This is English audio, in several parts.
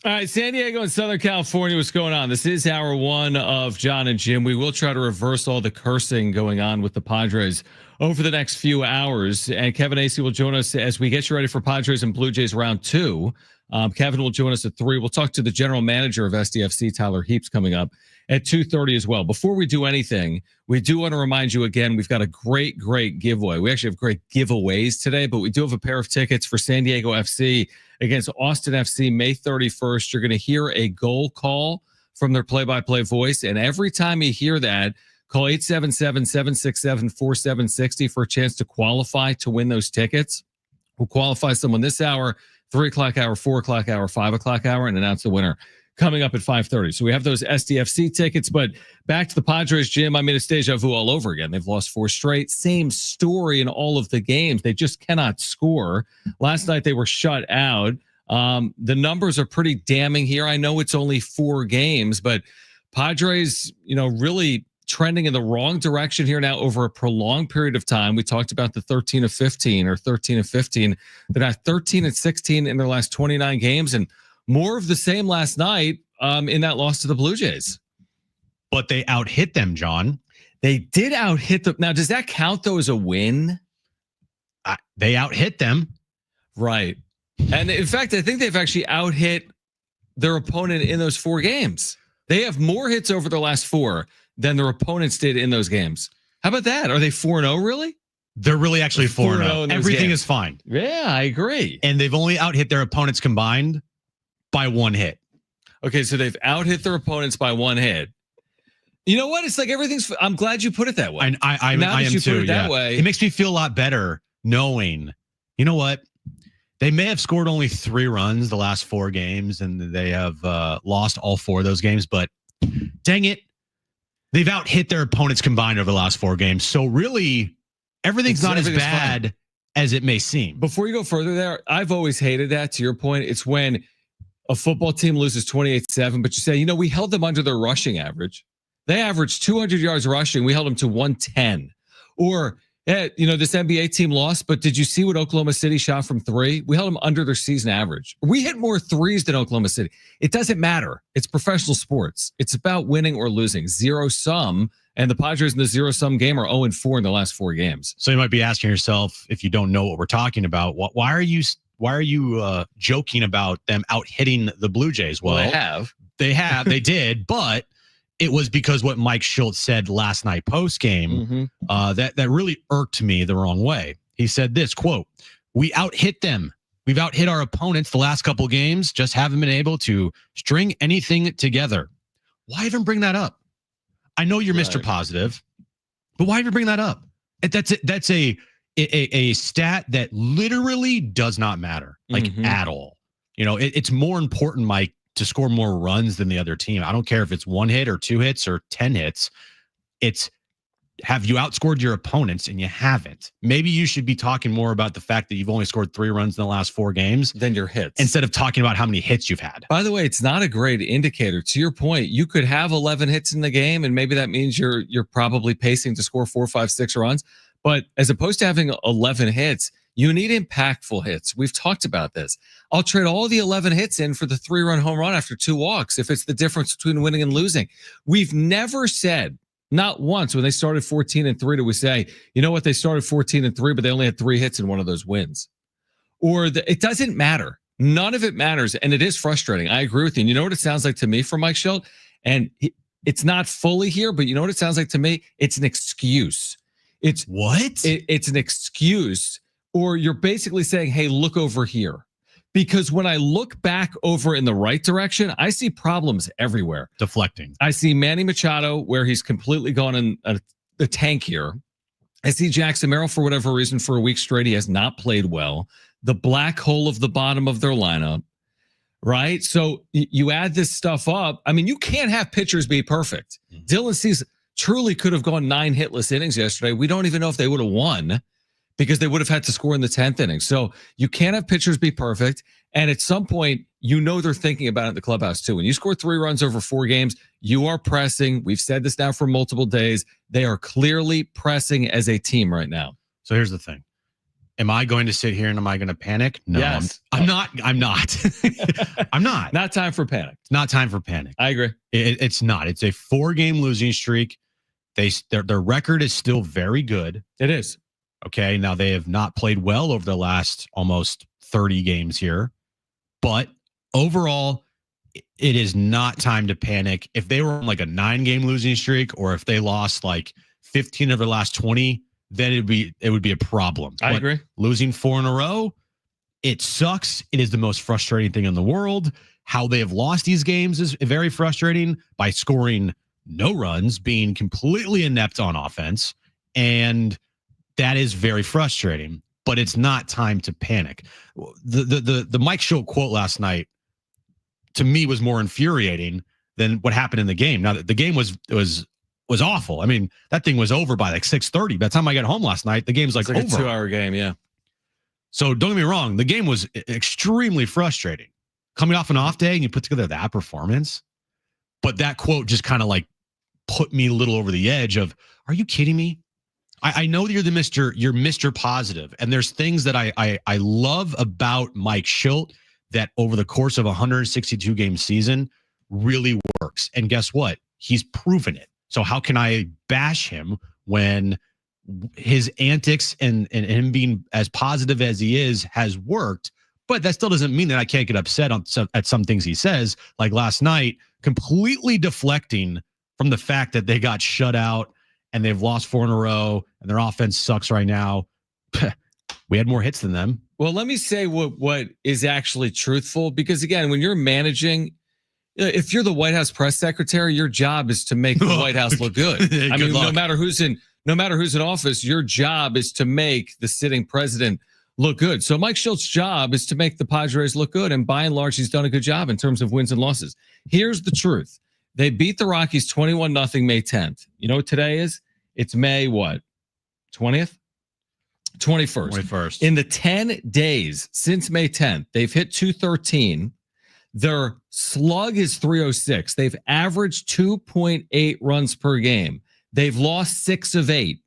All right, San Diego and Southern California, what's going on? This is hour one of John and Jim. We will try to reverse all the cursing going on with the Padres over the next few hours. And Kevin Acee will join us as we get you ready for Padres and Blue Jays round two. Kevin will join us at 3. We'll talk to the general manager of SDFC, Tyler Heaps, coming up at 2:30 as well. Before we do anything, we do want to remind you again, we've got a great giveaway. We actually have great giveaways today, but we do have a pair of tickets for San Diego FC against Austin FC May 31st. You're going to hear a goal call from their play-by-play voice, and every time you hear that, call 877-767-4760 for a chance to qualify to win those tickets. We'll qualify someone this hour, 3 o'clock hour, 4 o'clock hour, 5 o'clock hour, and announce the winner coming up at 5:30. So we have those SDFC tickets, but back to the Padres, Jim. I mean, it's deja vu all over again. They've lost 4 straight. Same story in all of the games. They just cannot score. Last night they were shut out. The numbers are pretty damning here. I know it's only 4 games, but Padres, really trending in the wrong direction here now over a prolonged period of time. We talked about the 13 of 15 or 13 of 15. They're at 13 and 16 in their last 29 games, and more of the same last night in that loss to the Blue Jays. But they out-hit them, John. They did out-hit them. Now, does that count, though, as a win? They out-hit them. Right. And, in fact, I think they've actually out-hit their opponent in those 4 games. They have more hits over the last 4 than their opponents did in those games. How about that? Are they 4-0, really? They're really actually 4-0. Everything is fine. Yeah, I agree. And they've only out-hit their opponents combined by 1 hit. Okay, so they've out-hit their opponents by 1 hit. You know what? It's like everything's. I'm glad you put it that way. I am too. Put it that way. It makes me feel a lot better knowing. You know what? They may have scored only 3 runs the last 4 games, and they have lost all 4 of those games. But dang it, they've out-hit their opponents combined over the last 4 games. So really, everything's not as bad as it may seem. Before you go further there, I've always hated that. To your point, it's when a football team loses 28-7, but you say, we held them under their rushing average. They averaged 200 yards rushing. We held them to 110. Or, this NBA team lost, but did you see what Oklahoma City shot from 3? We held them under their season average. We hit more threes than Oklahoma City. It doesn't matter. It's professional sports. It's about winning or losing. Zero sum. And the Padres in the zero-sum game are 0-4 in the last 4 games. So you might be asking yourself, if you don't know what we're talking about, why are you joking about them out hitting the Blue Jays? Well, they did, but it was because what Mike Schultz said last night post game that really irked me the wrong way. He said this, quote, "We out hit them. We've out hit our opponents the last couple games. Just haven't been able to string anything together." Why even bring that up? I know you're Mr. Positive, but why even bring that up? That's a stat that literally does not matter, at all. It's more important, Mike, to score more runs than the other team. I don't care if it's 1 hit or 2 hits or 10 hits. It's, have you outscored your opponents? And you haven't. Maybe you should be talking more about the fact that you've only scored 3 runs in the last 4 games than your hits, instead of talking about how many hits you've had. By the way, it's not a great indicator. To your point, you could have 11 hits in the game, and maybe that means you're probably pacing to score 4, 5, 6 runs. But as opposed to having 11 hits, you need impactful hits. We've talked about this. I'll trade all the 11 hits in for the 3-run home run after 2 walks if it's the difference between winning and losing. We've never said, not once when they started 14-3, do we say, you know what, they started 14-3, but they only had 3 hits in one of those wins. Or it doesn't matter. None of it matters, and it is frustrating. I agree with you. And you know what it sounds like to me from Mike Schultz? And it's not fully here, but you know what it sounds like to me? It's an excuse. It's what? It's an excuse. Or you're basically saying, hey, look over here. Because when I look back over in the right direction, I see problems everywhere. Deflecting. I see Manny Machado where he's completely gone in the tank here. I see Jackson Merrill, for whatever reason, for a week straight, he has not played well. The black hole of the bottom of their lineup, right? So you add this stuff up. I mean, you can't have pitchers be perfect. Dylan Cease truly could have gone 9 hitless innings yesterday. We don't even know if they would have won, because they would have had to score in the 10th inning. So you can't have pitchers be perfect. And at some point, they're thinking about it in the clubhouse too. When you score 3 runs over 4 games, you are pressing. We've said this now for multiple days. They are clearly pressing as a team right now. So here's the thing. Am I going to sit here and am I going to panic? No, yes. I'm not. I'm not. I'm not. Not time for panic. It's not time for panic. I agree. It's not. It's a 4-game losing streak. Their record is still very good. It is. Okay. Now they have not played well over the last almost 30 games here, but overall, it is not time to panic. If they were on like a 9-game losing streak, or if they lost like 15 of their last 20, then it would be a problem. I agree. Losing 4 in a row, it sucks. It is the most frustrating thing in the world. How they have lost these games is very frustrating, by scoring no runs, being completely inept on offense, and that is very frustrating. But it's not time to panic. The Mike Schultz quote last night, to me, was more infuriating than what happened in the game. Now, the game was awful. I mean, that thing was over by like 6:30. By the time I got home last night, the game's like over. A 2-hour game, yeah. So don't get me wrong, the game was extremely frustrating. Coming off an off day and you put together that performance, but that quote just kind of like put me a little over the edge of, are you kidding me? I know that you're Mr. Positive, and there's things that I love about Mike Schultz that over the course of a 162 game season really works. And guess what? He's proven it. So how can I bash him when his antics and him being as positive as he is has worked? But that still doesn't mean that I can't get upset at some things he says, like last night, completely deflecting from the fact that they got shut out and they've lost 4 in a row and their offense sucks right now. We had more hits than them. Well, let me say what is actually truthful, because again, when you're managing, if you're the White House press secretary, your job is to make the White House look good. I mean, no matter who's in office, your job is to make the sitting president look good. So Mike Schultz's job is to make the Padres look good, and by and large, he's done a good job in terms of wins and losses. Here's the truth: they beat the Rockies 21-0 May 10th. You know what today is? It's May what? 20th? 21st. In the 10 days since May 10th, they've hit 213. Their slug is 306. They've averaged 2.8 runs per game. They've lost 6 of 8.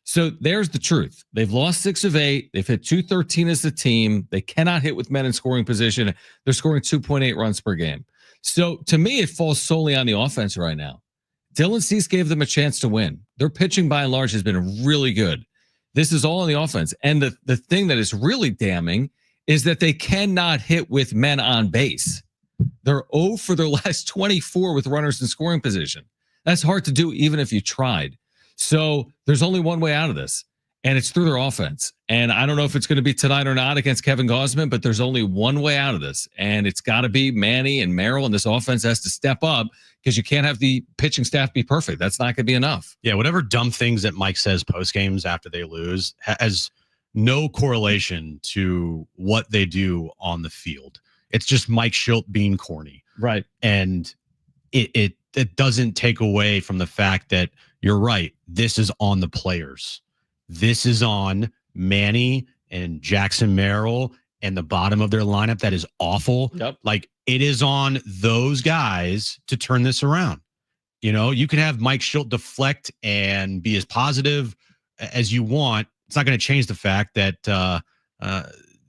So there's the truth. They've lost 6 of 8. They've hit 213 as a team. They cannot hit with men in scoring position. They're scoring 2.8 runs per game. So to me, it falls solely on the offense right now. Dylan Cease gave them a chance to win. Their pitching, by and large, has been really good. This is all on the offense. And the thing that is really damning is that they cannot hit with men on base. They're 0 for their last 24 with runners in scoring position. That's hard to do even if you tried. So there's only one way out of this, and it's through their offense. And I don't know if it's going to be tonight or not against Kevin Gausman, but there's only one way out of this, and it's got to be Manny and Merrill, and this offense has to step up, because you can't have the pitching staff be perfect. That's not going to be enough. Yeah, whatever dumb things that Mike says post games after they lose has no correlation to what they do on the field. It's just Mike Schultz being corny. Right. And it doesn't take away from the fact that you're right. This is on the players. This is on Manny and Jackson Merrill and the bottom of their lineup that is awful. Yep. Like, it is on those guys to turn this around. You know, you can have Mike Schultz deflect and be as positive as you want. It's not going to change the fact that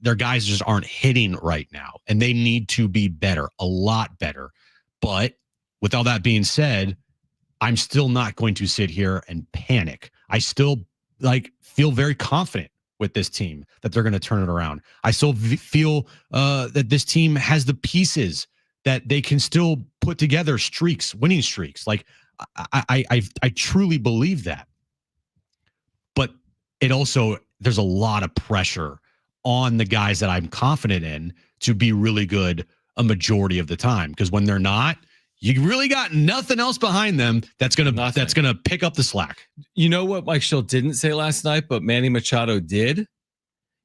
their guys just aren't hitting right now, and they need to be better, a lot better. But with all that being said, I'm still not going to sit here and panic. I still feel very confident with this team that they're going to turn it around. I still feel that this team has the pieces that they can still put together streaks, winning streaks. Like, I truly believe that. But it also, there's a lot of pressure on the guys that I'm confident in to be really good a majority of the time, because when they're not, you really got nothing else behind them that's gonna pick up the slack. You know what Mike Schultz didn't say last night, but Manny Machado did?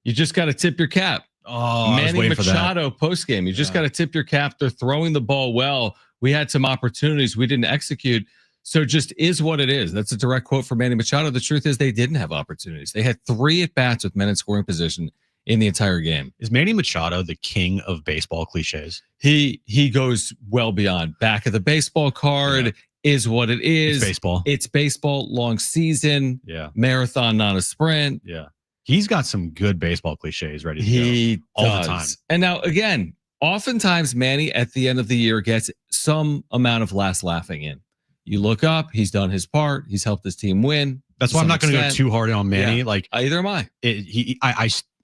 You just got to tip your cap. Oh, Manny Machado post game. You just got to tip your cap. They're throwing the ball well. We had some opportunities we didn't execute. So just is what it is. That's a direct quote from Manny Machado. The truth is they didn't have opportunities. They had 3 at-bats with men in scoring position in the entire game. Is Manny Machado the king of baseball cliches? He goes well beyond. Back of the baseball card is what it is. It's baseball. It's baseball, long season. Yeah. Marathon, not a sprint. Yeah. He's got some good baseball cliches ready to He go all does. the time. And now, again, oftentimes Manny at the end of the year gets some amount of last laughing in. You look up, he's done his part. He's helped his team win. That's why I'm not going to go too hard on Manny. Yeah, like either am I.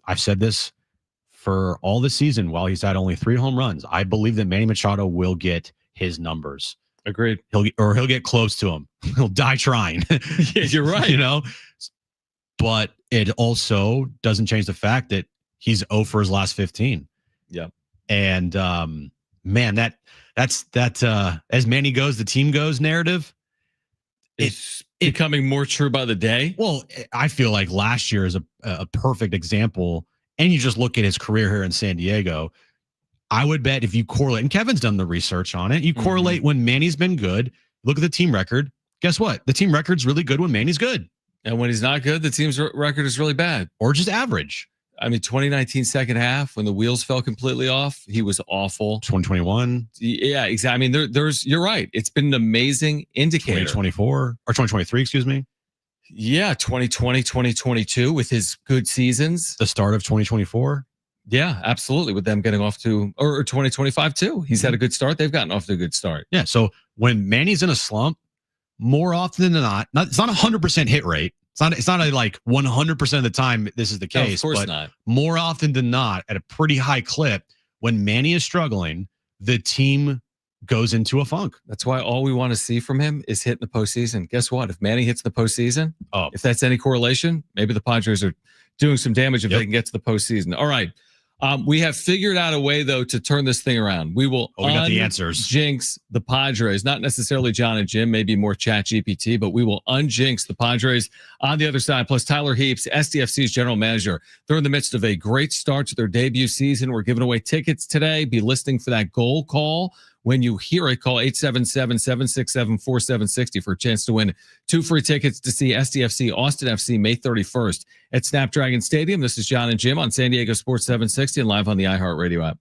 I've said this for all the season. While he's had only 3 home runs, I believe that Manny Machado will get his numbers. Agreed. He'll get close to him. He'll die trying. Yeah, you're right. You know, but it also doesn't change the fact that he's 0 for his last 15. Yeah. And man, that's as Manny goes, the team goes narrative. It's becoming more true by the day. Well, I feel like last year is a perfect example. And you just look at his career here in San Diego. I would bet if you correlate, and Kevin's done the research on it, you correlate when Manny's been good, look at the team record. Guess what? The team record's really good when Manny's good. And when he's not good, the team's record is really bad. Or just average. I mean, 2019 second half, when the wheels fell completely off, he was awful. 2021. Yeah, exactly. I mean, you're right. It's been an amazing indicator. 2024 or 2023, excuse me. Yeah, 2020, 2022 with his good seasons. The start of 2024. Yeah, absolutely. With them getting off to, or 2025 too. He's had a good start. They've gotten off to a good start. Yeah. So when Manny's in a slump, more often than not, it's not 100% hit rate. It's not a like 100% of the time this is the case. No, of course but not. More often than not, at a pretty high clip, when Manny is struggling, the team goes into a funk. That's why all we want to see from him is hit in the postseason. Guess what? If Manny hits the postseason, if that's any correlation, maybe the Padres are doing some damage if they can get to the postseason. All right. We have figured out a way, though, to turn this thing around. We will we got the answers. Jinx the Padres, not necessarily John and Jim, maybe more Chat GPT, but we will unjinx the Padres on the other side. Plus, Tyler Heaps, SDFC's general manager. They're in the midst of a great start to their debut season. We're giving away tickets today. Be listening for that goal call. When you hear it, call 877-767-4760 for a chance to win 2 free tickets to see SDFC Austin FC May 31st at Snapdragon Stadium. This is John and Jim on San Diego Sports 760 and live on the iHeartRadio app.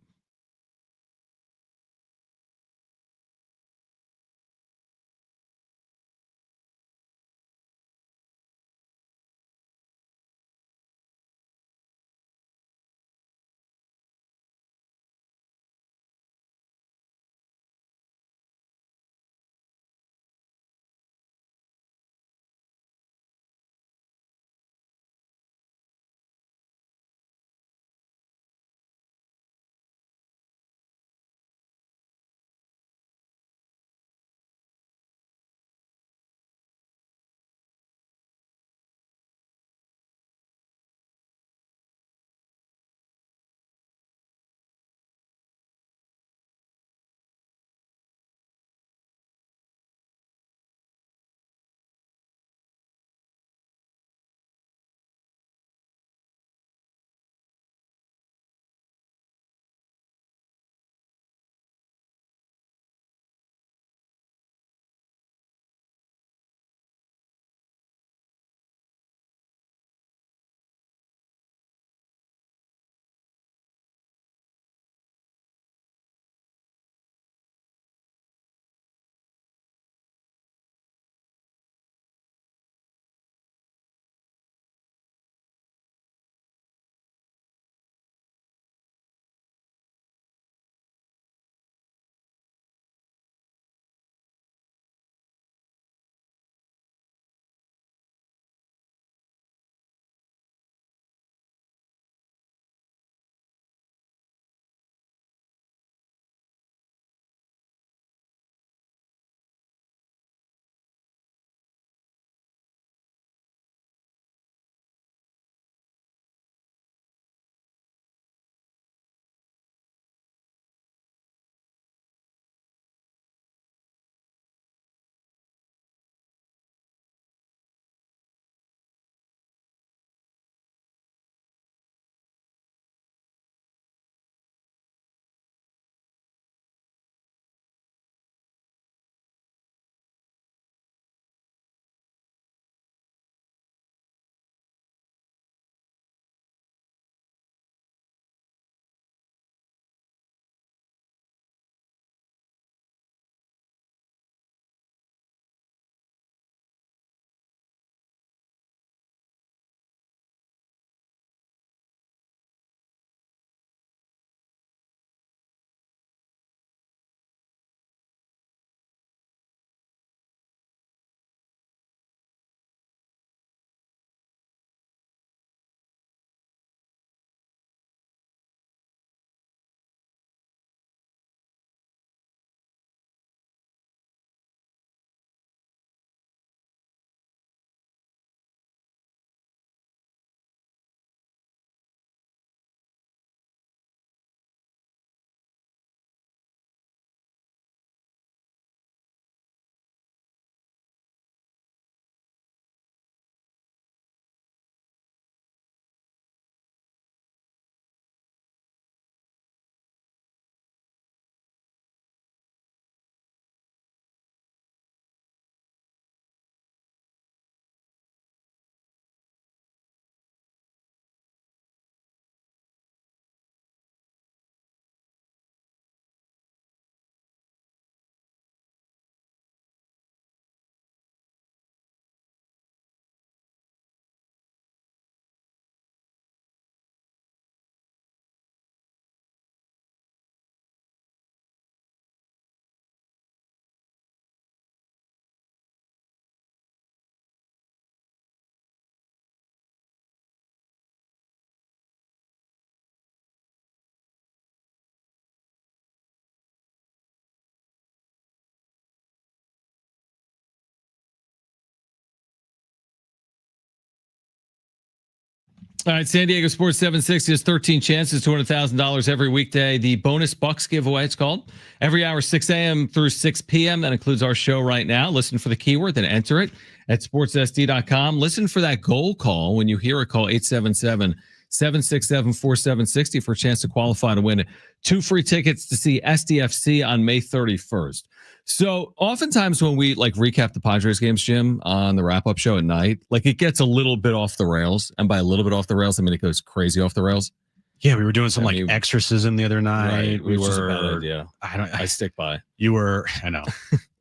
All right, San Diego Sports 760 has 13 chances, $200,000 every weekday. The bonus Bucks giveaway, it's called. Every hour, 6 a.m. through 6 p.m. That includes our show right now. Listen for the keyword, then enter it at sportssd.com. Listen for that goal call. When you hear it, call 877-767-4760 for a chance to qualify to win 2 free tickets to see SDFC on May 31st. So oftentimes when we recap the Padres games, Jim, on the wrap-up show at night, it gets a little bit off the rails. And by a little bit off the rails, I mean it goes crazy off the rails. Yeah, we were doing some exorcism the other night. Right, which is a bad idea. I stick by. You were, I know.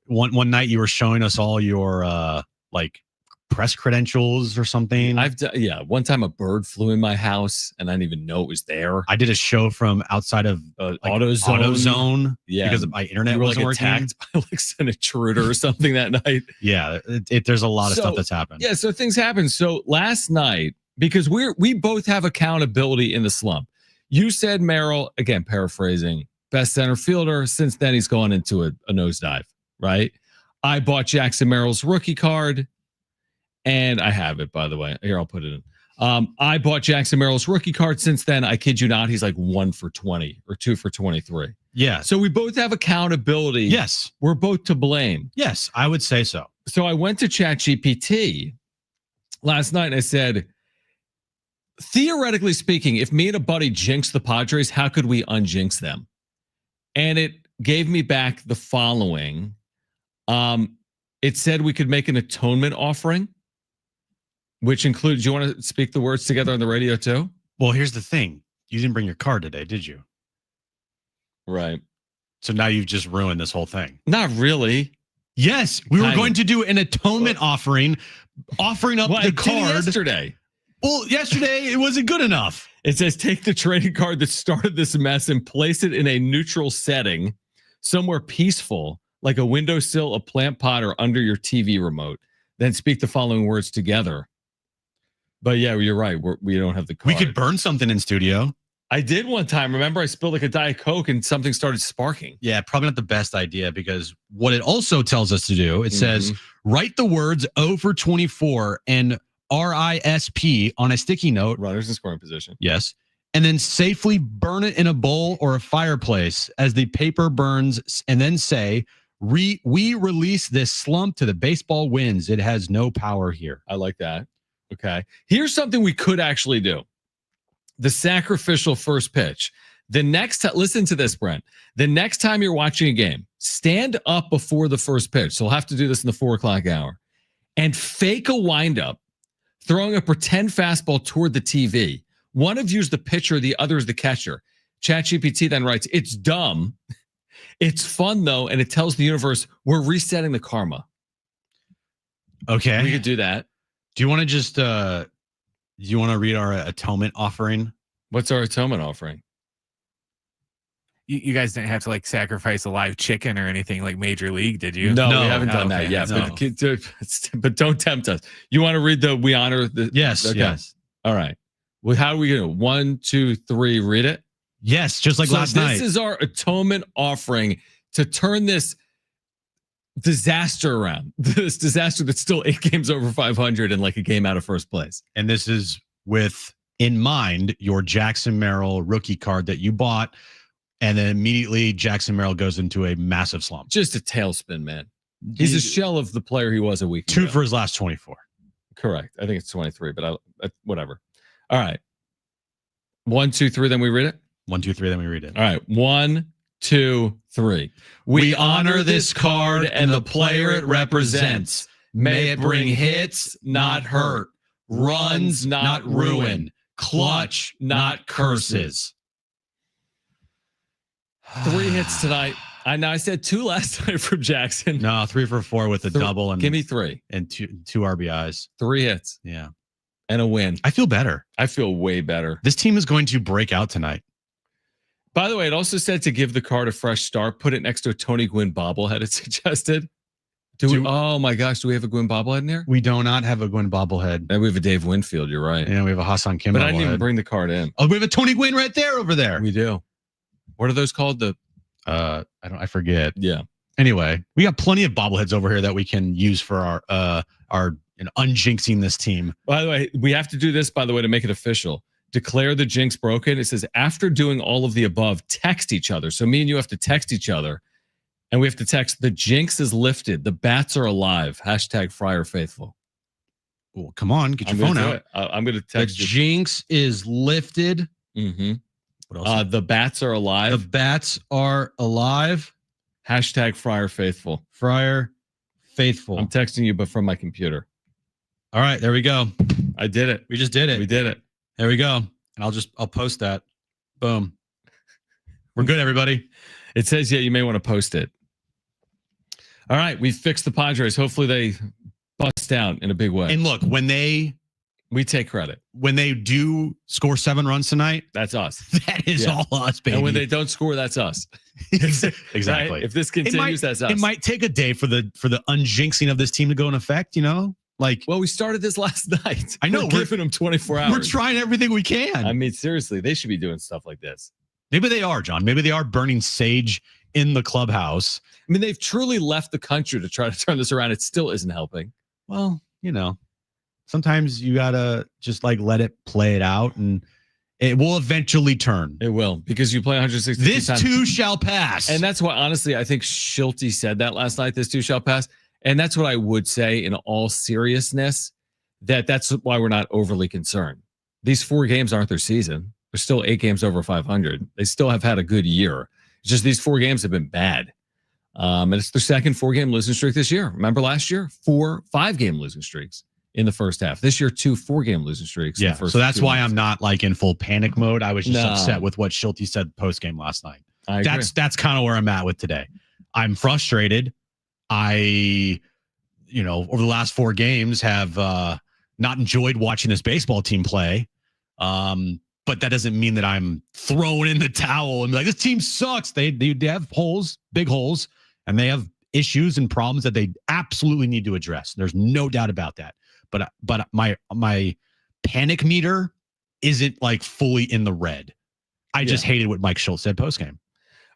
one night you were showing us all your press credentials or something. One time a bird flew in my house and I didn't even know it was there. I did a show from outside of AutoZone. Yeah, because my internet wasn't working. Attacked by an intruder or something that night. Yeah, there's a lot of stuff that's happened. Yeah, so things happen. So last night, because we both have accountability in the slump. You said Merrill, again paraphrasing, best center fielder. Since then he's gone into a nosedive, right? I bought Jackson Merrill's rookie card. And I have it, by the way. Here, I'll put it in. I bought Jackson Merrill's rookie card. Since then, I kid you not, he's 1 for 20 or 2 for 23. Yeah. So we both have accountability. Yes. We're both to blame. Yes, I would say so. So I went to ChatGPT last night and I said, theoretically speaking, if me and a buddy jinx the Padres, how could we unjinx them? And it gave me back the following. It said we could make an atonement offering, which includes, you want to speak the words together on the radio too? Well, here's the thing. You didn't bring your card today, did you? Right. So now you've just ruined this whole thing. Not really. Yes, we were going to do an atonement offering up the card. Yesterday. Well, yesterday it wasn't good enough. It says take the trading card that started this mess and place it in a neutral setting, somewhere peaceful, like a windowsill, a plant pot, or under your TV remote. Then speak the following words together. But yeah, you're right. We don't have the card. We could burn something in studio. I did one time. Remember, I spilled a Diet Coke and something started sparking. Yeah, probably not the best idea because what it also tells us to do, it says write the words 0 for 24 and RISP on a sticky note. Runners in scoring position. Yes. And then safely burn it in a bowl or a fireplace as the paper burns, and then say, we release this slump to the baseball winds. It has no power here. I like that. Okay. Here's something we could actually do. The sacrificial first pitch. Listen to this, Brent. The next time you're watching a game, stand up before the first pitch. So we'll have to do this in the 4:00 hour and fake a windup, throwing a pretend fastball toward the TV. One of you is the pitcher, the other is the catcher. ChatGPT then writes, it's dumb. It's fun though. And it tells the universe we're resetting the karma. Okay. We could do that. Do you want to just, do you want to read our atonement offering? What's our atonement offering? You guys didn't have to sacrifice a live chicken or anything like Major League, did you? No, we haven't done that yet. No. But don't tempt us. You want to read we honor the. Yes. Okay. Yes. All right. Well, how are we going to 1, 2, 3, read it? Yes. Just like last night. This is our atonement offering to turn this disaster around. This disaster that's still 8 games over 500 and a game out of first place. And this is with in mind your Jackson Merrill rookie card that you bought. And then immediately Jackson Merrill goes into a massive slump. Just a tailspin, man. He's a shell of the player he was a week ago. 2 for his last 24. Correct. I think it's 23, but whatever. All right. 1, 2, 3, then we read it? 1, 2, 3, then we read it. All right. 1, 2, 3. We honor this card and the player it represents. May it bring hits, not hurt. Runs, not ruin. Clutch, not curses. 3 hits tonight. I know I said 2 last night from Jackson. No, 3 for 4 with a double and give me 3 and two RBIs. 3 hits. Yeah. And a win. I feel better. I feel way better. This team is going to break out tonight. By the way, it also said to give the card a fresh start. Put it next to a Tony Gwynn bobblehead. It suggested. Oh my gosh, do we have a Gwynn bobblehead in there? We do not have a Gwynn bobblehead. And we have a Dave Winfield. You're right. Yeah, we have a Hassan Kim. But I didn't even bring the card in. Oh, we have a Tony Gwynn right there over there. We do. What are those called? I forget. Yeah. Anyway, we got plenty of bobbleheads over here that we can use for our and unjinxing this team. By the way, we have to do this, by the way, to make it official. Declare the jinx broken. It says, after doing all of the above, text each other. So me and you have to text each other, and we have to text, the jinx is lifted. The bats are alive. Hashtag Friar Faithful. Well, come on, get your phone out. I'm going to text the jinx is lifted. Mm-hmm. What else? The bats are alive. The bats are alive. Hashtag Friar Faithful. Friar Faithful. I'm texting you, but from my computer. All right, there we go. I did it. We just did it. We did it. There we go. And I'll post that. Boom. We're good, everybody. It says, yeah, you may want to post it. All right, we fixed the Padres. Hopefully they bust out in a big way. And look, we take credit. When they do score 7 runs tonight, that's us. That is all us, baby. And when they don't score, that's us. Exactly. Right? If this continues, that's us. It might take a day for the unjinxing of this team to go in effect, Well, we started this last night. I know. We're giving them 24 hours. We're trying everything we can. I mean, seriously, they should be doing stuff like this. Maybe they are, John. Maybe they are burning sage in the clubhouse. I mean, they've truly left the country to try to turn this around. It still isn't helping. Well, sometimes you gotta just let it play it out, and it will eventually turn. It will, because you play 160. This too shall pass. And that's why, honestly, I think Schulte said that last night. This too shall pass. And that's what I would say in all seriousness, that's why we're not overly concerned. These 4 games aren't their season. They're still 8 games over 500. They still have had a good year. It's just these 4 games have been bad. And it's their second 4-game losing streak this year. Remember last year? 4 5-game losing streaks in the first half. This year, 2 4-game losing streaks. Yeah, in the first so that's why months. I'm not in full panic mode. I was just upset with what Schulte said post-game last night. That's kind of where I'm at with today. I'm frustrated. Over the last 4 games have not enjoyed watching this baseball team play. But that doesn't mean that I'm throwing in the towel and be like, this team sucks. They have holes, big holes, and they have issues and problems that they absolutely need to address. There's no doubt about that. But my panic meter isn't fully in the red. I just hated what Mike Schultz said postgame.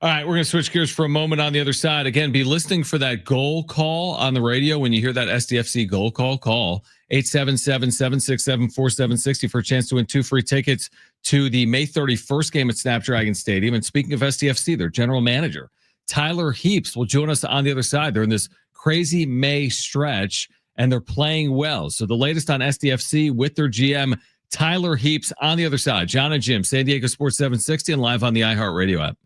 All right, we're going to switch gears for a moment on the other side. Again, be listening for that goal call on the radio. When you hear that SDFC goal call 877-767-4760 for a chance to win 2 free tickets to the May 31st game at Snapdragon Stadium. And speaking of SDFC, their general manager, Tyler Heaps, will join us on the other side. They're in this crazy May stretch, and they're playing well. So the latest on SDFC with their GM, Tyler Heaps, on the other side. John and Jim, San Diego Sports 760, and live on the iHeartRadio app.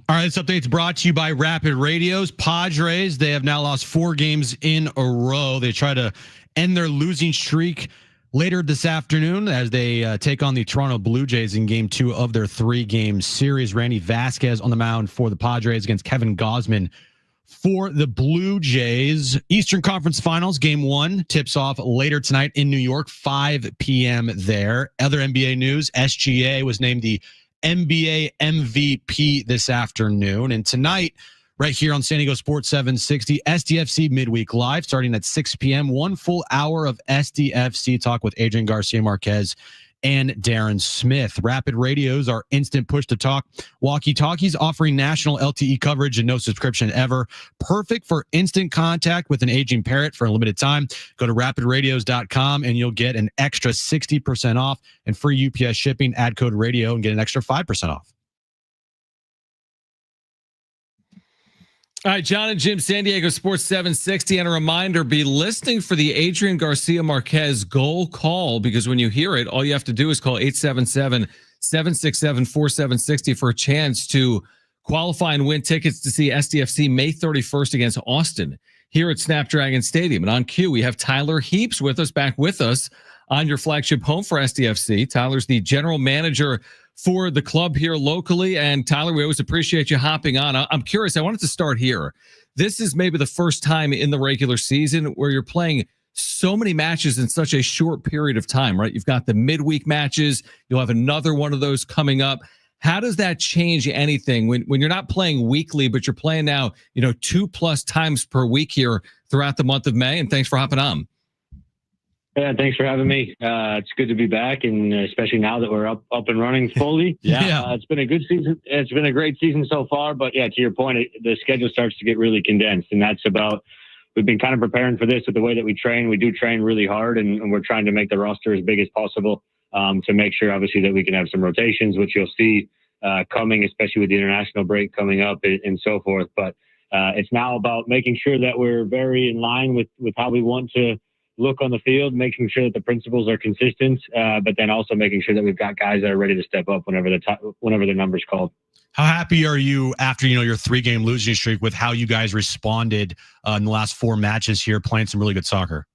All right, this update's brought to you by Rapid Radios. Padres, they have now lost 4 games in a row. They try to end their losing streak later this afternoon as they take on the Toronto Blue Jays in Game 2 of their 3-game series. Randy Vasquez on the mound for the Padres against Kevin Gausman for the Blue Jays. Eastern Conference Finals, Game 1 tips off later tonight in New York, 5 p.m. there. Other NBA news, SGA was named the NBA MVP this afternoon. And tonight, right here on San Diego Sports 760, SDFC Midweek Live, starting at 6 p.m. 1 full hour of SDFC talk with Adrian Garcia Marquez and Darren Smith. Rapid Radios are instant push-to-talk walkie-talkies offering national LTE coverage and no subscription ever. Perfect for instant contact with an aging parrot for a limited time. Go to rapidradios.com and you'll get an extra 60% off and free UPS shipping. Add code radio and get an extra 5% off. All right, John and Jim, San Diego Sports 760. And a reminder, be listening for the Adrian Garcia Marquez goal call, because when you hear it, all you have to do is call 877-767-4760 for a chance to qualify and win tickets to see SDFC May 31st against Austin here at Snapdragon Stadium. And on cue, we have Tyler Heaps back with us on your flagship home for SDFC. Tyler's the general manager for the club here locally. And Tyler, we always appreciate you hopping on. I'm curious, I wanted to start here. This is maybe the first time in the regular season where you're playing so many matches in such a short period of time, right? You've got the midweek matches. You'll have another one of those coming up. How does that change anything when you're not playing weekly, but you're playing now, 2+ times per week here throughout the month of May? And thanks for hopping on. Yeah, thanks for having me. It's good to be back, and especially now that we're up and running fully. It's been a good season. It's been a great season so far. But yeah, to your point, the schedule starts to get really condensed, and that's about. We've been kind of preparing for this with the way that we train. We do train really hard, and we're trying to make the roster as big as possible to make sure, obviously, that we can have some rotations, which you'll see coming, especially with the international break coming up and so forth. But it's now about making sure that we're very in line with how we want to look on the field, making sure that the principles are consistent, but then also making sure that we've got guys that are ready to step up whenever the number's called. How happy are you after, your 3-game losing streak with how you guys responded in the last 4 matches here, playing some really good soccer?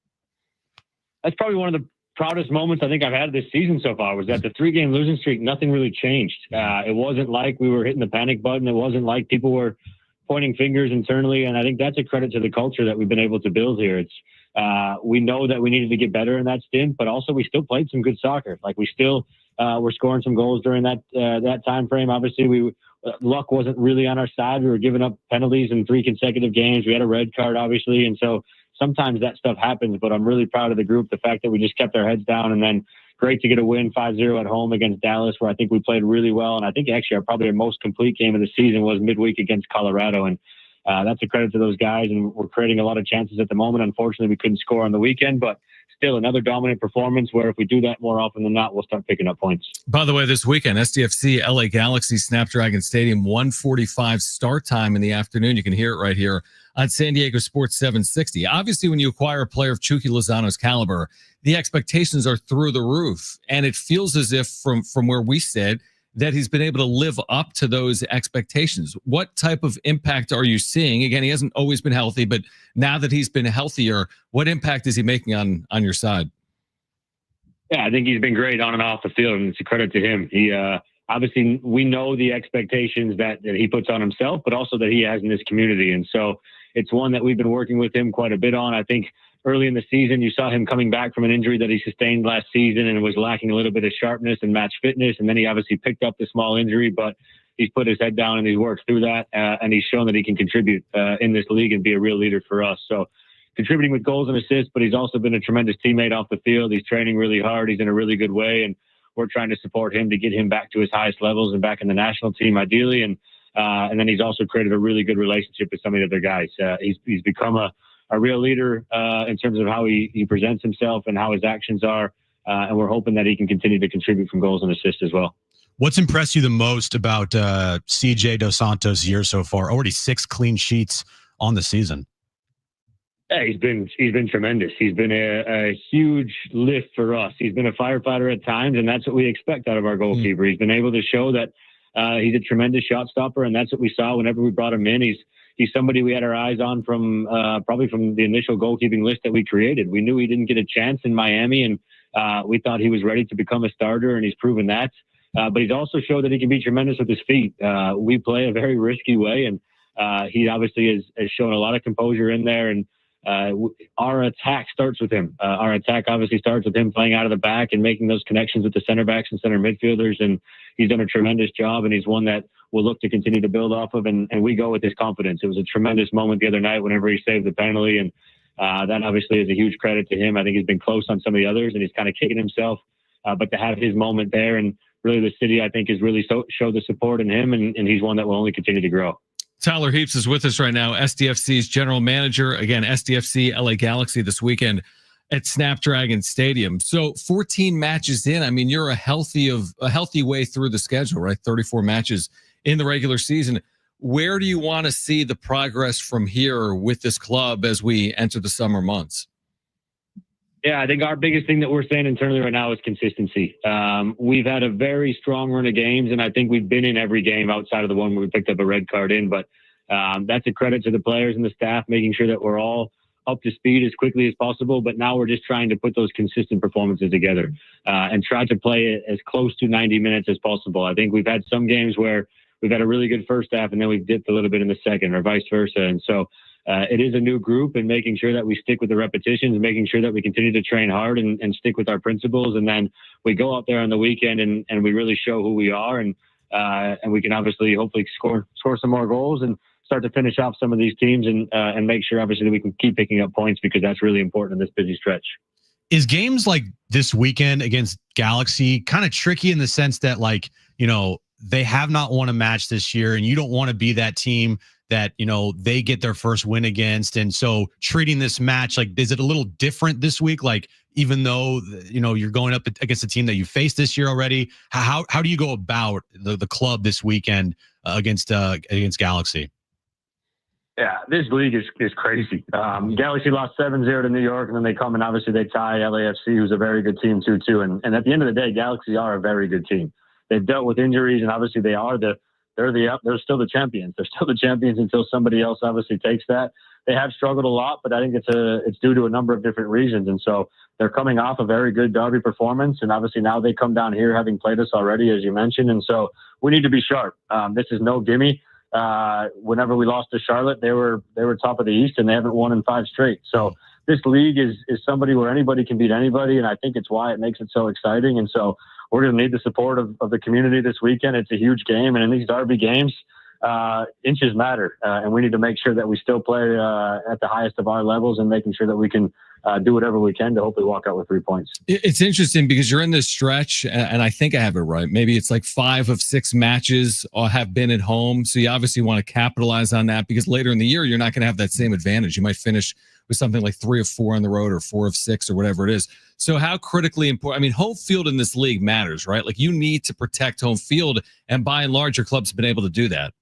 That's probably one of the proudest moments I think I've had this season so far, was that the 3-game losing streak, nothing really changed. It wasn't like we were hitting the panic button. It wasn't like people were pointing fingers internally. And I think that's a credit to the culture that we've been able to build here. We know that we needed to get better in that stint, but also we still played some good soccer. Like we still were scoring some goals during that time frame. Obviously, luck wasn't really on our side. We were giving up penalties in 3 consecutive games. We had a red card, obviously, and so sometimes that stuff happens. But I'm really proud of the group. The fact that we just kept our heads down, and then great to get a win 5-0 at home against Dallas, where I think we played really well. And I think actually probably our most complete game of the season was midweek against Colorado, and that's a credit to those guys, and we're creating a lot of chances at the moment. Unfortunately, we couldn't score on the weekend, but still another dominant performance where if we do that more often than not, we'll start picking up points. By the way, this weekend, SDFC, LA Galaxy, Snapdragon Stadium, 1:45 start time in the afternoon. You can hear it right here on San Diego Sports 760. Obviously, when you acquire a player of Chucky Lozano's caliber, the expectations are through the roof, and it feels as if from where we sit, that he's been able to live up to those expectations. What type of impact are you seeing? Again, he hasn't always been healthy, but now that he's been healthier, what impact is he making on your side? Yeah, I think he's been great on and off the field, and it's a credit to him. He obviously, we know the expectations that he puts on himself, but also that he has in this community. And so it's one that we've been working with him quite a bit on. I think early in the season, you saw him coming back from an injury that he sustained last season and was lacking a little bit of sharpness and match fitness. And then he obviously picked up the small injury, but he's put his head down and he's worked through that. And he's shown that he can contribute in this league and be a real leader for us. So contributing with goals and assists, but he's also been a tremendous teammate off the field. He's training really hard. He's in a really good way. And we're trying to support him to get him back to his highest levels and back in the national team, ideally. And then he's also created a really good relationship with some of the other guys. He's become a real leader in terms of how he presents himself and how his actions are. And we're hoping that he can continue to contribute from goals and assists as well. What's impressed you the most about CJ Dos Santos' year so far? Already 6 clean sheets on the season. Yeah, he's been tremendous. He's been a huge lift for us. He's been a firefighter at times, and that's what we expect out of our goalkeeper. He's been able to show that he's a tremendous shot stopper, and that's what we saw whenever we brought him in. He's somebody we had our eyes on from probably from the initial goalkeeping list that we created. We knew he didn't get a chance in Miami, and we thought he was ready to become a starter, and he's proven that. But he's also showed that he can be tremendous with his feet. We play a very risky way, and he obviously has shown a lot of composure in there. And our attack starts with him. Our attack obviously starts with him playing out of the back and making those connections with the center backs and center midfielders. And he's done a tremendous job, and he's one that we'll look to continue to build off of. And we go with his confidence. It was a tremendous moment the other night whenever he saved the penalty. And that obviously is a huge credit to him. I think he's been close on some of the others, and he's kind of kicking himself. But to have his moment there, and really the city, I think, has really showed the support in him, and he's one that will only continue to grow. Tyler Heaps is with us right now, SDFC's general manager. Again, SDFC LA Galaxy this weekend at Snapdragon Stadium. So 14 matches in, I mean, you're a healthy way through the schedule, right? 34 matches in the regular season. Where do you want to see the progress from here with this club as we enter the summer months? Yeah, I think our biggest thing that we're saying internally right now is consistency. We've had a very strong run of games, and I think we've been in every game outside of the one where we picked up a red card in. But that's a credit to the players and the staff, making sure that we're all up to speed as quickly as possible. But now we're just trying to put those consistent performances together and try to play as close to 90 minutes as possible. I think we've had some games where we've had a really good first half, and then we've dipped a little bit in the second, or vice versa. And so it is a new group, and making sure that we stick with the repetitions and making sure that we continue to train hard and stick with our principles. And then we go out there on the weekend and we really show who we are. And we can obviously hopefully score some more goals and start to finish off some of these teams and make sure obviously that we can keep picking up points, because that's really important in this busy stretch. Is games like this weekend against Galaxy kind of tricky in the sense that, like, you know, they have not won a match this year, and you don't want to be that team that, you know, they get their first win against? And so treating this match, like, is it a little different this week? Like, even though, you know, you're going up against a team that you faced this year already, how do you go about the club this weekend against Galaxy? Yeah, this league is crazy. Galaxy lost 7-0 to New York, and then they come and obviously they tie LAFC, who's a very good team too. And at the end of the day, Galaxy are a very good team. They've dealt with injuries, and obviously they're still the champions. They're still the champions until somebody else obviously takes that. They have struggled a lot, but I think it's due to a number of different reasons. And so they're coming off a very good derby performance, and obviously now they come down here having played us already, as you mentioned. And so we need to be sharp. This is no gimme. Whenever we lost to Charlotte, they were top of the East, and they haven't won in 5 straight. So this league is somebody where anybody can beat anybody, and I think it's why it makes it so exciting. And so we're going to need the support of the community this weekend. It's a huge game, and in these derby games, inches matter, and we need to make sure that we still play at the highest of our levels, and making sure that we can do whatever we can to hopefully walk out with 3 points. It's interesting because you're in this stretch, and I think I have it right. Maybe it's like 5 of 6 matches have been at home, so you obviously want to capitalize on that, because later in the year, you're not going to have that same advantage. You might finish with something like 3 of 4 on the road, or 4 of 6, or whatever it is. So how critically important, I mean, home field in this league matters, right? Like, you need to protect home field, and by and large, your club's been able to do that.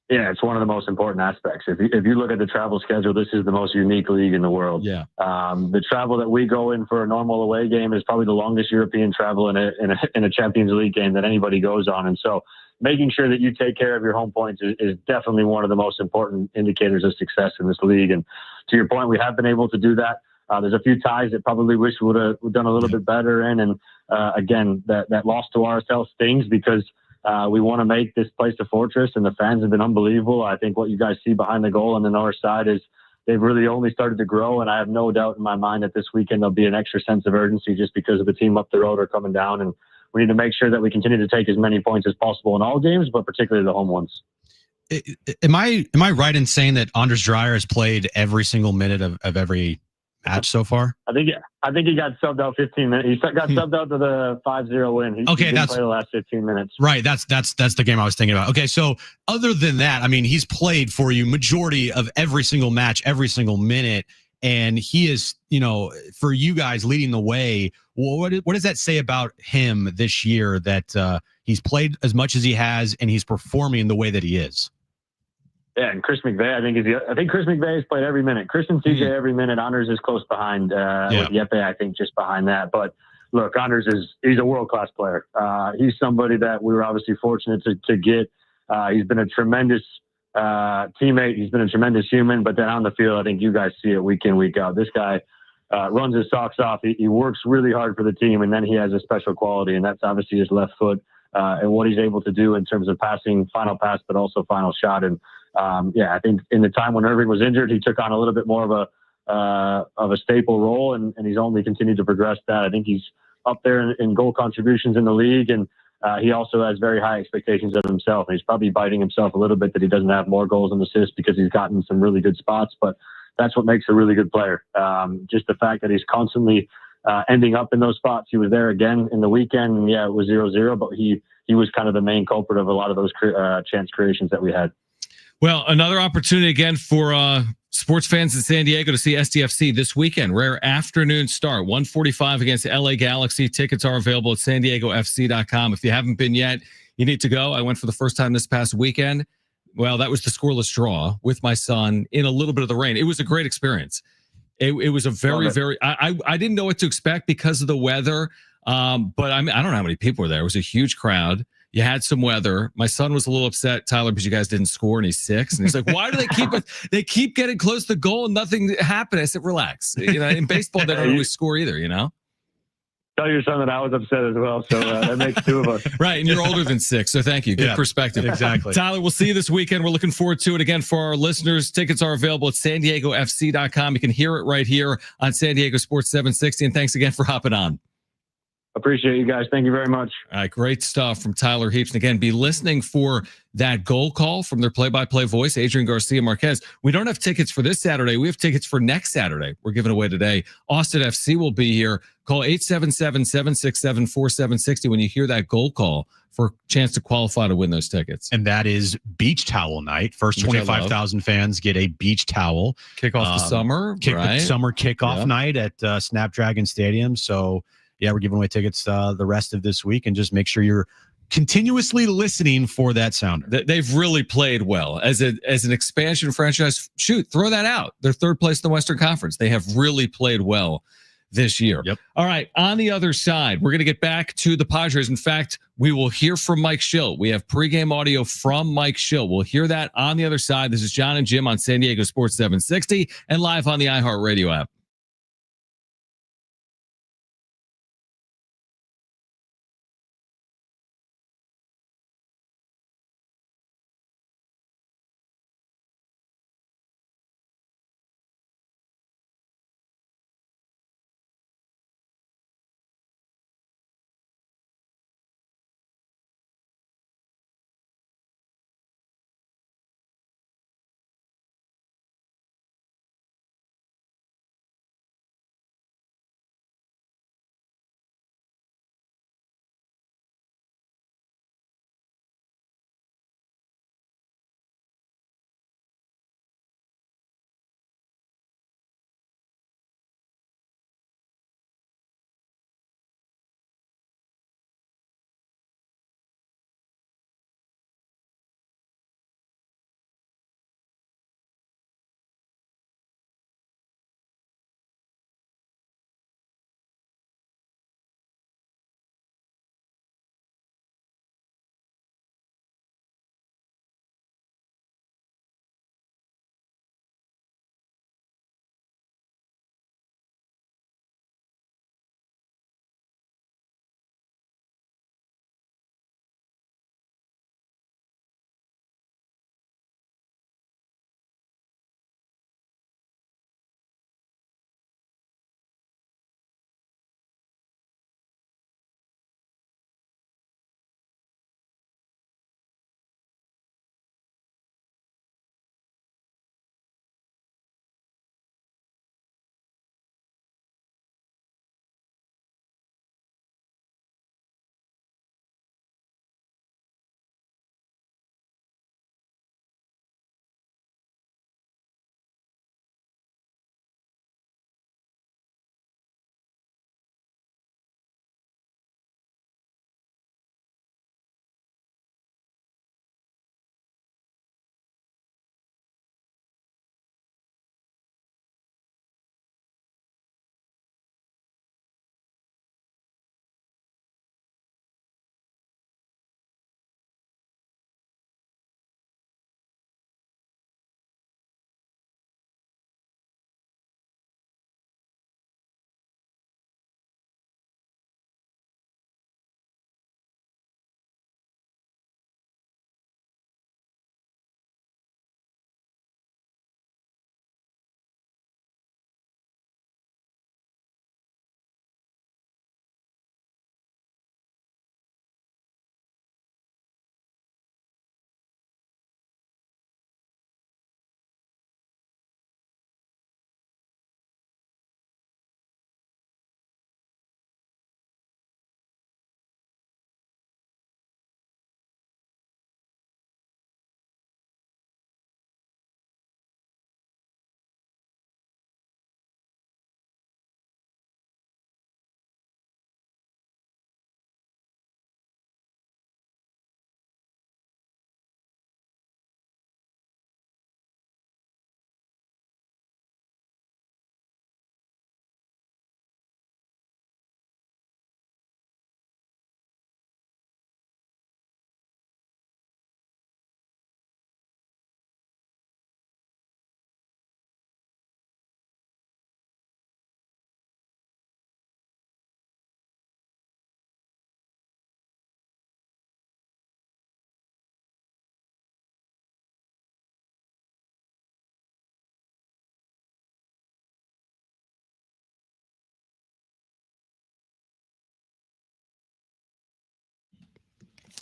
Yeah, it's one of the most important aspects. If you look at the travel schedule, this is the most unique league in the world. Yeah. The travel that we go in for a normal away game is probably the longest European travel in a Champions League game that anybody goes on. And so making sure that you take care of your home points is definitely one of the most important indicators of success in this league. And to your point, we have been able to do that. There's a few ties that probably wish we would have done a little bit better in. And again, that loss to RSL stings, because we want to make this place a fortress, and the fans have been unbelievable. I think what you guys see behind the goal on the north side is they've really only started to grow, and I have no doubt in my mind that this weekend there'll be an extra sense of urgency just because of the team up the road are coming down, and we need to make sure that we continue to take as many points as possible in all games, but particularly the home ones. Am I right in saying that Anders Dreyer has played every single minute of every match so far? I think he got subbed out 15 minutes. He got subbed out to the 5-0 win. He didn't play the last 15 minutes. Right. That's the game I was thinking about. Okay, so other than that, I mean, he's played for you majority of every single match, every single minute, and he is, you know, for you guys leading the way. What does that say about him this year, that he's played as much as he has and he's performing the way that he is? Yeah, and Chris McVeigh, I think Chris McVeigh has played every minute. Chris and TJ every minute. Anders is close behind. With Yepe, I think, just behind that. But look, he's a world-class player. He's somebody that we were obviously fortunate to get. He's been a tremendous teammate. He's been a tremendous human, but then on the field, I think you guys see it week in, week out. This guy runs his socks off. He works really hard for the team, and then he has a special quality, and that's obviously his left foot and what he's able to do in terms of passing, final pass, but also final shot. And I think in the time when Irving was injured, he took on a little bit more of a staple role, and he's only continued to progress that. I think he's up there in goal contributions in the league, and he also has very high expectations of himself. And he's probably biting himself a little bit that he doesn't have more goals and assists because he's gotten some really good spots, but that's what makes a really good player. Just the fact that he's constantly ending up in those spots. He was there again in the weekend, and it was 0-0, but he was kind of the main culprit of a lot of those chance creations that we had. Well, another opportunity again for sports fans in San Diego to see SDFC this weekend. Rare afternoon start, 1:45 against LA Galaxy. Tickets are available at sandiegofc.com. If you haven't been yet, you need to go. I went for the first time this past weekend. Well, that was the scoreless draw with my son in a little bit of the rain. It was a great experience. It was a very, I didn't know what to expect because of the weather. But I don't know how many people were there. It was a huge crowd. You had some weather. My son was a little upset, Tyler, because you guys didn't score, and he's 6. And he's like, "Why do they keep it? They keep getting close to the goal and nothing happened." I said, "Relax. In baseball, they don't always score either. Tell your son that I was upset as well. So that makes 2 of us. Right, and you're older than 6, so thank you. Good perspective. Exactly. Tyler, we'll see you this weekend. We're looking forward to it. Again, for our listeners, tickets are available at sandiegofc.com. You can hear it right here on San Diego Sports 760. And thanks again for hopping on. Appreciate you guys. Thank you very much. All right, great stuff from Tyler Heaps. And again, be listening for that goal call from their play-by-play voice, Adrian Garcia Marquez. We don't have tickets for this Saturday. We have tickets for next Saturday. We're giving away today. Austin FC will be here. Call 877-767-4760 when you hear that goal call for a chance to qualify to win those tickets. And that is beach towel night. First 25,000 fans get a beach towel. Kick off the summer. The summer kickoff night at Snapdragon Stadium. So, we're giving away tickets the rest of this week, and just make sure you're continuously listening for that sounder. They've really played well as an expansion franchise. Shoot, throw that out. They're 3rd place in the Western Conference. They have really played well this year. Yep. All right. On the other side, we're going to get back to the Padres. In fact, we will hear from Mike Schill. We have pregame audio from Mike Schill. We'll hear that on the other side. This is John and Jim on San Diego Sports 760 and live on the iHeartRadio app.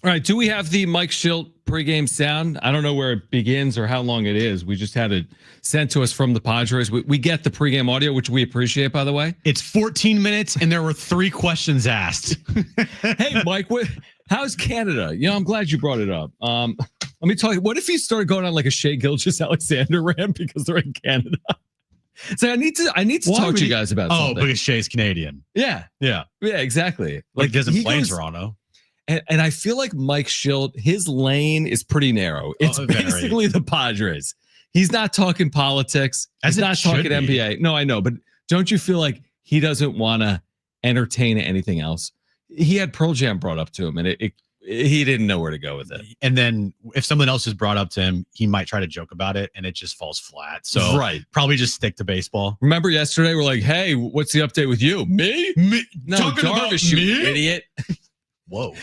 All right. Do we have the Mike Schilt pregame sound? I don't know where it begins or how long it is. We just had it sent to us from the Padres. We get the pregame audio, which we appreciate, by the way. It's 14 minutes and there were 3 questions asked. Hey, Mike, how's Canada? I'm glad you brought it up. Let me tell you, what if you started going on like a Shea Gilgeous-Alexander rant because they're in Canada? So I need to talk to you guys about something. Because Shea's Canadian. Yeah, exactly. Like doesn't play in Toronto. And I feel like Mike Schilt, his lane is pretty narrow. It's basically the Padres. He's not talking politics. He's not talking NBA. No, I know. But don't you feel like he doesn't want to entertain anything else? He had Pearl Jam brought up to him, and he didn't know where to go with it. And then if someone else is brought up to him, he might try to joke about it, and it just falls flat. So probably just stick to baseball. Remember yesterday, we're like, hey, what's the update with you? Me? No, talking Darvish, about you me? idiot. Whoa.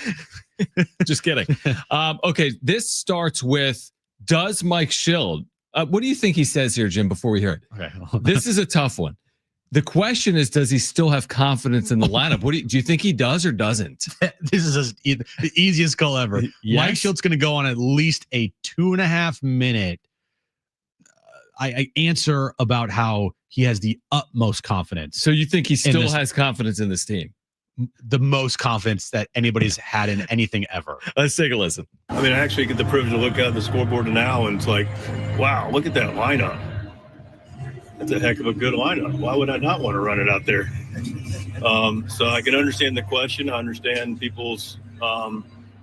Just kidding. Okay, this starts with, does Mike Schilt, what do you think he says here, Jim, before we hear it? Okay. This is a tough one. The question is, does he still have confidence in the lineup? Do you think he does or doesn't? This is the easiest call ever. Yes. Mike Schilt's going to go on at least a 2.5 minute I answer about how he has the utmost confidence. So you think he still has confidence in this team? The most confidence that anybody's had in anything ever. Let's take a listen. I mean, I actually get the privilege to look at the scoreboard now, and it's like, wow, look at that lineup. That's a heck of a good lineup. Why would I not want to run it out there? So I can understand the question. I understand people's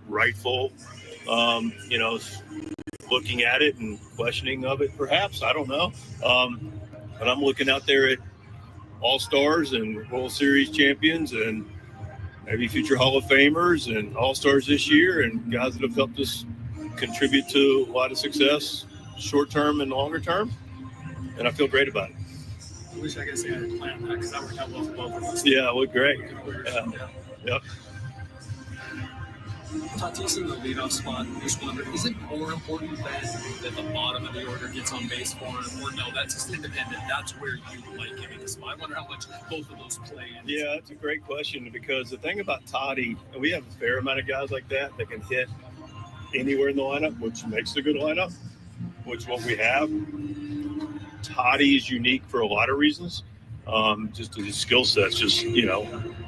rightful, looking at it and questioning of it, perhaps. I don't know. But I'm looking out there at All-Stars and World Series champions and maybe future Hall of Famers and All-Stars this year and guys that have helped us contribute to a lot of success, short-term and longer term. And I feel great about it. I wish I could say I had planned that because that worked out well for both of us. Yeah, it looked great. Yep. Tatis in the leadoff spot, just wonder, is it more important that the bottom of the order gets on base for him, or no, that's just independent, that's where you like giving the spot? I wonder how much both of those play in. Yeah, that's a great question, because the thing about Toddy, and we have a fair amount of guys like that can hit anywhere in the lineup, which makes a good lineup, which what we have. Toddy is unique for a lot of reasons. Just his skill set's just,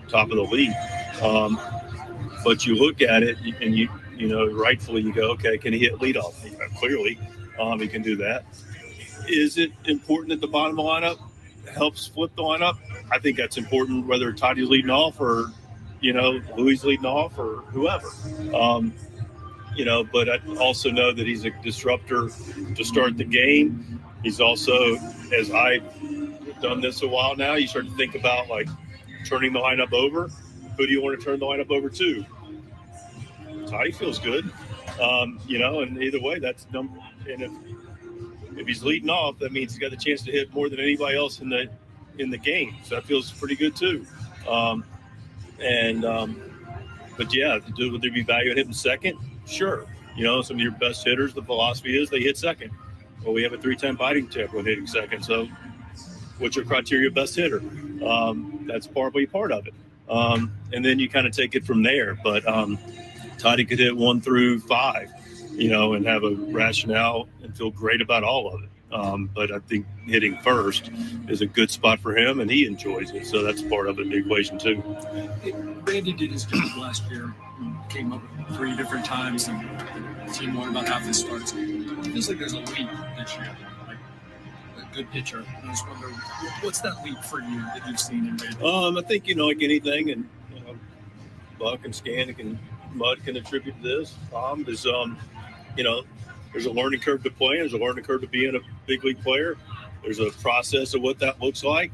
top of the league. But you look at it and you rightfully you go, okay, can he hit leadoff? Clearly, he can do that. Is it important that the bottom of the lineup helps flip the lineup? I think that's important, whether Toddy's leading off or, Louis leading off or whoever. But I also know that he's a disruptor to start the game. He's also, as I've done this a while now, you start to think about like turning the lineup over. Who do you want to turn the lineup over to? Toddy feels good, and either way, that's number. And if he's leading off, that means he's got the chance to hit more than anybody else in the game. So that feels pretty good too. But yeah, would there be value in hitting second? Sure. Some of your best hitters, the philosophy is they hit second. Well, we have a 3-time batting champion hitting second. So what's your criteria of best hitter? That's probably part of it. And then you kind of take it from there. But Toddy could hit 1 through 5, and have a rationale and feel great about all of it. But I think hitting first is a good spot for him, and he enjoys it. So that's part of the equation too. Randy did his job last year. Came up 3 different times and the team won about half his starts. It feels like there's a leap this year. Like a good pitcher. I just wonder, what's that leap for you that you've seen in Randy? I think like anything, and Buck and Scannick and Mud can attribute to this. Is there's a learning curve to play. There's a learning curve to being a big league player. There's a process of what that looks like.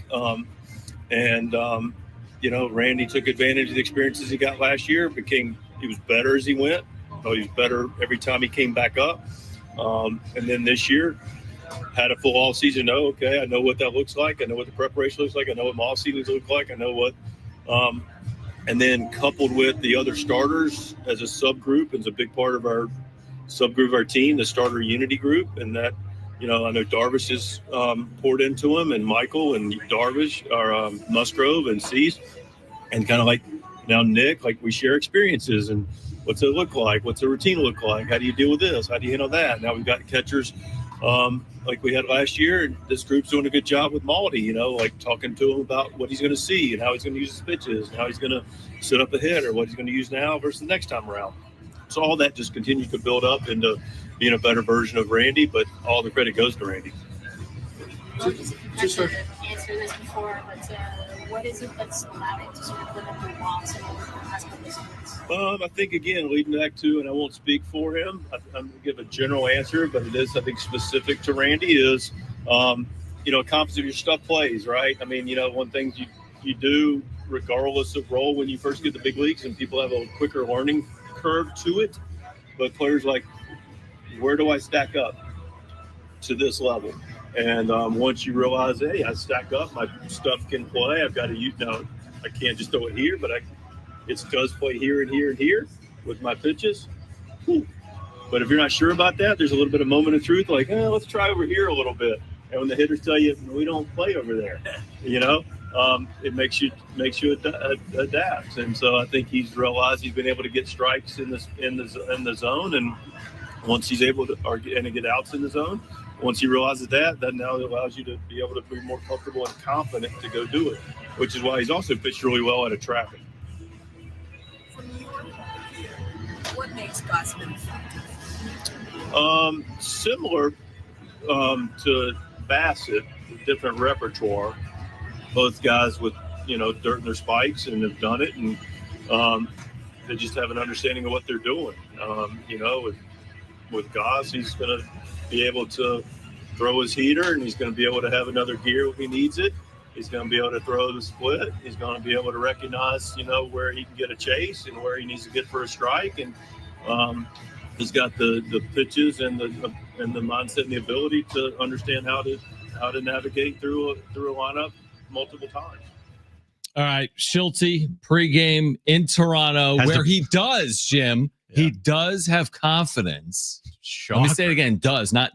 Randy took advantage of the experiences he got last year. He was better as he went. He was better every time he came back up. And then this year, had a full off season. I know what that looks like. I know what the preparation looks like. I know what my off seasons look like. I know what. And then coupled with the other starters as a subgroup, is a big part of our subgroup of our team, the starter unity group, and that. I know Darvish has poured into him, and Michael and Darvish are Musgrove and Cease, and kind of like now Nick, like we share experiences, and What's it look like? What's the routine look like? How do you deal with this? How do you handle that? Now we've got catchers like we had last year, and this group's doing a good job with Malty, like talking to him about what he's going to see and how he's going to use his pitches and how he's going to set up a hit or what he's going to use now versus the next time around. So all that just continues to build up into being a better version of Randy, but all the credit goes to Randy. Well, just answered this before, but what is it that's allowed it to sort of limit the loss in the last couple of seasons? I think, again, leading back to, and I won't speak for him, I'm going to give a general answer, but it is, I think, specific to Randy is, confidence of your stuff plays, right? I mean, one thing you do, regardless of role, when you first get the big leagues, and people have a quicker learning curve to it, but players like, where do I stack up to this level? And once you realize, hey, I stack up, my stuff can play. I've got to use I can't just throw it here, but it does play here and here and here with my pitches. But if you're not sure about that, there's a little bit of moment of truth, like, let's try over here a little bit. And when the hitters tell you we don't play over there, it makes you adapt. And so I think he's realized he's been able to get strikes in the zone, and once he's able to get outs in the zone. Once he realizes that now it allows you to be able to be more comfortable and confident to go do it, which is why he's also pitched really well out of traffic. From your view, what makes Gausman effective? Similar to Bassett, different repertoire. Both guys with dirt in their spikes and have done it, and they just have an understanding of what they're doing. With Goss, he's going to be able to throw his heater, and he's going to be able to have another gear if he needs it. He's going to be able to throw the split. He's going to be able to recognize, where he can get a chase and where he needs to get for a strike. And he's got the pitches and the mindset and the ability to understand how to navigate through a lineup multiple times. All right, Schulte pregame in Toronto, where he does, Jim. Yeah. He does have confidence. Shocker. Let me say it again. Does not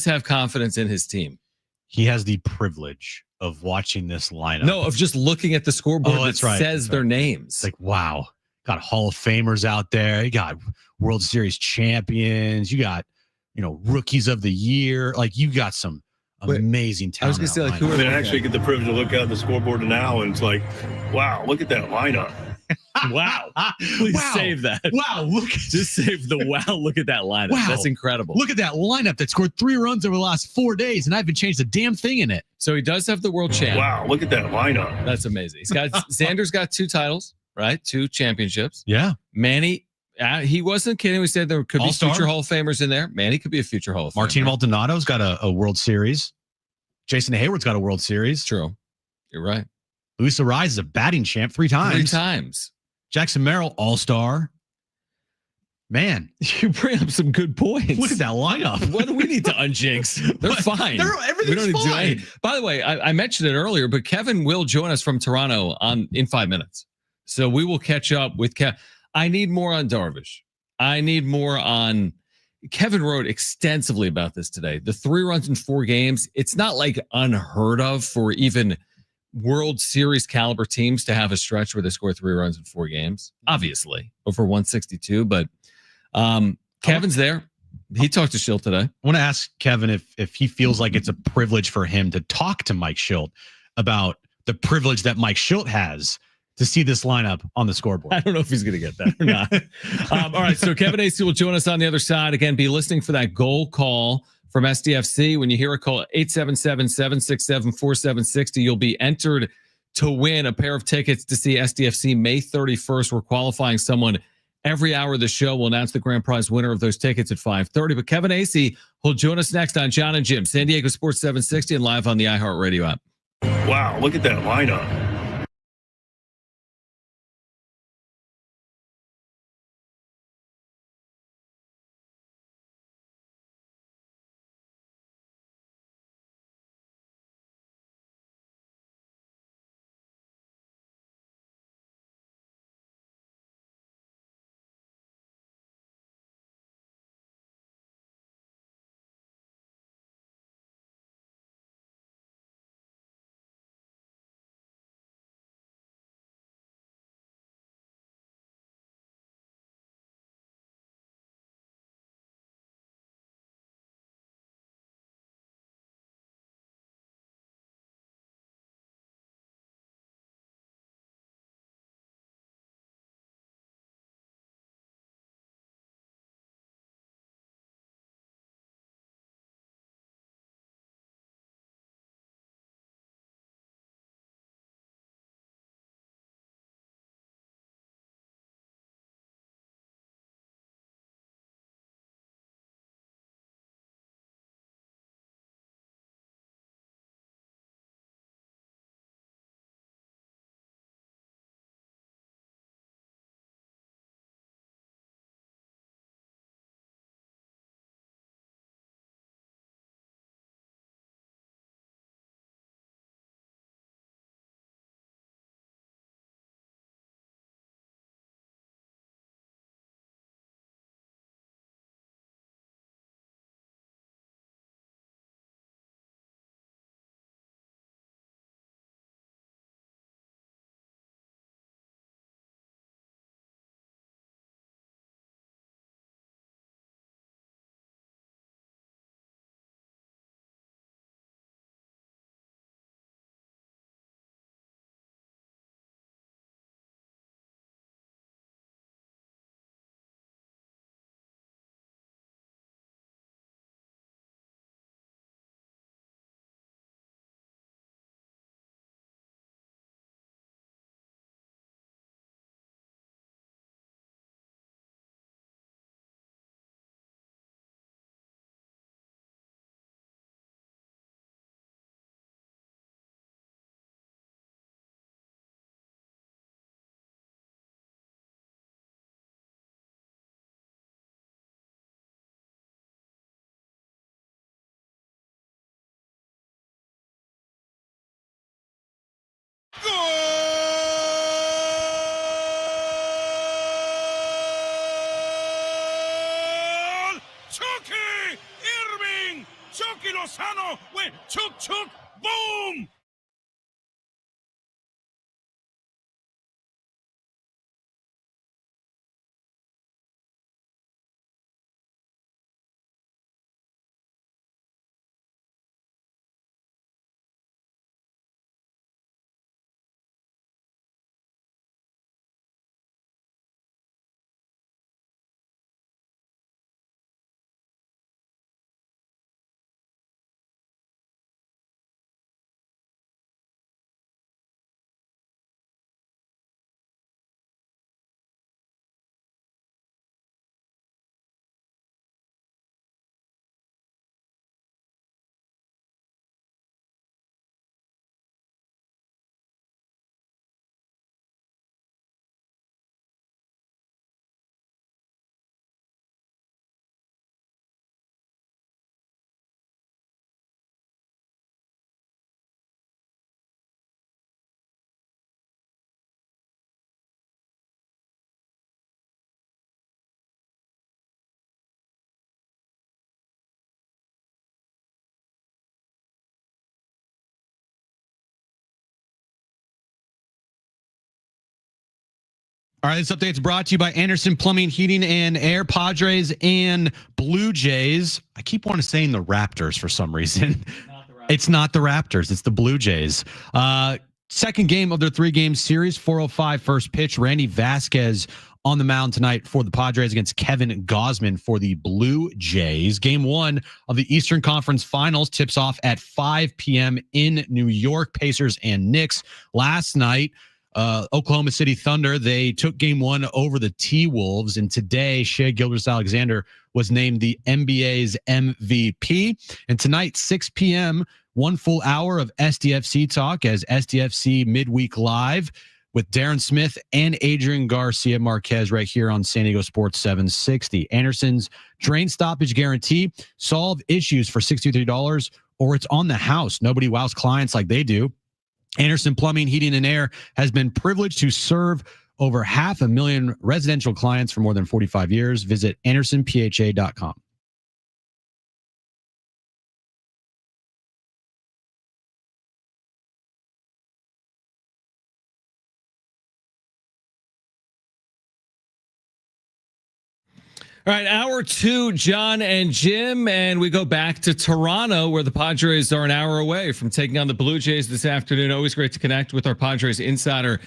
have confidence in his team. He has the privilege of watching this lineup. No, of just looking at the scoreboard that says their names. It's like, wow, got Hall of Famers out there. You got World Series champions. You got, rookies of the year. Like, you got some amazing talent. I was going to say, I actually get the privilege to look at the scoreboard now, and it's like, wow, look at that lineup. Wow. Please save that. Wow. Just save the wow. Look at that lineup. Wow. That's incredible. Look at that lineup that scored 3 runs over the last 4 days, and I haven't changed a damn thing in it. So he does have the world champ. Wow. Look at that lineup. That's amazing. He's got Xander's got 2 titles, right? 2 championships. Yeah. Manny, he wasn't kidding. We said there could be future Hall of Famers in there. Manny could be a future Hall of Famer. Martin Maldonado's got a World Series. Jason Hayward's got a World Series. True. You're right. Luis Arraez is a batting champ 3 times. 3 times. Jackson Merrill, all-star. Man, you bring up some good points. Look at that lineup. What do we need to unjinx? They're fine. Everything's fine. By the way, I mentioned it earlier, but Kevin will join us from Toronto in 5 minutes. So we will catch up with Kevin. I need more on Darvish. I need more on... Kevin wrote extensively about this today. The 3 runs in 4 games, it's not like unheard of for even World Series caliber teams to have a stretch where they score 3 runs in 4 games, obviously over 162. But Kevin's there. He talked to Schilt today. I want to ask Kevin if he feels like it's a privilege for him to talk to Mike Schilt about the privilege that Mike Schilt has to see this lineup on the scoreboard. I don't know if he's going to get that or not. All right, so Kevin Acee will join us on the other side. Again, be listening for that goal call from SDFC. When you hear a call, 877-767-4760, you'll be entered to win a pair of tickets to see SDFC May 31st. We're qualifying someone every hour of the show. We'll announce the grand prize winner of those tickets at 5:30. But Kevin Acee will join us next on John and Jim, San Diego Sports 760 and live on the iHeartRadio app. Wow, look at that lineup. Lozano went chuk, boom! All right, this update is brought to you by Anderson Plumbing, Heating, and Air, Padres, and Blue Jays. I keep wanting to saying the Raptors for some reason. It's not the Raptors. It's the Blue Jays. Second game of their 3-game series, 4:05 first pitch. Randy Vasquez on the mound tonight for the Padres against Kevin Gausman for the Blue Jays. Game 1 of the Eastern Conference Finals tips off at 5 p.m. in New York. Pacers and Knicks. Last night, Oklahoma City Thunder, they took game 1 over the T-Wolves, and today Shai Gilgeous-Alexander was named the NBA's MVP. And tonight, 6 p.m., 1 full hour of SDFC talk as SDFC Midweek Live with Darren Smith and Adrian Garcia Marquez right here on San Diego Sports 760. Anderson's drain stoppage guarantee. Solve issues for $63 or it's on the house. Nobody wows clients like they do. Anderson Plumbing, Heating, and Air has been privileged to serve over 500,000 residential clients for more than 45 years. Visit AndersonPHA.com. All right, hour 2, John and Jim, and we go back to Toronto where the Padres are an hour away from taking on the Blue Jays this afternoon. Always great to connect with our Padres insider,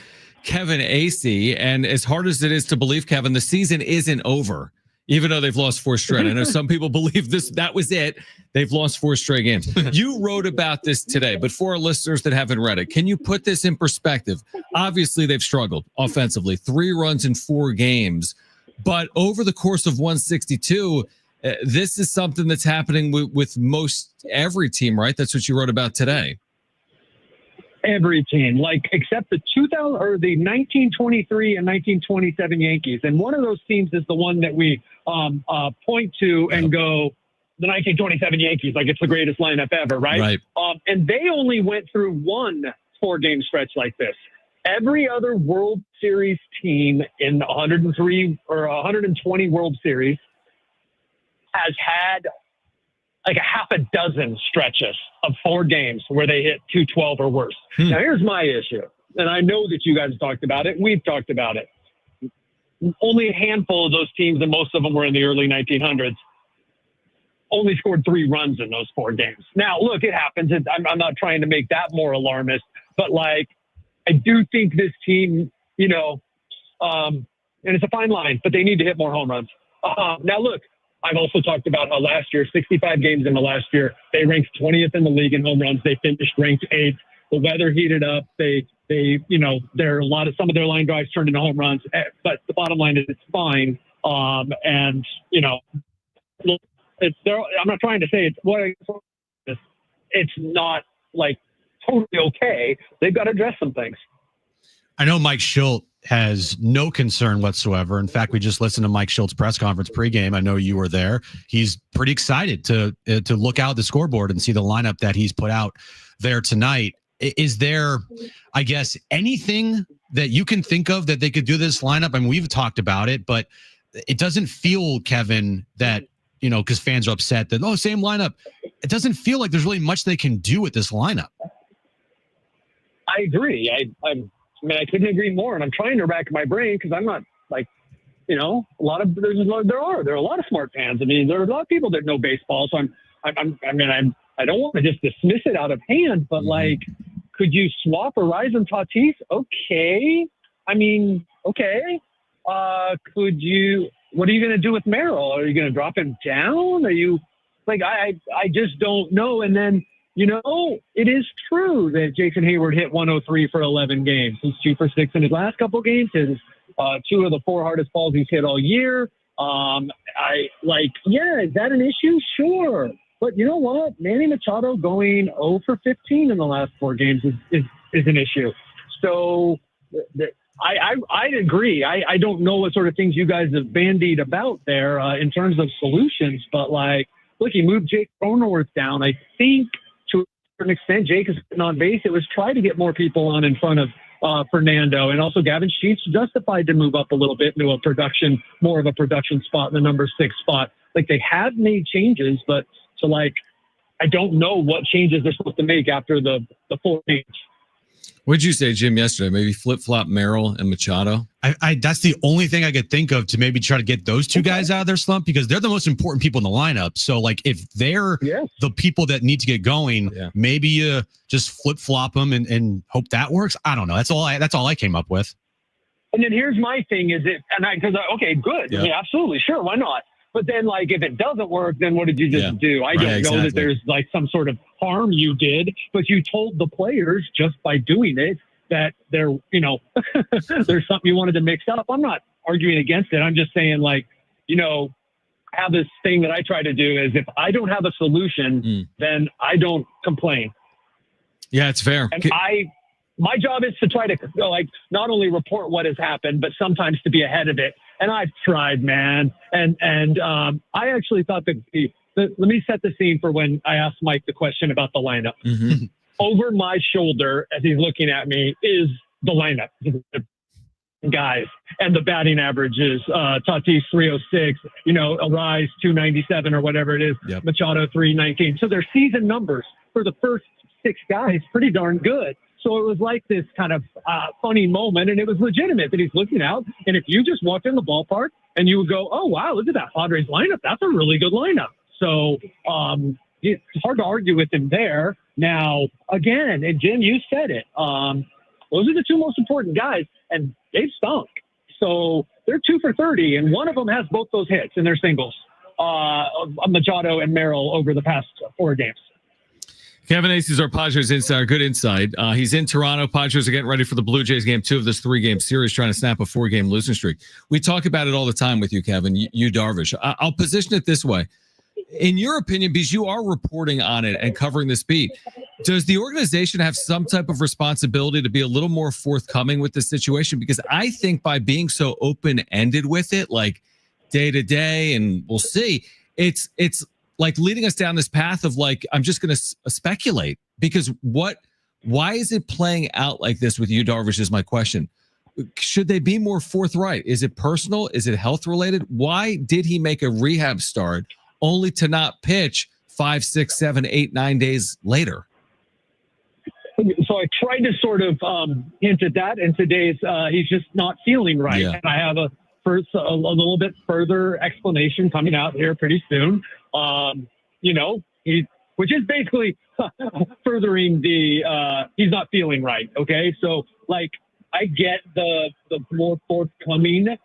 Kevin Acee. And as hard as it is to believe, Kevin, the season isn't over, even though they've lost 4 straight. I know some people believe that was it. They've lost 4 straight games. You wrote about this today, but for our listeners that haven't read it, can you put this in perspective? Obviously, they've struggled offensively, 3 runs in 4 games. But over the course of 162, this is something that's happening with most every team, right? That's what you wrote about today. Every team, except the 1923 and 1927 Yankees, and one of those teams is the one that we point to and go, the 1927 Yankees, like it's the greatest lineup ever, right? Right. And they only went through one 4-game stretch like this. Every other World Series team in 103 or 120 World Series has had like a half a dozen stretches of 4 games where they hit 212 or worse. Now, here's my issue, and I know that you guys talked about it. We've talked about it. Only a handful of those teams, and most of them were in the early 1900s, only scored 3 runs in those 4 games. Now, look, it happens. I'm not trying to make that more alarmist, but I do think this team, and it's a fine line, but they need to hit more home runs. Now, look, I've also talked about how last year, 65 games in the last year, they ranked 20th in the league in home runs. They finished ranked 8th. The weather heated up. Some of their line drives turned into home runs. But the bottom line is it's fine. I'm not trying to say it's not totally okay. They've got to address some things. I know Mike Schilt has no concern whatsoever. In fact, we just listened to Mike Schilt's press conference pregame. I know you were there. He's pretty excited to look out the scoreboard and see the lineup that he's put out there tonight. Is there, I guess, anything that you can think of that they could do this lineup? I mean, we've talked about it, but it doesn't feel, Kevin, that because fans are upset that, same lineup. It doesn't feel like there's really much they can do with this lineup. I agree. I mean, I couldn't agree more. And I'm trying to rack my brain because I'm not like, there are a lot of smart fans. I mean, there are a lot of people that know baseball. So I don't want to just dismiss it out of hand, but like, could you swap Arise and Tatis? Okay. I mean, okay. Could you? What are you going to do with Merrill? Are you going to drop him down? Are you like, I just don't know. And then, it is true that Jason Hayward hit 103 for 11 games. He's 2 for 6 in his last couple games. His 2 of the 4 hardest balls he's hit all year. Is that an issue? Sure. But you know what? Manny Machado going 0 for 15 in the last 4 games is an issue. So I agree. I don't know what sort of things you guys have bandied about there in terms of solutions, but look, he moved Jake Cronenworth down. I think to an extent, Jake is on base. It was try to get more people on in front of Fernando, and also Gavin Sheets justified to move up a little bit into more of a production spot in the number 6 spot. Like they have made changes, but I don't know what changes they're supposed to make after the full change. What'd you say, Jim, yesterday? Maybe flip-flop Merrill and Machado? I that's the only thing I could think of to maybe try to get those two guys out of their slump, because they're the most important people in the lineup. So, if they're the people that need to get going, maybe you just flip-flop them and hope that works. I don't know. That's all I came up with. And then here's my thing: okay, good. Yeah. I mean, absolutely, sure, why not? But then, if it doesn't work, then what did you just do? I don't know that there's some sort of harm you did, but you told the players just by doing it that there's something you wanted to mix up. I'm not arguing against it. I'm just saying, have this thing that I try to do is if I don't have a solution, then I don't complain. Yeah, it's fair. And my job is to try to not only report what has happened, but sometimes to be ahead of it. And I've tried, man. And I actually thought let me set the scene for when I asked Mike the question about the lineup. Mm-hmm. Over my shoulder, as he's looking at me, is the lineup. Guys, and the batting averages, Tatis 306, Arise 297 or whatever it is, Machado 319. So their season numbers for the first 6 guys, pretty darn good. So it was like this kind of funny moment, and it was legitimate that he's looking out. And if you just walked in the ballpark and you would go, oh, wow, look at that Padres lineup. That's a really good lineup. So it's hard to argue with him there. Now, again, and Jim, you said it. Those are the 2 most important guys, and they've stunk. So they're 2 for 30, and one of them has both those hits in their singles, Machado and Merrill over the past 4 games. Kevin Acee is our Padres insider. Good insight. He's in Toronto. Padres are getting ready for the Blue Jays game 2 of this 3-game series, trying to snap a 4-game losing streak. We talk about it all the time with you, Kevin. You Darvish. I'll position it this way. In your opinion, because you are reporting on it and covering this beat, does the organization have some type of responsibility to be a little more forthcoming with the situation? Because I think by being so open-ended with it, day to day, and we'll see, it's leading us down this path of I'm just going to speculate, because why is it playing out like this with you, Darvish, is my question. Should they be more forthright? Is it personal? Is it health related? Why did he make a rehab start only to not pitch 5, 6, 7, 8, 9 days later? So I tried to sort of hint at that, and today's he's just not feeling right. Yeah. And I have a little bit further explanation coming out here pretty soon. Which is basically furthering the he's not feeling right. Okay, so I get the more forthcoming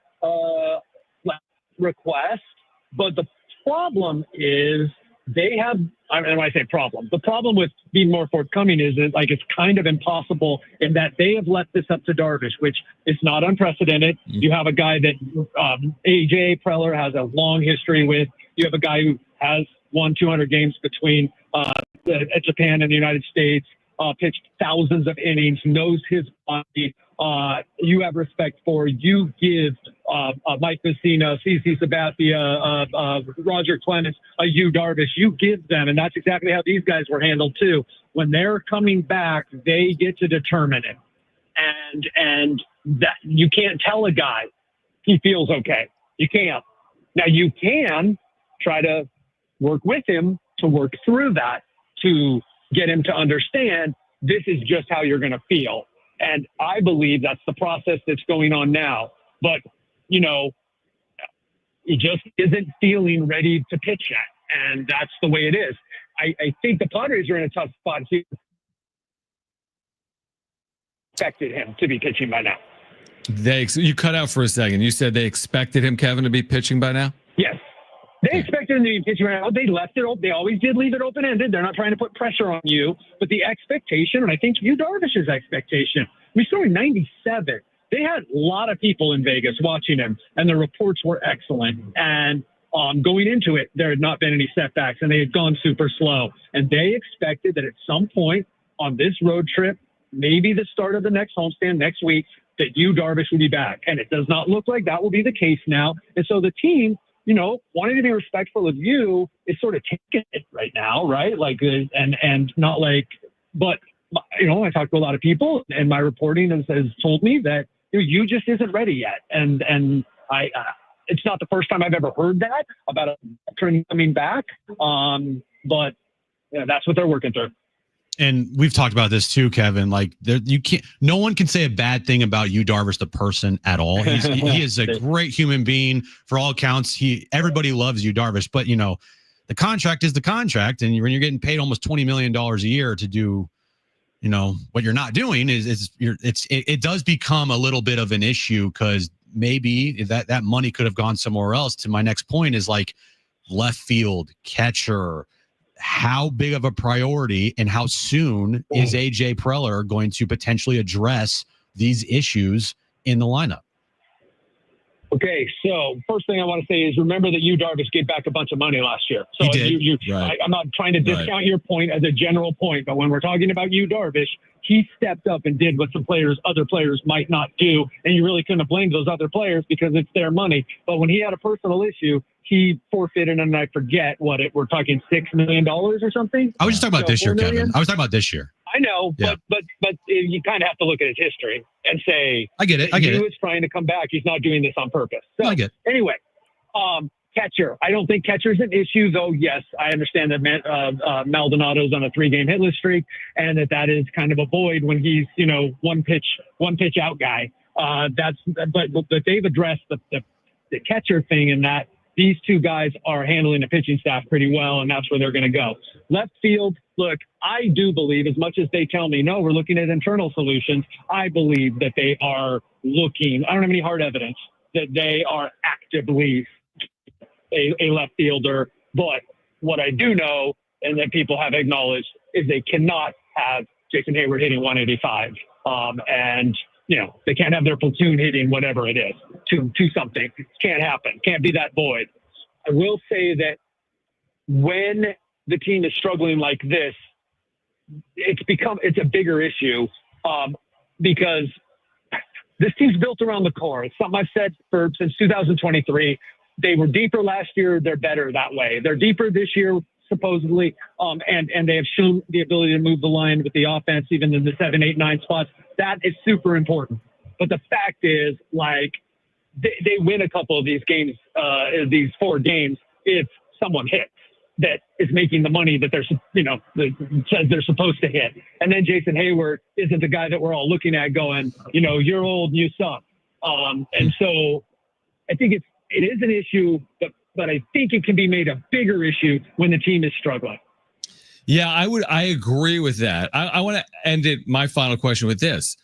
request, but the problem is they have. And when I say problem, the problem with being more forthcoming is that it's kind of impossible in that they have left this up to Darvish, which is not unprecedented. Mm-hmm. You have a guy that AJ Preller has a long history with. You have a guy who has won 200 games between Japan and the United States, pitched thousands of innings, knows his body. You have respect for. You give Mike Messina, CC Sabathia, Roger Clemens, you Darvish. You give them, and that's exactly how these guys were handled too. When they're coming back, they get to determine it, and that you can't tell a guy he feels okay. You can't. Now you can try to work with him to work through that, to get him to understand this is just how you're going to feel. And I believe that's the process that's going on now. But, you know, he just isn't feeling ready to pitch yet. And that's the way it is. I think the Padres are in a tough spot. He expected him to be pitching by now. You cut out for a second. You said they expected him, Kevin, to be pitching by now? Yes. They expected him to be pitching right now. They left it open. They always did leave it open-ended. They're not trying to put pressure on you. But the expectation, and I think Yu Darvish's expectation, we saw in 97. They had a lot of people in Vegas watching him, and the reports were excellent. And going into it, there had not been any setbacks, and they had gone super slow. And they expected that at some point on this road trip, maybe the start of the next homestand next week, that Yu Darvish would be back. And it does not look like that will be the case now. And so the team, you know, wanting to be respectful of you is sort of taking it right now, right? Like, and not like, but, you know, I talked to a lot of people, and my reporting has told me that you just isn't ready yet. And I, it's not the first time I've ever heard that about a veteran coming back. But yeah, that's what they're working through. And we've talked about this too, Kevin. Like, no one can say a bad thing about Yu Darvish, the person, at all. He is a great human being for all accounts. Everybody loves Yu Darvish, but you know, the contract is the contract, and when you're getting paid almost $20 million a year to do, you know, what you're not doing it does become a little bit of an issue, because maybe that money could have gone somewhere else. To my next point is like left field, catcher. How big of a priority and how soon is AJ Preller going to potentially address these issues in the lineup? Okay, so first thing I want to say is remember that Yu Darvish gave back a bunch of money last year. So he did. Right. I'm not trying to discount your point as a general point, but when we're talking about Yu Darvish, he stepped up and did what other players might not do, and you really couldn't blame those other players because it's their money. But when he had a personal issue, he forfeited, and I forget we're talking $6 million or something. I was just talking about this year, Kevin. I was talking about this year. I know, yeah. but you kind of have to look at his history and say, I get it. He was trying to come back. He's not doing this on purpose. So I get it. Anyway, catcher. I don't think catcher's an issue, though. Yes, I understand that Maldonado's on a 3-game hitless streak, and that is kind of a void when he's, you know, one pitch out guy. But they've addressed the catcher thing, in that these two guys are handling the pitching staff pretty well, and that's where they're going to go. Left field, look, I do believe, as much as they tell me, no, we're looking at internal solutions, I believe that they are looking, I don't have any hard evidence that they are actively a left fielder. But what I do know, and that people have acknowledged, is they cannot have Jason Hayward hitting 185. And, you know, they can't have their platoon hitting whatever it is to something. Can't happen. Can't be that void. I will say that when the team is struggling like this, it's a bigger issue, because this team's built around the core. It's something I've said since 2023. They were deeper last year. They're better that way. They're deeper this year, supposedly, and they have shown the ability to move the line with the offense, even in the 7, 8, 9 spots. That is super important. But the fact is, like, they win a couple of these games, these 4 games, if someone hits that is making the money that that says they're supposed to hit. And then Jason Hayward isn't the guy that we're all looking at going, you know, you're old and you suck. And so I think it is an issue, but I think it can be made a bigger issue when the team is struggling. Yeah, I agree with that. I want to end my final question with this.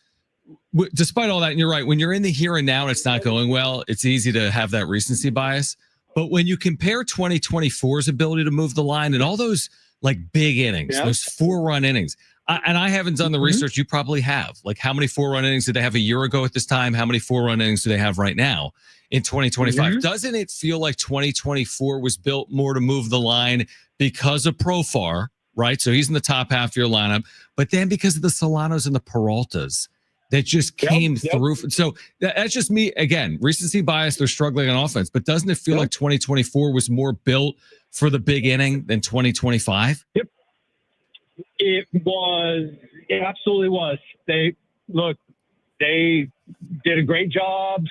Despite all that, and you're right, when you're in the here and now and it's not going well, it's easy to have that recency bias. But when you compare 2024's ability to move the line and all those like big innings, those 4-run innings, and I haven't done the research, you probably have. Like, how many 4-run innings did they have a year ago at this time? How many 4-run innings do they have right now in 2025? Doesn't it feel like 2024 was built more to move the line because of Profar, right? So he's in the top half of your lineup, but then because of the Solanos and the Peraltas that just came through. So that's just me. Again, recency bias, they're struggling on offense, but doesn't it feel like 2024 was more built for the big inning than 2025? Yep. It absolutely was. They did a great job,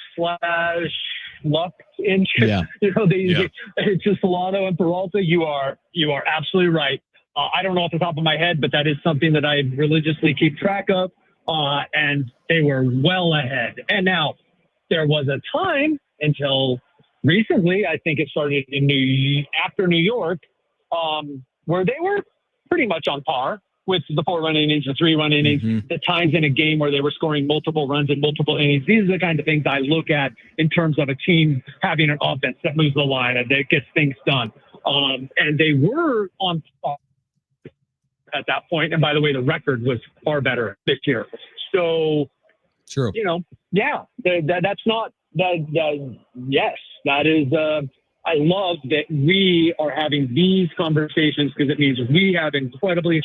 luck in, Yeah. it's just Solano and Peralta. You are absolutely right. I don't know off the top of my head, but that is something that I religiously keep track of. And they were well ahead. And now there was a time until recently, I think it started after New York, where they were pretty much on par with the 4-run innings, the 3-run innings, the times in a game where they were scoring multiple runs in multiple innings. These are the kind of things I look at in terms of a team having an offense that moves the line and that gets things done. And they were on par at that point. And by the way, the record was far better this year. So, true. That's not that. Yes, that is. I love that we are having these conversations because it means we have incredibly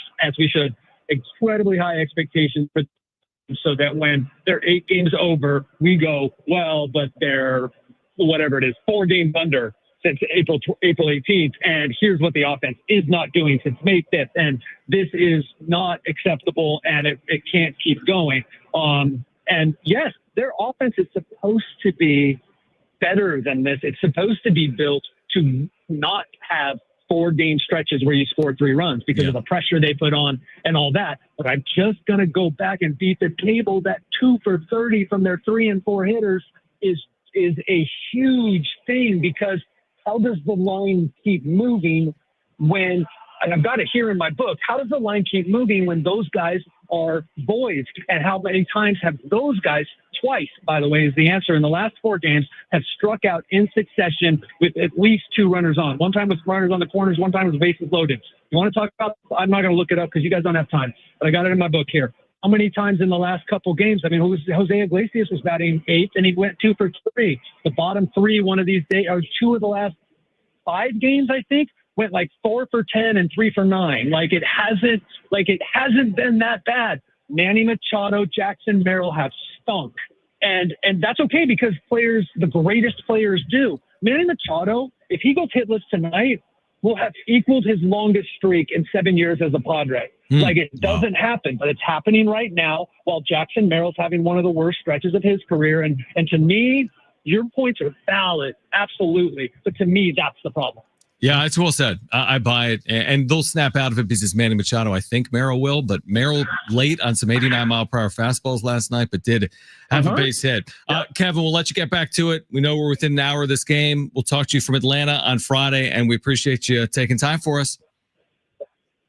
high expectations for them, so that when they're 8 games over, we go, well, but they're whatever it is, 4 games under since April 18th. And here's what the offense is not doing since May 5th. And this is not acceptable and it can't keep going. And yes, their offense is supposed to be better than this. It's supposed to be built to not have 4-game stretches where you score 3 runs because of the pressure they put on and all that. But I'm just going to go back and beat the table that 2 for 30 from their 3 and 4 hitters is a huge thing, because how does the line keep moving when, and I've got it here in my book, how does the line keep moving when those guys are boys? And how many times have those guys, twice, by the way, is the answer, in the last 4 games, have struck out in succession with at least 2 runners on. One time with runners on the corners, one time with bases loaded. You want to talk about, I'm not going to look it up because you guys don't have time, but I got it in my book here. How many times in the last couple games? I mean, Jose Iglesias was batting 8th and he went 2 for 3. The bottom 3 one of these days, or 2 of the last 5 games, I think, went like 4 for 10 and 3 for 9. It hasn't been that bad. Manny Machado, Jackson Merrill have stunk. And that's okay, because the greatest players do. Manny Machado, if he goes hitless tonight, will have equaled his longest streak in 7 years as a Padre. It doesn't happen, but it's happening right now, while Jackson Merrill's having one of the worst stretches of his career. And to me, your points are valid, absolutely. But to me, that's the problem. Yeah, it's well said. I buy it. And they'll snap out of it because Manny Machado, I think Merrill will, but Merrill late on some 89-mile-per-hour fastballs last night, but did have a base hit. Kevin, we'll let you get back to it. We know we're within an hour of this game. We'll talk to you from Atlanta on Friday, and we appreciate you taking time for us.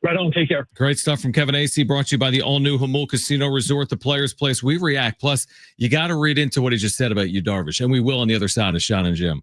Right on. Take care. Great stuff from Kevin AC, brought to you by the all-new Jamul Casino Resort, the Players Place. We react. Plus, you got to read into what he just said about you, Darvish, and we will on the other side of Sean and Jim.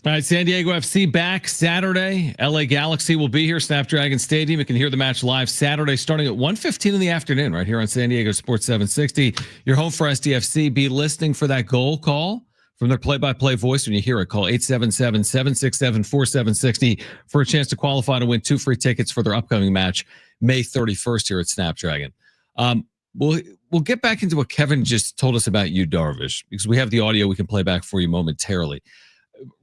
All right, San Diego FC back Saturday. LA Galaxy will be here, Snapdragon Stadium. You can hear the match live Saturday starting at 1:15 in the afternoon right here on San Diego Sports 760. Your home for SDFC. Be listening for that goal call from their play-by-play voice. When you hear it, call 877-767-4760 for a chance to qualify to win 2 free tickets for their upcoming match May 31st here at Snapdragon. We'll get back into what Kevin just told us about you, Darvish, because we have the audio we can play back for you momentarily.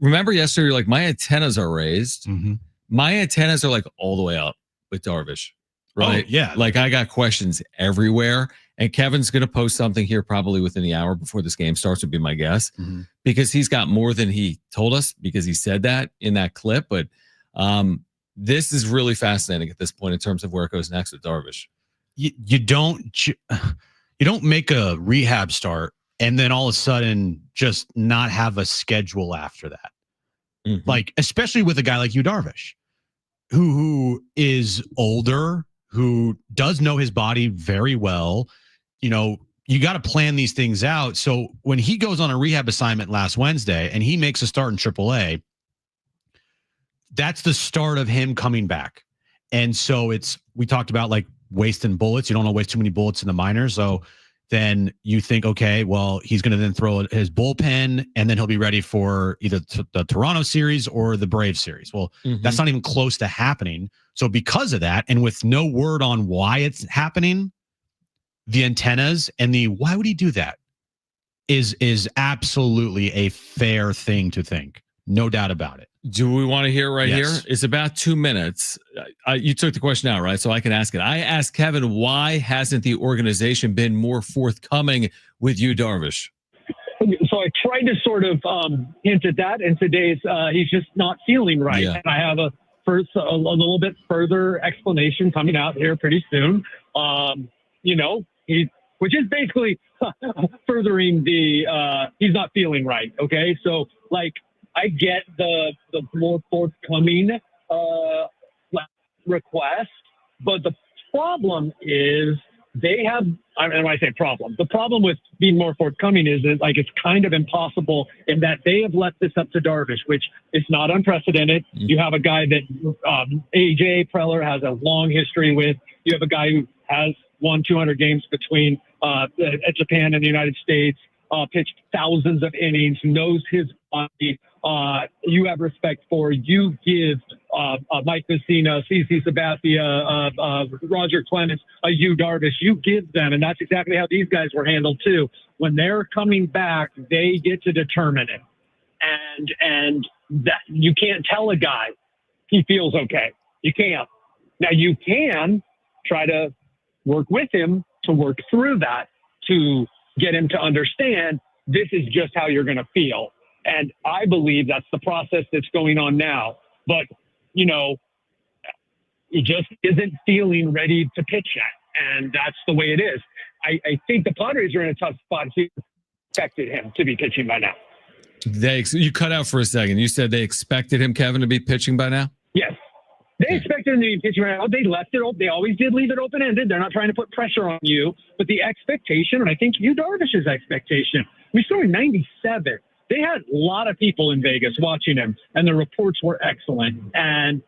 Remember yesterday, you're like, my antennas are raised. Mm-hmm. My antennas are like all the way up with Darvish, right? Oh, yeah. Like I got questions everywhere. And Kevin's going to post something here probably within the hour before this game starts, would be my guess, because he's got more than he told us because he said that in that clip. But this is really fascinating at this point in terms of where it goes next with Darvish. You don't make a rehab start and then all of a sudden just not have a schedule after that. Mm-hmm. Like, especially with a guy like you, Darvish, who is older, who does know his body very well. You know, you got to plan these things out. So when he goes on a rehab assignment last Wednesday and he makes a start in AAA, that's the start of him coming back. And so we talked about like wasting bullets. You don't want to waste too many bullets in the minors. So then you think, okay, well, he's going to then throw his bullpen and then he'll be ready for either the Toronto series or the Braves series. Well, that's not even close to happening. So because of that, and with no word on why it's happening, the antennas and why would he do that is absolutely a fair thing to think. No doubt about it. Do we want to hear it Yes. here? It's about 2 minutes. You took the question out, right? So I can ask it. I asked Kevin, why hasn't the organization been more forthcoming with you, Darvish? So I tried to sort of hint at that in today's, he's just not feeling right. Yeah. And I have a little bit further explanation coming out here pretty soon. Which is basically furthering he's not feeling right. Okay. So like, I get the more forthcoming request, but the problem is they have. And when I say problem, the problem with being more forthcoming is that like it's kind of impossible in that they have left this up to Darvish, which is not unprecedented. You have a guy that AJ Preller has a long history with. You have a guy who has won 200 games between Japan and the United States. Pitched thousands of innings, knows his body. You have respect for. You give Mike Messina, CC Sabathia, Roger Clemens, you Darvish. You give them, and that's exactly how these guys were handled too. When they're coming back, they get to determine it, and that you can't tell a guy he feels okay. You can't. Now you can try to work with him to work through that to get him to understand this is just how you're going to feel. And I believe that's the process that's going on now. But, he just isn't feeling ready to pitch yet. And that's the way it is. I think the Padres are in a tough spot. He expected him to be pitching by now. You cut out for a second. You said they expected him, Kevin, to be pitching by now? Yes. They expected him to be pitching right now. They left it open. They always did leave it open-ended. They're not trying to put pressure on you. But the expectation, and I think you Darvish's expectation, we saw in 97. They had a lot of people in Vegas watching him, and the reports were excellent. And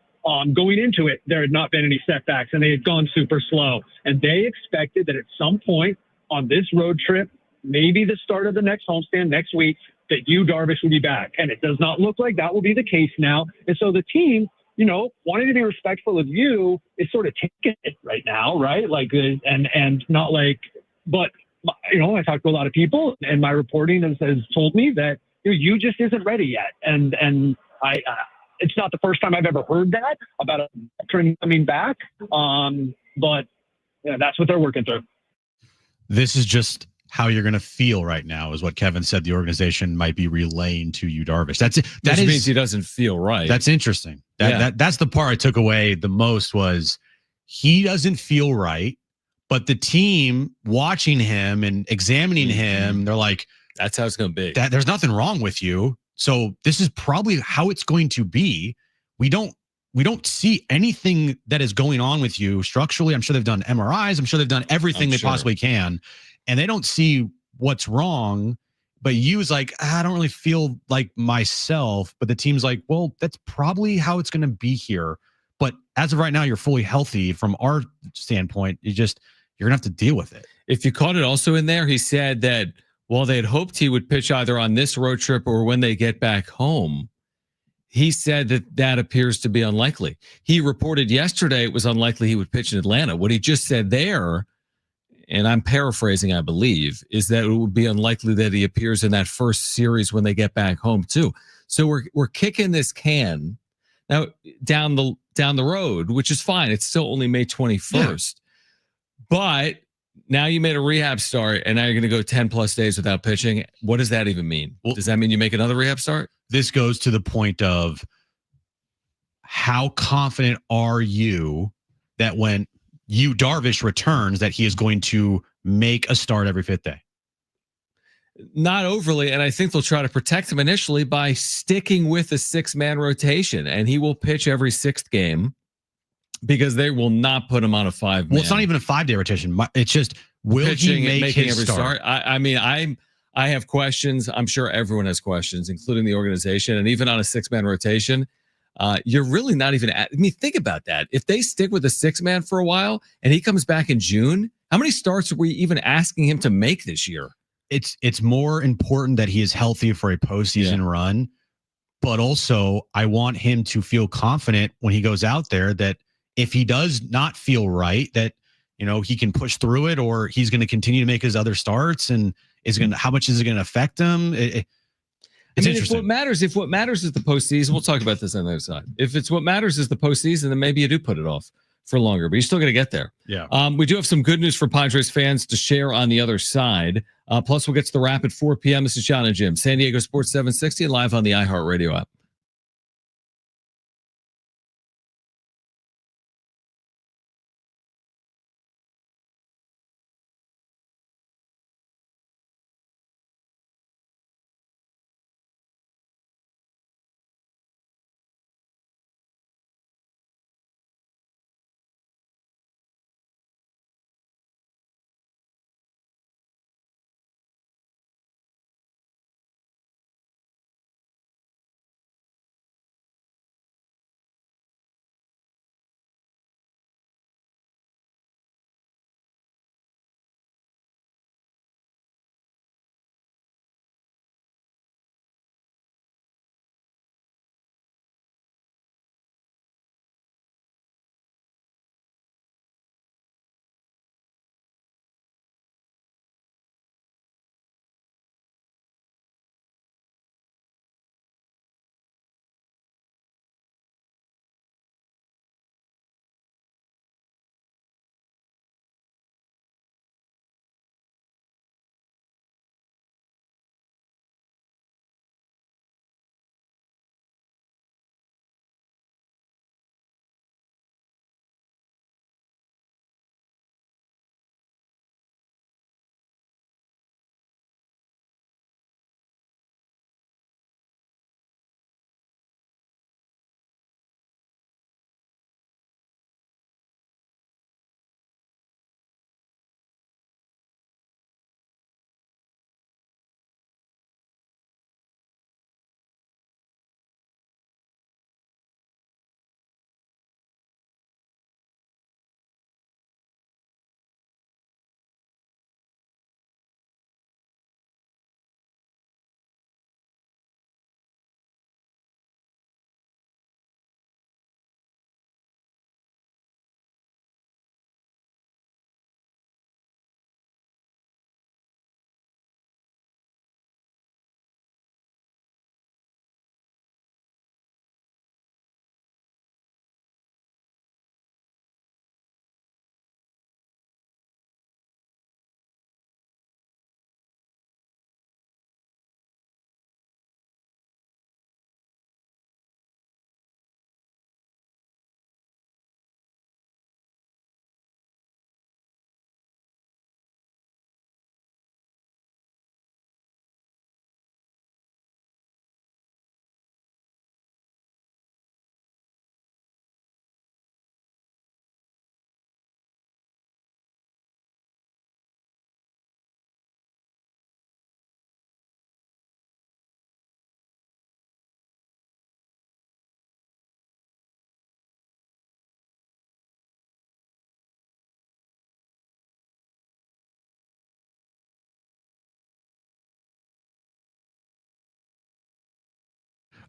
going into it, there had not been any setbacks, and they had gone super slow. And they expected that at some point on this road trip, maybe the start of the next homestand next week, that you Darvish would be back. And it does not look like that will be the case now. And so the team, wanting to be respectful of you is sort of taking it right now, right? Like, and not like, but, I talked to a lot of people and my reporting has told me that you just isn't ready yet. And I, it's not the first time I've ever heard that about a veteran coming back. But that's what they're working through. This is just how you're going to feel right now is what Kevin said the organization might be relaying to you, Darvish. That means he doesn't feel right. That's interesting. That's the part I took away the most was he doesn't feel right, but the team watching him and examining him, they're like, that's how it's going to be. There's nothing wrong with you. So this is probably how it's going to be. We don't see anything that is going on with you structurally. I'm sure they've done MRIs. I'm sure they've done everything they possibly can. And they don't see what's wrong, But Yu's like, I don't really feel like myself. But the team's like, well, that's probably how it's going to be here. But as of right now, you're fully healthy. From our standpoint, you're going to have to deal with it. If you caught it also in there, he said that while they had hoped he would pitch either on this road trip or when they get back home, he said that appears to be unlikely. He reported yesterday it was unlikely he would pitch in Atlanta. What he just said there, and I'm paraphrasing, I believe, is that it would be unlikely that he appears in that first series when they get back home too. So we're kicking this can now down the road, which is fine. It's still only May 21st. Yeah. But now you made a rehab start, and now you're going to go 10 plus days without pitching. What does that even mean? Well, does that mean you make another rehab start? This goes to the point of how confident are you that when Darvish returns, that he is going to make a start every fifth day? Not overly, and I think they'll try to protect him initially by sticking with a 6-man rotation, and he will pitch every 6th game because they will not put him on a 5-man. Well, it's not even a 5-day rotation. It's just will pitching he make his every start? I have questions. I'm sure everyone has questions, including the organization, and even on a 6-man rotation. You're really not even think about that. If they stick with a 6-man for a while and he comes back in June, how many starts are we even asking him to make this year? It's more important that he is healthy for a postseason run, but also I want him to feel confident when he goes out there that if he does not feel right, that he can push through it, or he's going to continue to make his other starts, and how much is it going to affect him? It's interesting. If what matters is the postseason, we'll talk about this on the other side. If it's what matters is the postseason, then maybe you do put it off for longer, but you're still going to get there. Yeah. We do have some good news for Padres fans to share on the other side. Plus, we'll get to the wrap at 4 p.m. This is John and Jim, San Diego Sports 760, and live on the iHeartRadio app.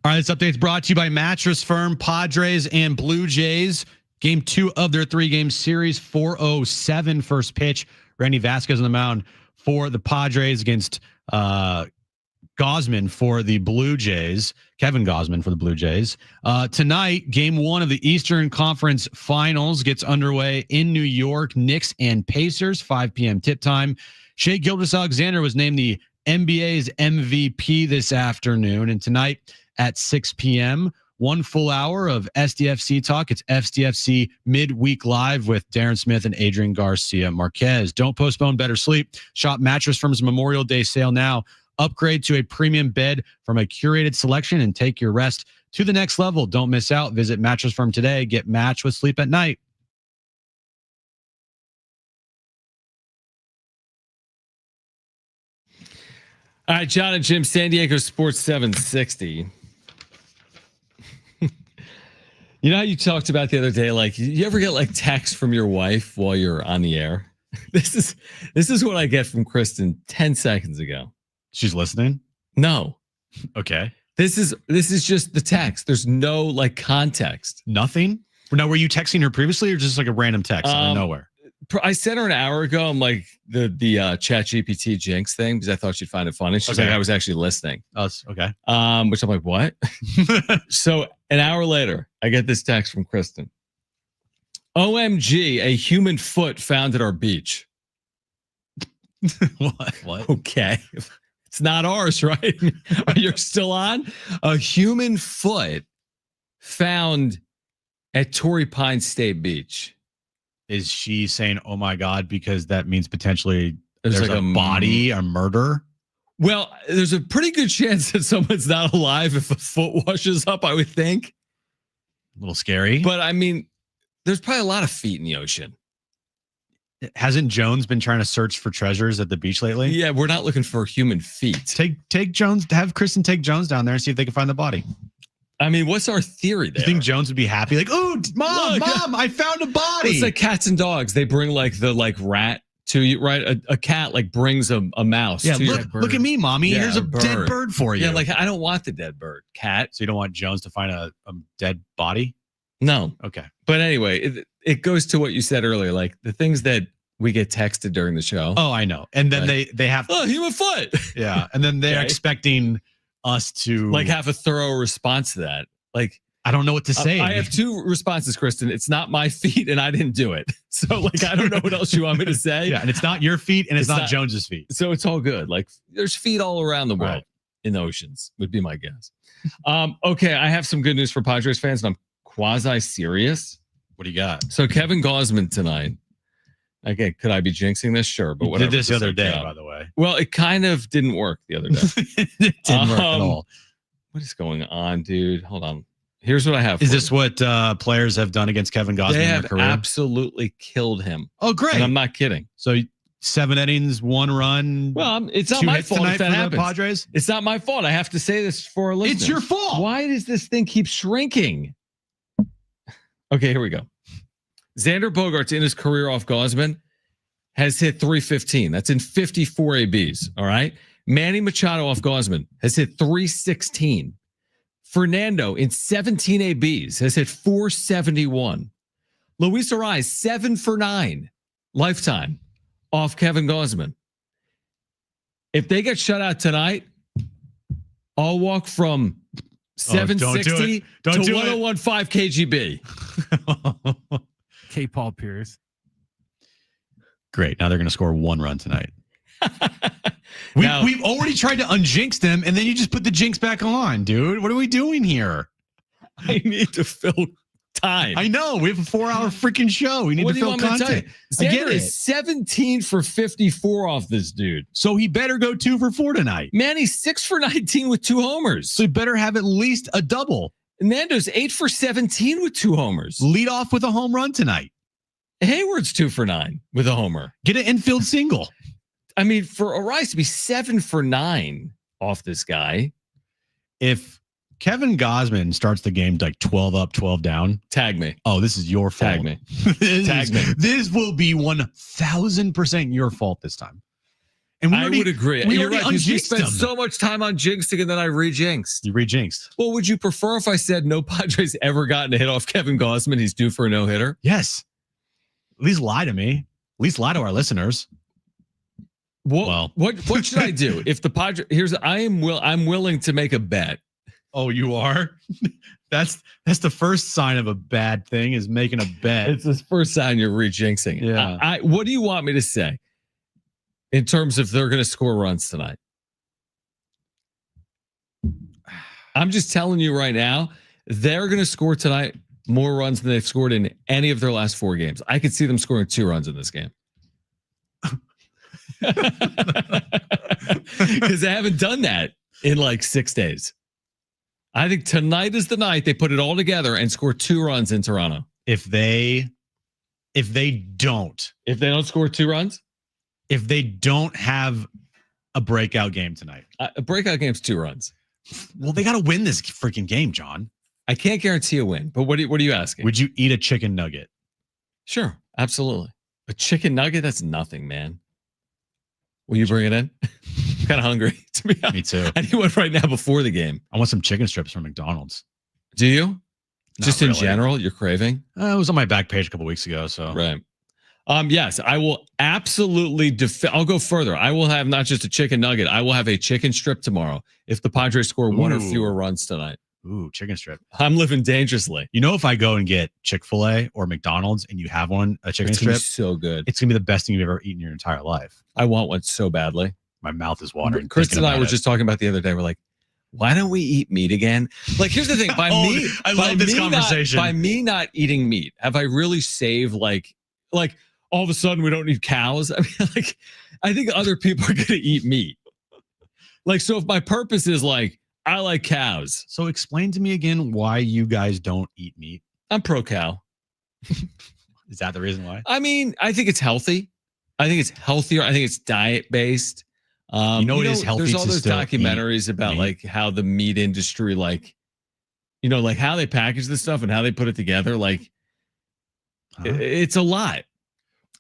All right, this update's brought to you by Mattress Firm, Padres, and Blue Jays. Game 2 of their 3-game series, 4:07 first pitch. Randy Vasquez on the mound for the Padres against Gausman for the Blue Jays. Kevin Gausman for the Blue Jays. Tonight, game 1 of the Eastern Conference Finals gets underway in New York. Knicks and Pacers, 5 p.m. tip time. Shai Gilgeous-Alexander was named the NBA's MVP this afternoon. And tonight at 6 p.m., 1 full hour of SDFC talk. It's SDFC Midweek Live with Darren Smith and Adrian Garcia Marquez. Don't postpone better sleep. Shop Mattress Firm's Memorial Day sale now. Upgrade to a premium bed from a curated selection and take your rest to the next level. Don't miss out. Visit Mattress Firm today. Get matched with sleep at night. All right, John and Jim, San Diego Sports 760. You know how you talked about the other day, like you ever get like text from your wife while you're on the air? This is what I get from Kristen 10 seconds ago. She's listening? No. Okay. This is just the text. There's no like context. Nothing? Now, were you texting her previously or just like a random text out of nowhere? I sent her an hour ago. I'm like the ChatGPT jinx thing because I thought she'd find it funny. She's like, I was actually listening. Oh, okay. Which I'm like, what? So an hour later, I get this text from Kristen. OMG, a human foot found at our beach. What? Okay. It's not ours, right? You're still on? A human foot found at Torrey Pines State Beach. Is she saying, oh my God, because that means potentially there's like a body, a murder? Well, there's a pretty good chance that someone's not alive if a foot washes up, I would think. A little scary. But I mean, there's probably a lot of feet in the ocean. Hasn't Jones been trying to search for treasures at the beach lately? Yeah, we're not looking for human feet. Take Jones, have Kristen take Jones down there and see if they can find the body. I mean, what's our theory there? You think Jones would be happy? Like, oh, mom, I found a body. It's like cats and dogs. They bring like the rat to you, right? A cat like brings a mouse. Yeah, to look at me, mommy. Yeah, here's a dead bird for you. Yeah, like I don't want the dead bird. Cat. So you don't want Jones to find a dead body? No. Okay. But anyway, it goes to what you said earlier, like the things that we get texted during the show. Oh, I know. And then they have human foot. Yeah. And then they're expecting us to like have a thorough response to that. Like, I don't know what to say. I have 2 responses, Kristen. It's not my feet and I didn't do it. So like, I don't know what else you want me to say. Yeah. And it's not your feet and it's not Jones's feet. So it's all good. Like there's feet all around the world in the oceans would be my guess. Okay. I have some good news for Padres fans and I'm quasi serious. What do you got? So Kevin Gausman tonight. Again, could I be jinxing this? Sure. But whatever. Did this the other day, by the way. Well, it kind of didn't work the other day. It didn't work at all. What is going on, dude? Hold on. Here's what I have. Is this what players have done against Kevin Gausman they in have their career? Absolutely killed him. Oh, great. And I'm not kidding. So 7 innings, 1 run. Well, it's not my fault if that happens. Padres? It's not my fault. I have to say this for a listener. It's your fault. Why does this thing keep shrinking? Okay, here we go. Xander Bogaerts in his career off Gausman has hit 315. That's in 54 ABs. All right. Manny Machado off Gausman has hit 316. Fernando in 17 ABs has hit 471. Luis Arraez 7 for 9 lifetime off Kevin Gausman. If they get shut out tonight, I'll walk from 760 to 1015 KGB. K. Paul Pierce. Great. Now they're going to score 1 run tonight. We've already tried to unjinx them, and then you just put the jinx back on, dude. What are we doing here? I need to fill time. I know. We have a 4-hour freaking show. We need to fill content. Xander is 17 for 54 off this dude. So he better go 2 for 4 tonight. Manny's 6 for 19 with 2 homers. So he better have at least a double. Nando's 8 for 17 with 2 homers. Lead off with a home run tonight. Hayward's 2 for 9 with a homer. Get an infield single. I mean, for Arraez to be 7 for 9 off this guy. If Kevin Gausman starts the game like 12 up, 12 down, tag me. Oh, this is your fault. Tag me. Tag me. This will be 1,000% your fault this time. And I would agree. We You're already right. You unjinxed spent them. so much time on jinxing and then I re-jinxed. You re-jinxed. Well, would you prefer if I said no Padres ever gotten a hit off Kevin Gausman? He's due for a no-hitter? Yes. At least lie to me. At least lie to our listeners. What should I do if the Padres? I'm willing to make a bet. Oh, you are? That's the first sign of a bad thing is making a bet. It's the first sign you're re-jinxing. Yeah. What do you want me to say in terms of they're going to score runs tonight? I'm just telling you right now, they're going to score tonight more runs than they've scored in any of their last 4 games. I could see them scoring 2 runs in this game. Because they haven't done that in like 6 days. I think tonight is the night they put it all together and score 2 runs in Toronto. If they don't score 2 runs, if they don't have a breakout game tonight, a breakout game's 2 runs. Well, they got to win this freaking game, John. I can't guarantee a win, but what are you asking? Would you eat a chicken nugget? Sure, absolutely. A chicken nugget, that's nothing, man. Will you bring it in? I'm kind of hungry, to be honest. Me too. I need one right now before the game. I want some chicken strips from McDonald's. Do you? Not Just really. in general, you're craving? It was on my back page a couple weeks ago. So right. Yes, I will absolutely I'll go further. I will have not just a chicken nugget. I will have a chicken strip tomorrow if the Padres score 1 or fewer runs tonight. Ooh, chicken strip. I'm living dangerously. You know, if I go and get Chick-fil-A or McDonald's and you have a chicken It's strip, so good. it's gonna be the best thing you've ever eaten in your entire life. I want one so badly. My mouth is watering. Chris and I were just talking about the other day. We're like, why don't we eat meat again? Like, here's the thing. I love this conversation. By me not eating meat, have I really saved like all of a sudden we don't need cows? I mean, like, I think other people are going to eat meat. Like, so if my purpose is like, I like cows. So explain to me again why you guys don't eat meat. I'm pro cow. Is that the reason why? I mean, I think it's healthy. I think it's healthier. I think it's diet based. It is healthy. There's all to those still documentaries about meat. like how the meat industry, like, like how they package this stuff and how they put it together. Like, it's a lot.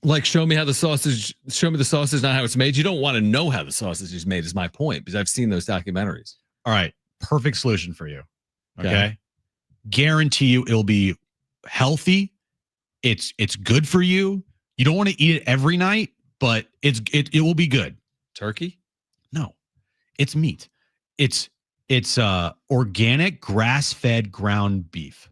Like, show me the sausage, not how it's made. You don't want to know how the sausage is made, is my point, because I've seen those documentaries. All right. Perfect solution for you. Okay. Guarantee you it'll be healthy. It's good for you. You don't want to eat it every night, but it will be good. Turkey? No. It's meat. It's organic grass-fed ground beef.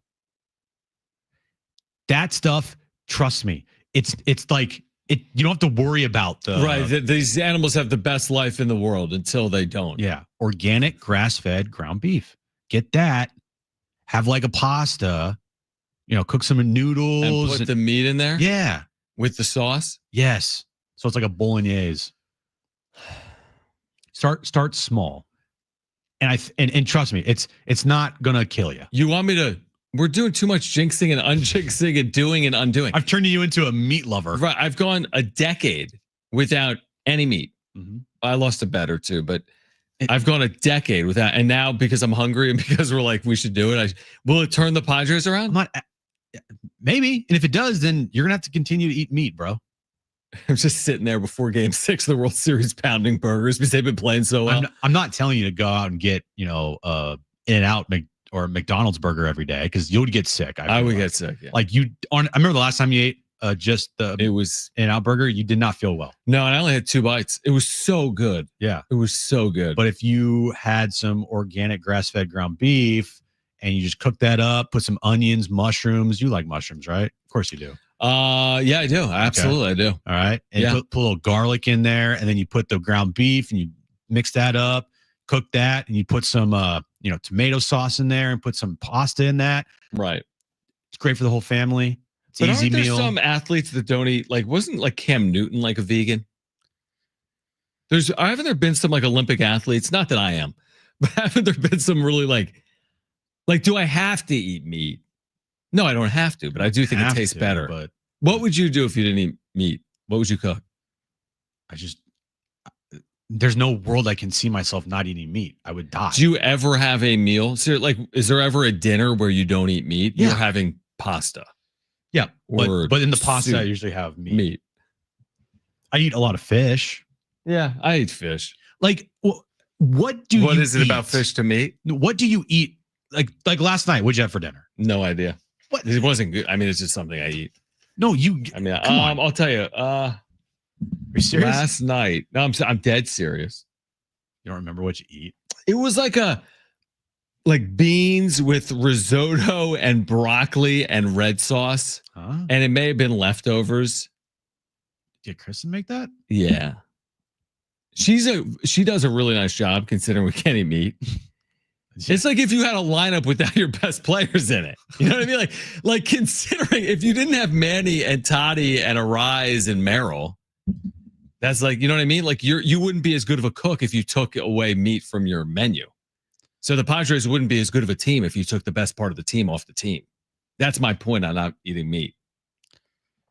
That stuff, trust me, it's like you don't have to worry about these animals have the best life in the world until they don't. Yeah. Organic grass-fed ground beef. Get that. Have like a pasta, cook some noodles. And put the meat in there? Yeah. With the sauce? Yes. So it's like a bolognese. Start small. And trust me, it's not gonna kill you. You want me to? We're doing too much jinxing and unjinxing and doing and undoing. I've turned you into a meat lover. Right. I've gone a decade without any meat. Mm-hmm. I lost a bet or two, but I've gone a decade without. And now because I'm hungry and because we're like, we should do it. Will it turn the Padres around? Maybe. And if it does, then you're going to have to continue to eat meat, bro. I'm just sitting there before game 6 of the World Series pounding burgers because they've been playing so well. I'm not telling you to go out and get, In-N-Out or McDonald's burger every day because you would get sick. I would get sick. Yeah. Like I remember the last time you ate it was In-N-Out burger, you did not feel well. No, and I only had 2 bites. It was so good. Yeah. It was so good. But if you had some organic grass-fed ground beef and you just cook that up, put some onions, mushrooms. You like mushrooms, right? Of course you do. Yeah, I do. Absolutely, I do. All right. And you put a little garlic in there, and then you put the ground beef and you mix that up, cook that, and you put some tomato sauce in there and put some pasta in that. Right. It's great for the whole family. It's an easy meal. Some athletes that don't eat, like, wasn't like Cam Newton like a vegan? Haven't there been some like Olympic athletes? Not that I am, but haven't there been some really like do I have to eat meat? No, I don't have to, but I do think it tastes better. But what would you do if you didn't eat meat? What would you cook? There's no world I can see myself not eating meat. I would die. Do you ever have a meal? So is there ever a dinner where you don't eat meat? Yeah. You're having pasta. Yeah. But in the pasta, I usually have meat. Meat. I eat a lot of fish. Yeah, I eat fish. Like, what What is it about fish to meat? What do you eat? Like last night, what'd you have for dinner? No idea. What? It wasn't good. I mean, it's just something I eat. No, I mean, I'll tell you. Are you serious? Last night, no, I'm dead serious. You don't remember what you eat? It was like beans with risotto and broccoli and red sauce, and it may have been leftovers. Did Kristen make that? Yeah, she does a really nice job considering we can't eat meat. It's like if you had a lineup without your best players in it. You know what I mean? Like considering if you didn't have Manny and Toddy and Arise and Merrill, that's like, you know what I mean? Like you wouldn't be as good of a cook if you took away meat from your menu. So the Padres wouldn't be as good of a team if you took the best part of the team off the team. That's my point on not eating meat.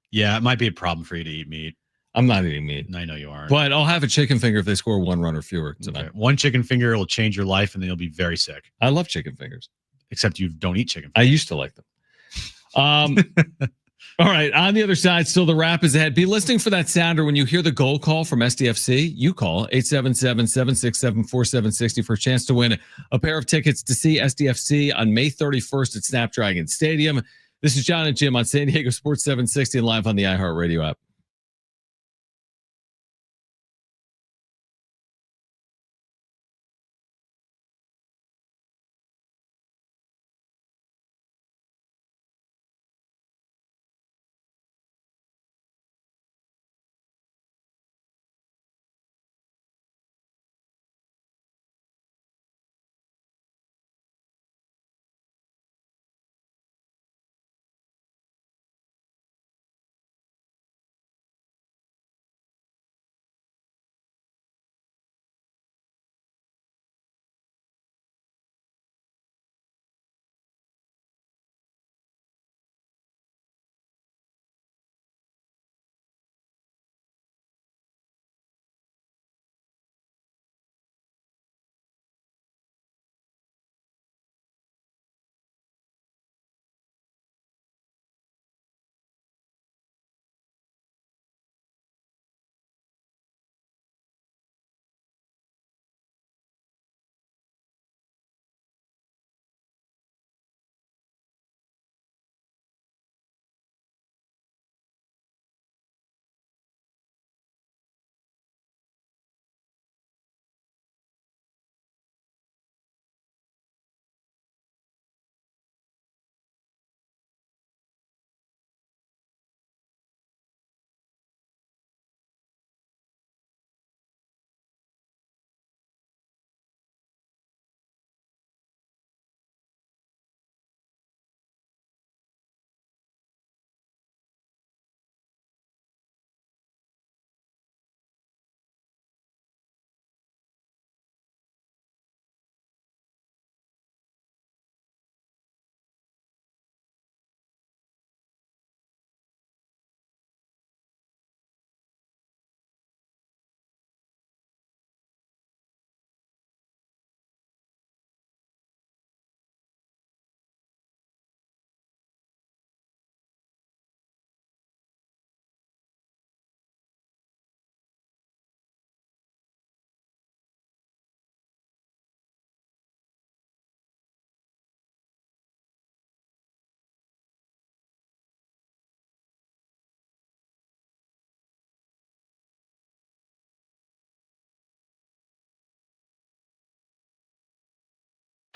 Yeah, it might be a problem for you to eat meat. I'm not eating meat. I know you aren't. But I'll have a chicken finger if they score one run or fewer tonight. Okay. One chicken finger will change your life, and then you'll be very sick. I love chicken fingers. Except you don't eat chicken I fingers. used to like them. All right. On the other side, still the wrap is ahead. Be listening for that sounder when you hear the goal call from SDFC. You call 877-767-4760 for a chance to win a pair of tickets to see SDFC on May 31st at Snapdragon Stadium. This is John and Jim on San Diego Sports 760 and live on the iHeartRadio app.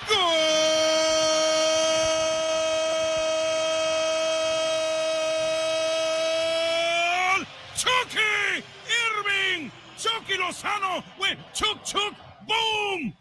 Gol! Chucky! Irving! Chucky Lozano with Chuk, boom!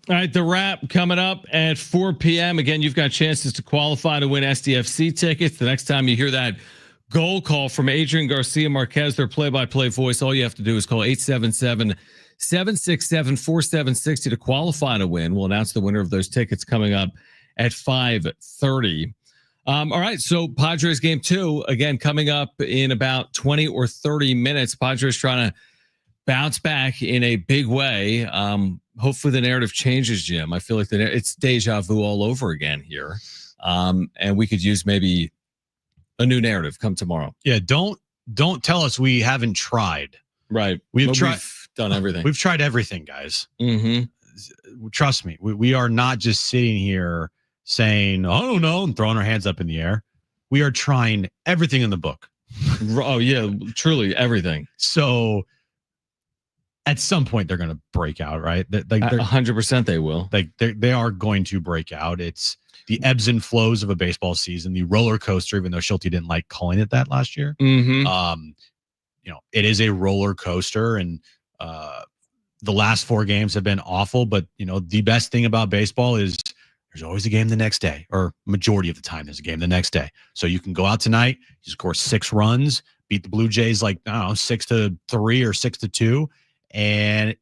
All right, the wrap coming up at 4 p.m. Again, you've got chances to qualify to win SDFC tickets. The next time you hear that goal call from Adrian Garcia Marquez, their play-by-play voice, all you have to do is call 877-767-4760 to qualify to win. We'll announce the winner of those tickets coming up at 5:30. All right, so Padres game 2, again, coming up in about 20 or 30 minutes. Padres trying to bounce back in a big way. Hopefully the narrative changes, Jim. I feel like it's deja vu all over again here. And we could use maybe a new narrative come tomorrow. Yeah, don't tell us we haven't tried. Right. We've done everything. We've tried everything, guys. Mm-hmm. Trust me. We are not just sitting here saying, I don't know, and throwing our hands up in the air. We are trying everything in the book. Oh, yeah, truly everything. So at some point they're going to break out, right? Like 100% they will. Like they are going to break out. It's the ebbs and flows of a baseball season, the roller coaster, even though Schulte didn't like calling it that last year. Mm-hmm. It is a roller coaster, and the last 4 games have been awful, but the best thing about baseball is there's always a game the next day, or majority of the time there's a game the next day. So you can go out tonight, you score 6 runs, beat the Blue Jays 6-3 or 6-2. And it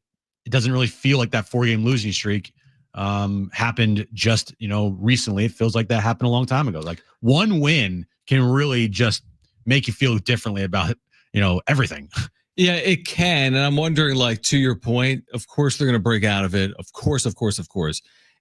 doesn't really feel like that 4-game losing streak happened just, recently. It feels like that happened a long time ago. Like one win can really just make you feel differently about, everything. Yeah, it can. And I'm wondering, to your point, of course they're going to break out of it. Of course.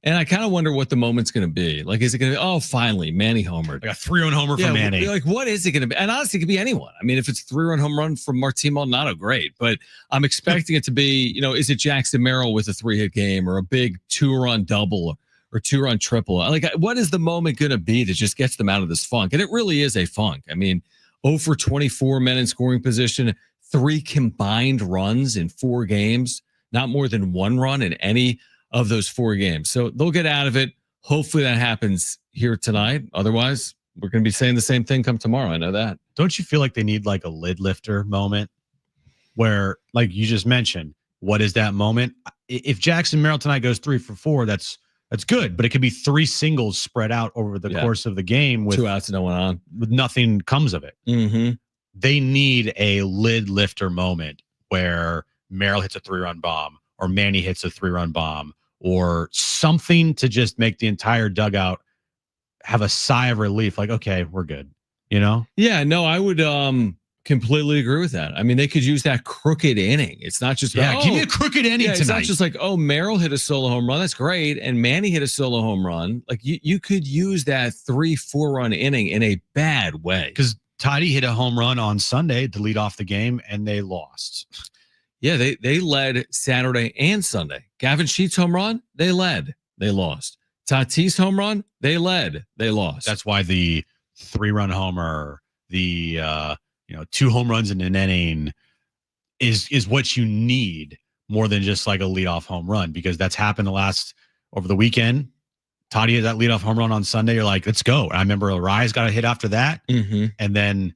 And I kind of wonder what the moment's going to be. Like, is it going to be, oh, finally, Manny homered. Like a 3-run homer from Manny. Like, what is it going to be? And honestly, it could be anyone. I mean, if it's 3-run home run from Martin Maldonado, great. But I'm expecting it to be, is it Jackson Merrill with a 3-hit game, or a big 2-run double or 2-run triple? Like, what is the moment going to be that just gets them out of this funk? And it really is a funk. I mean, 0 for 24 men in scoring position, 3 combined runs in 4 games, not more than 1 run in any of those 4 games. So they'll get out of it. Hopefully that happens here tonight. Otherwise, we're going to be saying the same thing come tomorrow. I know that. Don't you feel like they need like a lid lifter moment where, like you just mentioned, what is that moment? If Jackson Merrill tonight goes 3 for 4, that's good, but it could be 3 singles spread out over the course of the game with 2 outs and no one on, with nothing comes of it. Mm-hmm. They need a lid lifter moment where Merrill hits a 3-run bomb, or Manny hits a 3-run bomb, or something to just make the entire dugout have a sigh of relief. Like, okay, we're good. Yeah, no, I would completely agree with that. I mean, they could use that crooked inning. It's not just, give me a crooked inning tonight. It's not just like, oh, Merrill hit a solo home run. That's great. And Manny hit a solo home run. Like, you could use that 3-4 run inning in a bad way. Because Toddy hit a home run on Sunday to lead off the game, and they lost. Yeah, they led Saturday and Sunday. Gavin Sheets home run, they led, they lost. Tatis home run, they led, they lost. That's why the 3-run homer, the 2 home runs in an inning is what you need more than just like a leadoff home run, because that's happened over the weekend. Toddy had that leadoff home run on Sunday. You're like, let's go. And I remember Arias got a hit after that, and then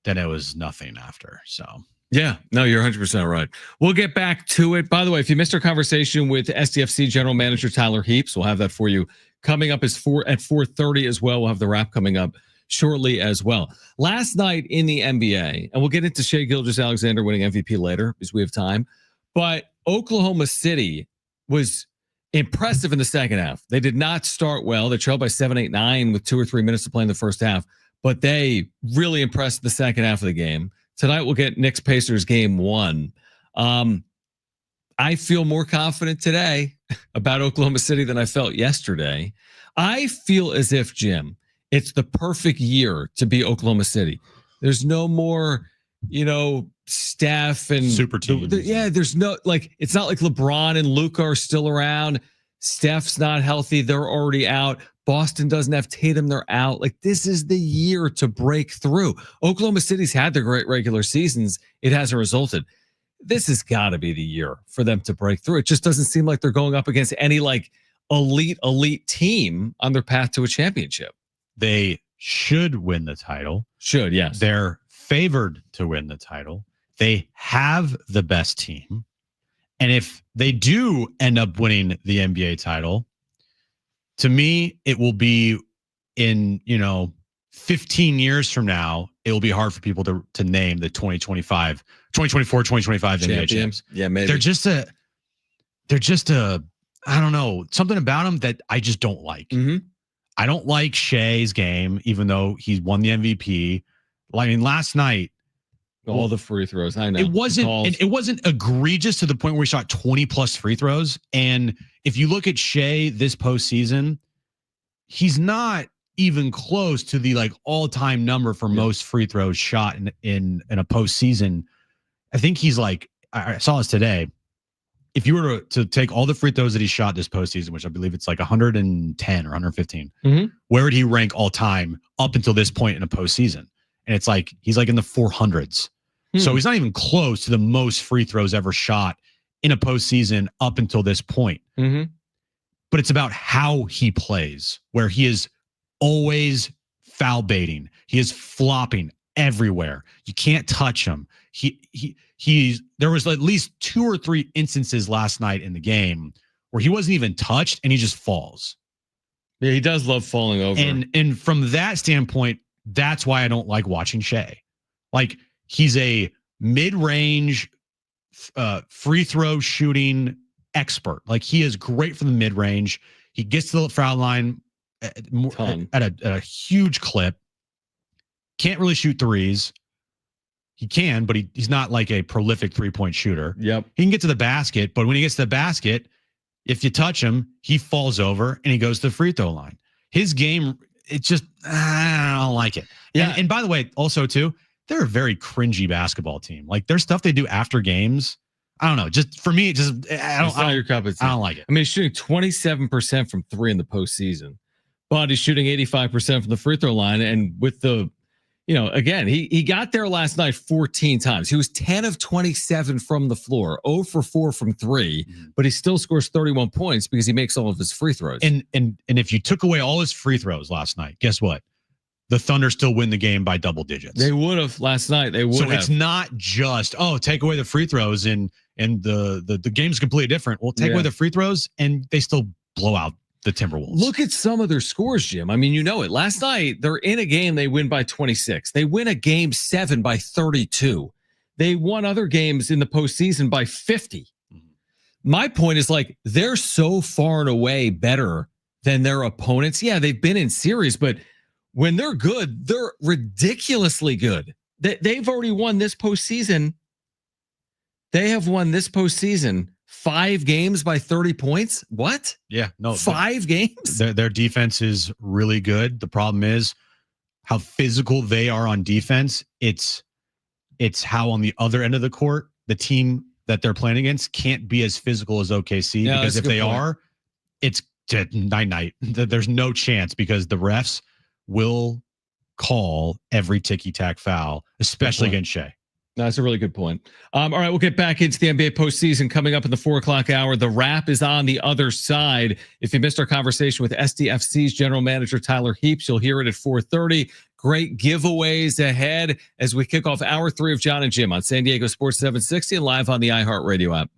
it was nothing after. So. Yeah, no, you're 100% right. We'll get back to it. By the way, if you missed our conversation with SDFC General Manager Tyler Heaps, we'll have that for you coming up at 4:30 as well. We'll have the wrap coming up shortly as well. Last night in the NBA, and we'll get into Shai Gilgeous-Alexander winning MVP later because we have time, but Oklahoma City was impressive in the second half. They did not start well. They trailed by 7-8-9 with 2 or 3 minutes to play in the first half, but they really impressed the second half of the game. Tonight we'll get Knicks Pacers game 1. I feel more confident today about Oklahoma City than I felt yesterday. I feel as if, Jim, it's the perfect year to be Oklahoma City. There's no more, Steph and super teams. There's no, it's not like LeBron and Luka are still around. Steph's not healthy. They're already out. Boston doesn't have Tatum. They're out. Like, this is the year to break through. Oklahoma City's had their great regular seasons. It hasn't resulted. This has got to be the year for them to break through. It just doesn't seem like they're going up against any elite team on their path to a championship. They should win the title. Should, yes. They're favored to win the title. They have the best team. And if they do end up winning the NBA title, to me, it will be in, 15 years from now, it will be hard for people to name the 2024, 2025 NBA champs. Yeah, maybe. They're just a, I don't know, something about them that I just don't like. Mm-hmm. I don't like Shea's game, even though he won the MVP. I mean, last night, all the free throws. I know it wasn't egregious to the point where he shot 20 plus free throws. And if you look at Shea this postseason, he's not even close to the all-time number for most free throws shot in a postseason. I think he's I saw this today. If you were to take all the free throws that he shot this postseason, which I believe it's 110 or 115, where would he rank all time up until this point in a postseason? And it's he's in the 400s. So he's not even close to the most free throws ever shot in a postseason up until this point. But it's about how he plays, where he is always foul baiting. He is flopping everywhere. You can't touch him. There was at least 2 or 3 instances last night in the game where he wasn't even touched and he just falls. Yeah, he does love falling over. And from that standpoint, that's why I don't like watching Shea. He's a mid-range free throw shooting expert. He is great from the mid-range. He gets to the foul line at a huge clip. Can't really shoot threes. He can, but he's not a prolific three-point shooter. Yep. He can get to the basket, but when he gets to the basket, if you touch him, he falls over and he goes to the free throw line. His game, it's just, I don't like it. Yeah. And by the way, also too, they're a very cringy basketball team. There's stuff they do after games. I don't know. Just for me, I don't like it. I mean, he's shooting 27% from 3 in the postseason, but he's shooting 85% from the free throw line. And with the, again, he got there last night 14 times. He was 10 of 27 from the floor, 0 for 4 from 3, but he still scores 31 points because he makes all of his free throws. And if you took away all his free throws last night, guess what? The Thunder still win the game by double digits. They would have last night. They would have. So it's not just, take away the free throws and the game's completely different. Well, take away the free throws and they still blow out the Timberwolves. Look at some of their scores, Jim. I mean, it. Last night, they're in a game, they win by 26. They win a game 7 by 32. They won other games in the postseason by 50. My point is they're so far and away better than their opponents. Yeah, they've been in series, but when they're good, they're ridiculously good. They've already won this postseason. They have won this postseason 5 games by 30 points. What? Yeah, no. 5 games? Their defense is really good. The problem is how physical they are on defense. It's how on the other end of the court, the team that they're playing against can't be as physical as OKC, because if they are, it's night. There's no chance because the refs will call every ticky-tack foul, especially against Shea. No, that's a really good point. All right, we'll get back into the NBA postseason coming up in the 4:00 hour. The wrap is on the other side. If you missed our conversation with SDFC's general manager, Tyler Heaps, you'll hear it at 4:30. Great giveaways ahead as we kick off hour 3 of John and Jim on San Diego Sports 760 and live on the iHeartRadio app.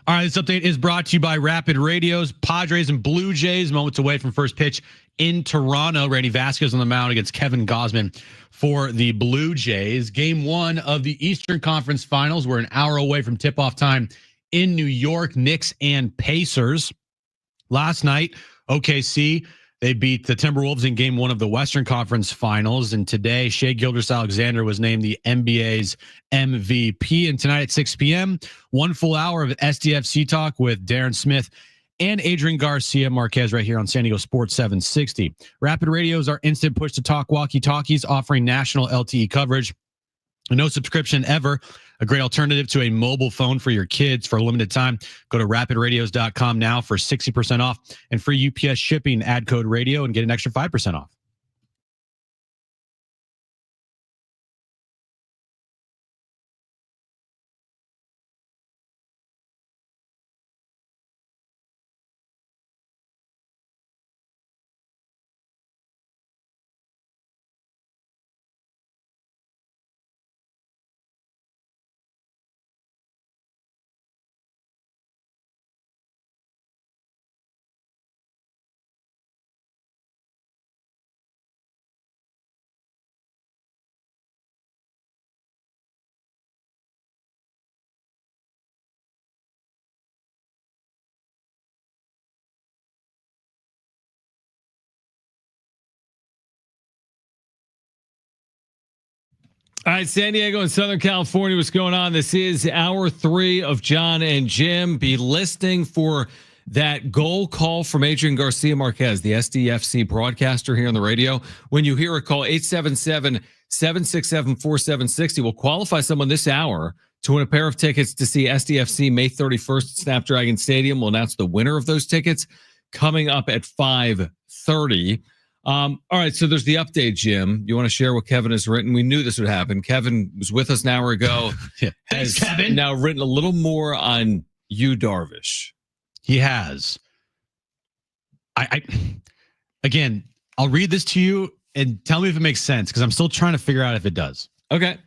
All right, this update is brought to you by Rapid Radios. Padres and Blue Jays moments away from first pitch in Toronto. Randy Vasquez on the mound against Kevin Gausman for the Blue Jays. Game 1 of the Eastern Conference Finals. We're an hour away from tip-off time in New York. Knicks and Pacers. Last night, OKC, they beat the Timberwolves in Game 1 of the Western Conference Finals. And today, Shai Gilgeous-Alexander was named the NBA's MVP. And tonight at 6 p.m., 1 full hour of SDFC talk with Darren Smith and Adrian Garcia Marquez right here on San Diego Sports 760. Rapid Radio is our instant push-to-talk walkie-talkies offering national LTE coverage. No subscription ever. A great alternative to a mobile phone for your kids for a limited time. Go to rapidradios.com now for 60% off and free UPS shipping. Add code radio and get an extra 5% off. All right, San Diego and Southern California, what's going on? This is hour 3 of John and Jim. Be listening for that goal call from Adrian Garcia Marquez, the SDFC broadcaster here on the radio. When you hear a call, 877-767-4760 will qualify someone this hour to win a pair of tickets to see SDFC May 31st at Snapdragon Stadium. We'll announce the winner of those tickets coming up at 5:30. All right, so there's the update, Jim. You want to share what Kevin has written? We knew this would happen. Kevin was with us an hour ago. Yeah. Thanks, Kevin. Now written a little more on you, Darvish. He has. Again, I'll read this to you and tell me if it makes sense because I'm still trying to figure out if it does. Okay.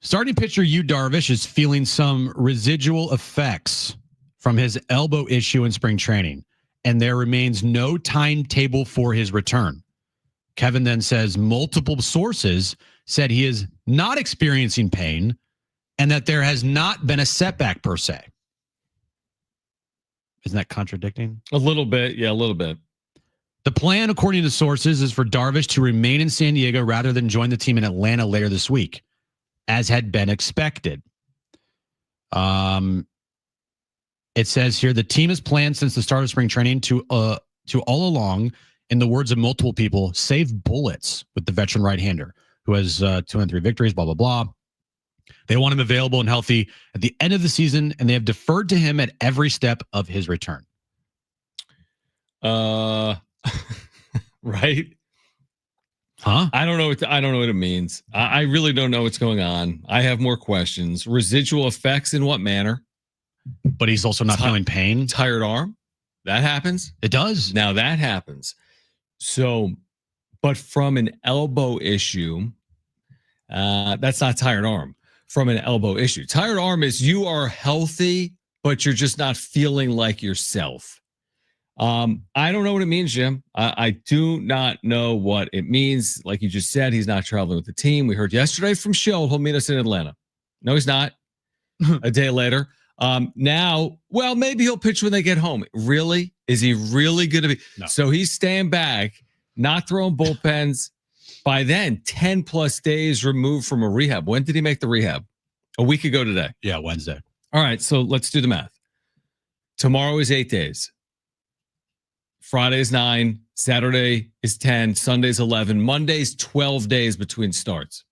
Starting pitcher Yu Darvish is feeling some residual effects from his elbow issue in spring training, and there remains no timetable for his return. Kevin then says multiple sources said he is not experiencing pain and that there has not been a setback per se. Isn't that contradicting? A little bit. Yeah, a little bit. The plan, according to sources, is for Darvish to remain in San Diego rather than join the team in Atlanta later this week, as had been expected. It says here, the team has planned since the start of spring training to all along, in the words of multiple people, save bullets with the veteran right-hander who has 203 victories, blah, blah, blah. They want him available and healthy at the end of the season, and they have deferred to him at every step of his return. Right? Huh? I don't know what it means. I really don't know what's going on. I have more questions. Residual effects in what manner? But he's also not feeling pain. Tired arm? That happens? It does. Now that happens. So, but from an elbow issue, that's not tired arm. From an elbow issue. Tired arm is you are healthy, but you're just not feeling like yourself. I don't know what it means, Jim. I do not know what it means. Like you just said, he's not traveling with the team. We heard yesterday from Shill, he'll meet us in Atlanta. No, he's not. A day later. Now, well, maybe he'll pitch when they get home. Really? Is he really going to be? No. So he's staying back, not throwing bullpens. By then, 10 plus days removed from a rehab. When did he make the rehab? A week ago today. Yeah, Wednesday. All right, so let's do the math. Tomorrow is 8 days. Friday is 9. Saturday is 10. Sunday's 11. Monday's 12 days between starts.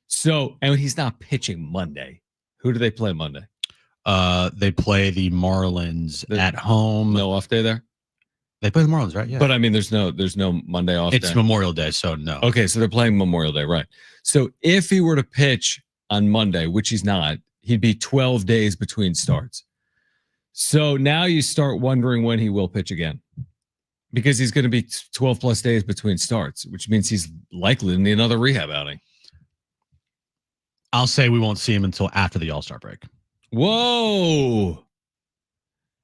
So, and he's not pitching Monday. Who do they play Monday? They play the Marlins at home. No off day there? They play the Marlins, right? Yeah. But I mean, there's no Monday off. It's day. Memorial Day, so no. Okay, so they're playing Memorial Day, right? So if he were to pitch on Monday, which he's not, he'd be 12 days between starts. So now you start wondering when he will pitch again, because he's going to be 12 plus days between starts, which means he's likely to need another rehab outing. I'll say we won't see him until after the All-Star break. Whoa.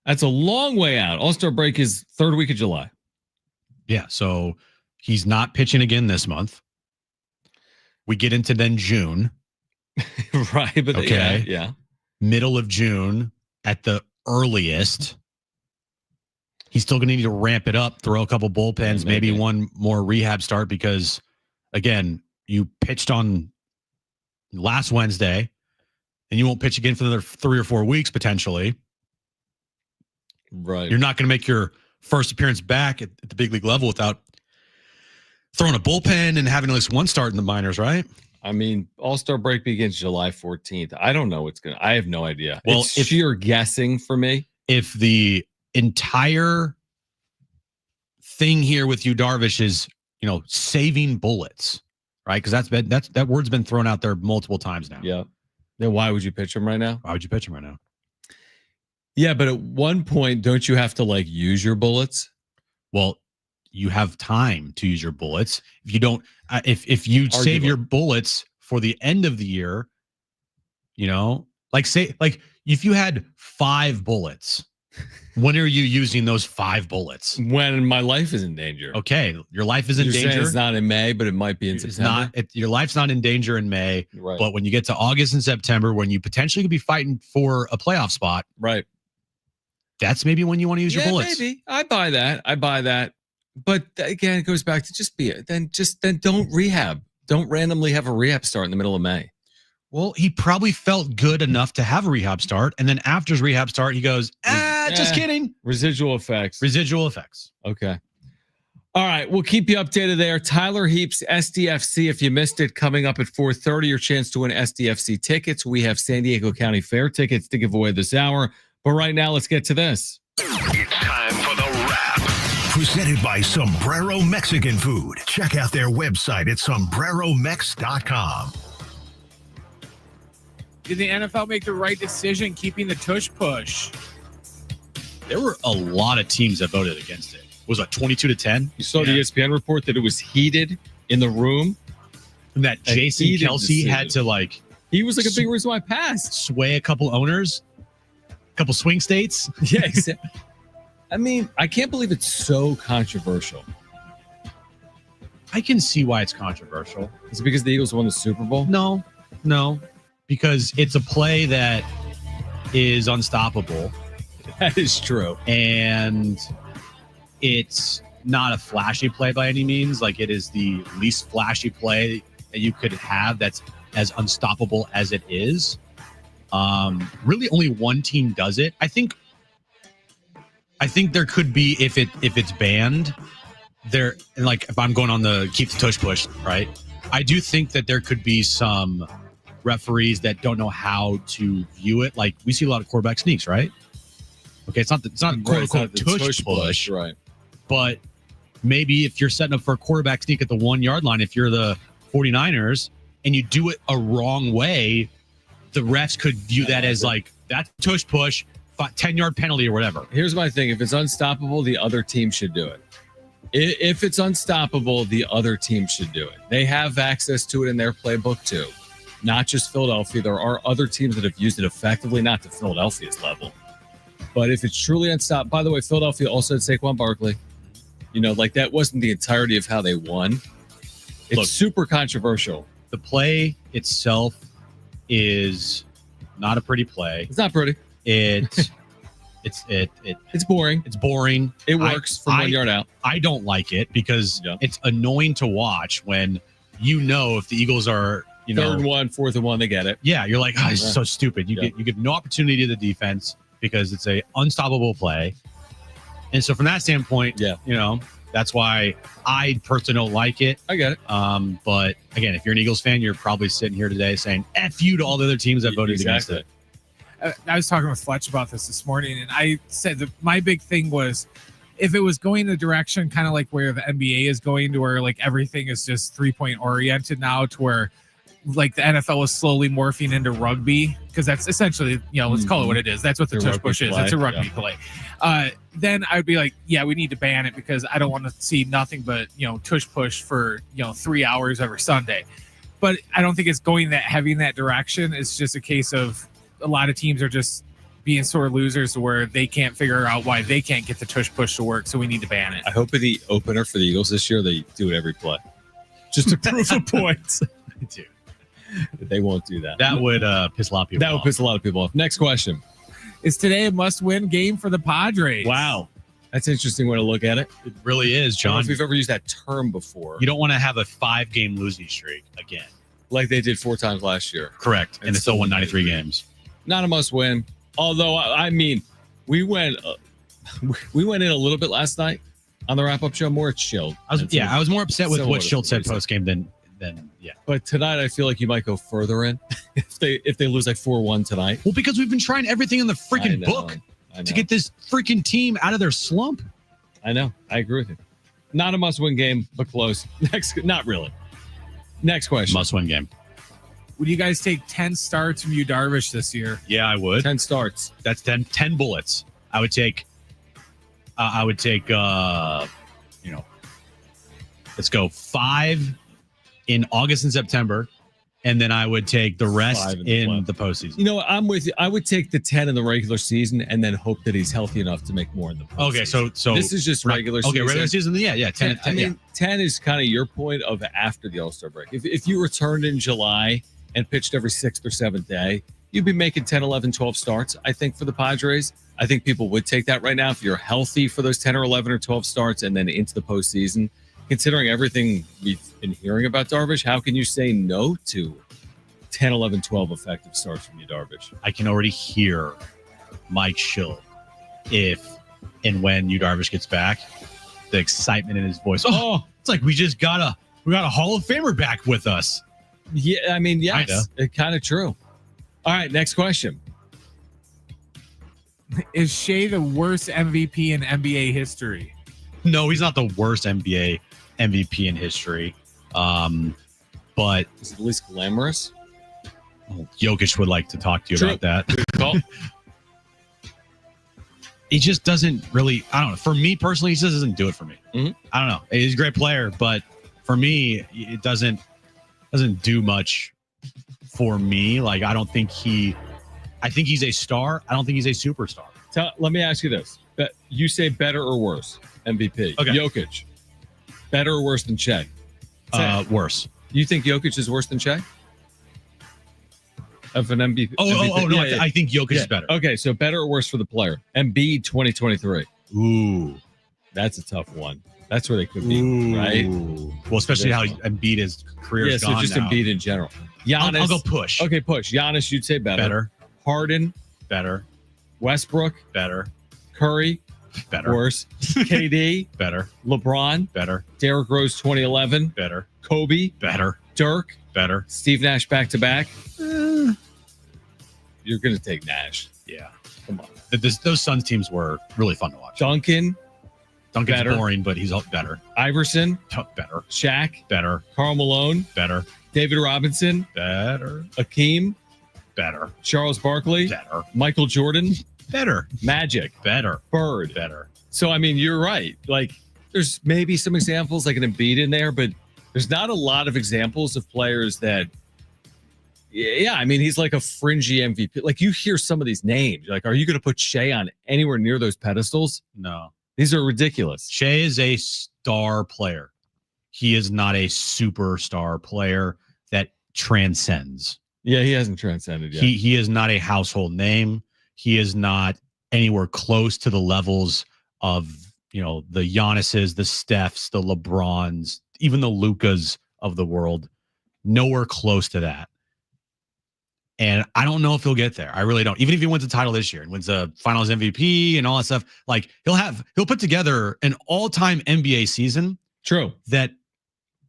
That's a long way out. All-Star break is third week of July. Yeah, so he's not pitching again this month. We get into then June. Right, but okay. Yeah. Middle of June at the earliest. He's still going to need to ramp it up, throw a couple bullpens, maybe one more rehab start because, again, you pitched on last Wednesday and you won't pitch again for another 3 or 4 weeks potentially. Right. You're not going to make your first appearance back at the big league level without throwing a bullpen and having at least one start in the minors, right? I mean, All-Star break begins July 14th. I don't know I have no idea. Well, it's sheer guessing for me. If the entire thing here with you, Darvish, is, saving bullets, right? Because that word's been thrown out there multiple times now. Yeah. Then why would you pitch him right now? Why would you pitch him right now? Yeah, but at one point, don't you have to use your bullets? Well, you have time to use your bullets. If you don't, if you save your bullets for the end of the year, if you had 5 bullets, when are you using those 5 bullets? When my life is in danger. Okay, your life is in danger. It's not in May, but it might be in September. Your life's not in danger in May, right. But when you get to August and September, when you potentially could be fighting for a playoff spot, right? That's maybe when you want to use your bullets. Maybe I buy that. But again, it goes back to then don't rehab. Don't randomly have a rehab start in the middle of May. Well, he probably felt good enough to have a rehab start. And then after his rehab start, he goes, just kidding. Residual effects. Okay. All right. We'll keep you updated there. Tyler Heap's SDFC. If you missed it, coming up at 4:30, your chance to win SDFC tickets. We have San Diego County Fair tickets to give away this hour. But right now, let's get to this. It's time for the wrap. Presented by Sombrero Mexican Food. Check out their website at sombreromex.com. Did the NFL make the right decision keeping the tush push? There were a lot of teams that voted against it. Was it 22-10? You saw the ESPN report that it was heated in the room. And that Jason Kelce had to he was a big reason why I passed. Sway a couple owners, a couple swing states. Yeah, exactly. I mean, I can't believe it's so controversial. I can see why it's controversial. Is it because the Eagles won the Super Bowl? No. Because it's a play that is unstoppable. That is true. And it's not a flashy play by any means. It is the least flashy play that you could have that's as unstoppable as it is. Really only one team does it. I think there could be, if it's banned there, and if I'm going on the keep the tush push, right? I do think that there could be some referees that don't know how to view it. We see a lot of quarterback sneaks, right? Okay, it's not quote unquote tush push, right? But maybe if you're setting up for a quarterback sneak at the 1 yard line, if you're the 49ers and you do it a wrong way, the refs could view that as that's tush push, 10-yard penalty or whatever. Here's my thing: if it's unstoppable, the other team should do it. If it's unstoppable, the other team should do it. They have access to it in their playbook too. Not just Philadelphia. There are other teams that have used it effectively, not to Philadelphia's level. But if it's truly unstoppable, by the way, Philadelphia also had Saquon Barkley. That wasn't the entirety of how they won. It's super controversial. The play itself is not a pretty play. It's not pretty. It's boring. It's boring. It works from 1 yard out. I don't like it because it's annoying to watch when if the Eagles are 3rd and 1, 4th and 1, they get it. Yeah, you're it's so stupid. You give no opportunity to the defense because it's a unstoppable play. And so from that standpoint, that's why I personally don't like it. I get it. But again, if you're an Eagles fan, you're probably sitting here today saying F you to all the other teams that voted against it. I was talking with Fletch about this morning, and I said that my big thing was if it was going the direction kind of where the NBA is going, to where everything is just 3-point oriented now, to where the NFL is slowly morphing into rugby, because that's essentially, let's call it what it is. That's what the tush push is. It's a rugby play. Then I would be we need to ban it because I don't want to see nothing but, tush push for, 3 hours every Sunday. But I don't think it's going that heavy in that direction. It's just a case of a lot of teams are just being sore losers to where they can't figure out why they can't get the tush push to work, so we need to ban it. I hope in the opener for the Eagles this year, they do it every play. Just to prove a point. Dude. They won't do that. That would piss a lot of people off. That would piss a lot of people off. Next question. Is today a must-win game for the Padres? Wow. That's an interesting way to look at it. It really is, I don't know John. if we've ever used that term before. You don't want to have a 5-game losing streak again. Like they did 4 times last year. Correct. And they still won 93 games. Not a must win. Although, I mean, we went in a little bit last night on the wrap-up show, more chilled. I was more upset with what Schultz said post-game than. But tonight, I feel like you might go further in if they lose like 4-1 tonight. Well, because we've been trying everything in the freaking book to get this freaking team out of their slump. I know. I agree with you. Not a must-win game, but close. Not really. Next question. Must-win game. Would you guys take 10 starts from Yu Darvish this year? Yeah, I would. 10 starts. That's 10 bullets. I would take, let's go 5 in August and September. And then I would take the rest in the postseason. You know what? I'm with you. I would take the 10 in the regular season and then hope that he's healthy enough to make more in the postseason. Okay, so this is just regular season. Okay, regular season. Yeah. 10. I mean, 10 is kind of your point of after the All-Star break. If you returned in July and pitched every 6th or 7th day, you'd be making 10, 11, 12 starts, I think, for the Padres. I think people would take that right now if you're healthy for those 10 or 11 or 12 starts and then into the postseason. Considering everything we've been hearing about Darvish, how can you say no to 10, 11, 12 effective starts from Yu Darvish? I can already hear Mike Schill if and when Yu Darvish gets back, the excitement in his voice. Oh, it's like we got a Hall of Famer back with us. Yeah, I mean, yes, it's kind of true. All right, next question. Is Shea the worst MVP in NBA history? No, he's not the worst NBA MVP in history. But is it at least glamorous? Jokic would like to talk to you about that. Good call. He just doesn't really, I don't know. For me personally, he just doesn't do it for me. Mm-hmm. I don't know. He's a great player, but for me, it doesn't do much for me. Like, I think he's a star. I don't think he's a superstar. Let me ask you this. You say better or worse MVP? Okay. Jokic. Better or worse than Shea? Worse. You think Jokic is worse than Shea? Of an MVP? No, I think Jokic is better. Okay, so better or worse for the player? Embiid 2023. Ooh. That's a tough one. That's where they could be, right? Well, especially how Embiid's career is gone so just now. Embiid in general. Giannis. I'll go push. Okay, push. Giannis, you'd say better. Better. Harden. Better. Westbrook. Better. Curry. Better. Worse. KD. Better. LeBron. Better. Derrick Rose 2011. Better. Kobe. Better. Dirk. Better. Steve Nash back-to-back. You're going to take Nash. Yeah. Come on. Those Suns teams were really fun to watch. Duncan's better. Boring, but he's better. Iverson. Better. Shaq. Better. Karl Malone. Better. David Robinson. Better. Akeem. Better. Charles Barkley. Better. Michael Jordan. Better. Magic. Better. Bird. Better. So, I mean, you're right. Like, there's maybe some examples like an Embiid in there, but there's not a lot of examples of players that, I mean, he's like a fringy MVP. Like, you hear some of these names. Like, are you going to put Shea on anywhere near those pedestals? No. These are ridiculous. Shea is a star player. He is not a superstar player that transcends. Yeah, he hasn't transcended yet. He is not a household name. He is not anywhere close to the levels of, the Giannis's, the Stephs, the LeBrons, even the Lukas of the world. Nowhere close to that. And I don't know if he'll get there. I really don't. Even if he wins the title this year and wins the Finals MVP and all that stuff, like he'll put together an all-time NBA season. True. That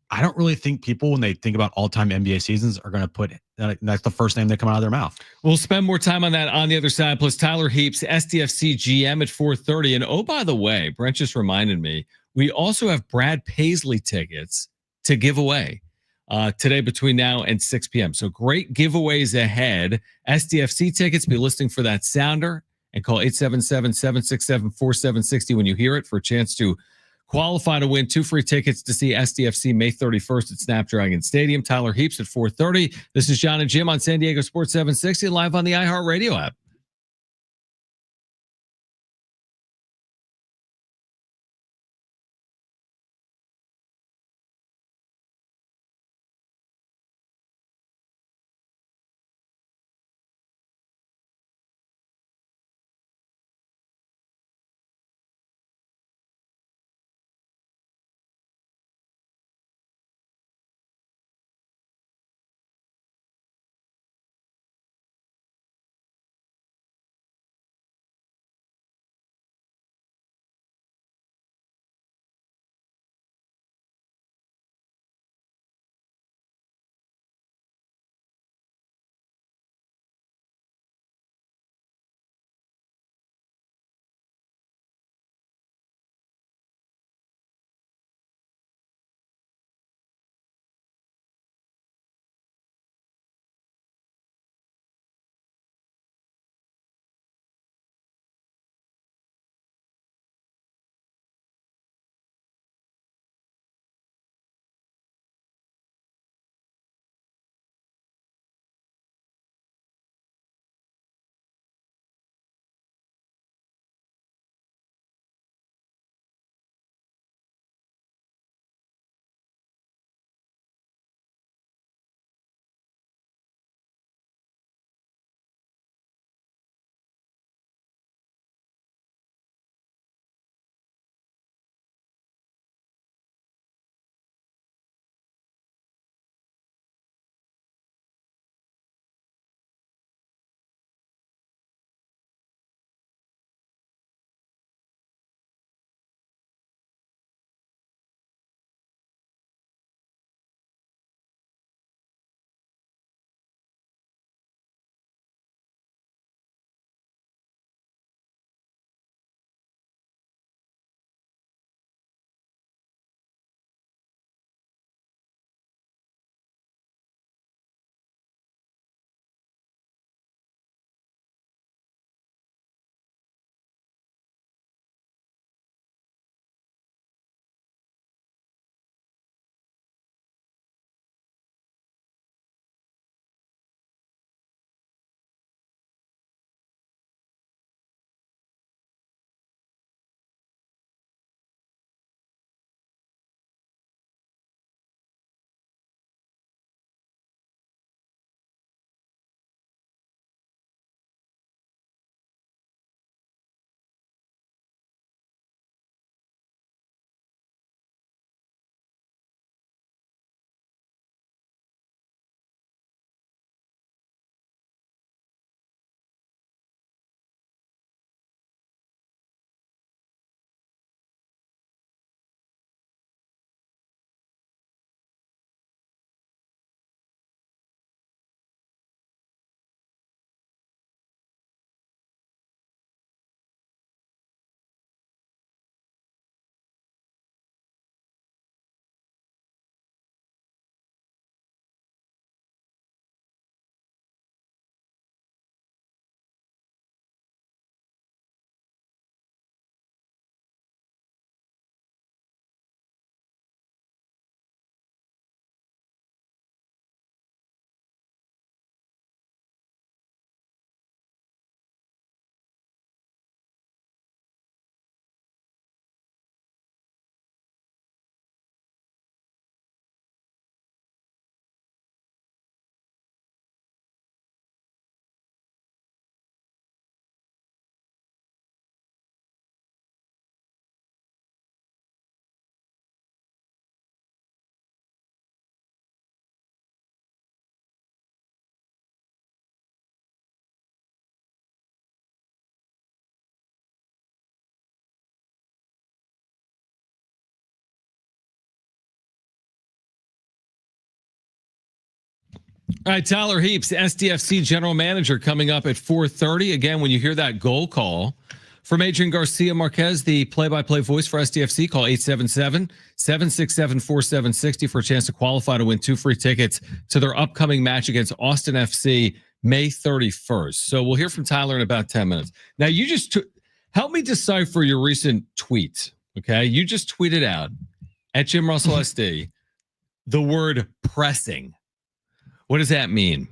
I don't really think people, when they think about all-time NBA seasons, are going to put that's the first name that come out of their mouth. We'll spend more time on that on the other side. Plus Tyler Heaps, SDFC GM at 4:30. And oh, by the way, Brent just reminded me, we also have Brad Paisley tickets to give away today between now and 6 p.m. So great giveaways ahead. SDFC tickets, be listening for that sounder and call 877-767-4760 when you hear it for a chance to qualify to win 2 free tickets to see SDFC May 31st at Snapdragon Stadium. Tyler Heaps at 4:30. This is John and Jim on San Diego Sports 760 live on the iHeartRadio app. All right, Tyler Heaps, SDFC general manager, coming up at 4:30. Again, when you hear that goal call from Adrian Garcia Marquez, the play-by-play voice for SDFC, call 877-767-4760 for a chance to qualify to win 2 free tickets to their upcoming match against Austin FC May 31st. So we'll hear from Tyler in about 10 minutes. Now, you just help me decipher your recent tweet, okay? You just tweeted out at Jim Russell SD the word pressing. What does that mean?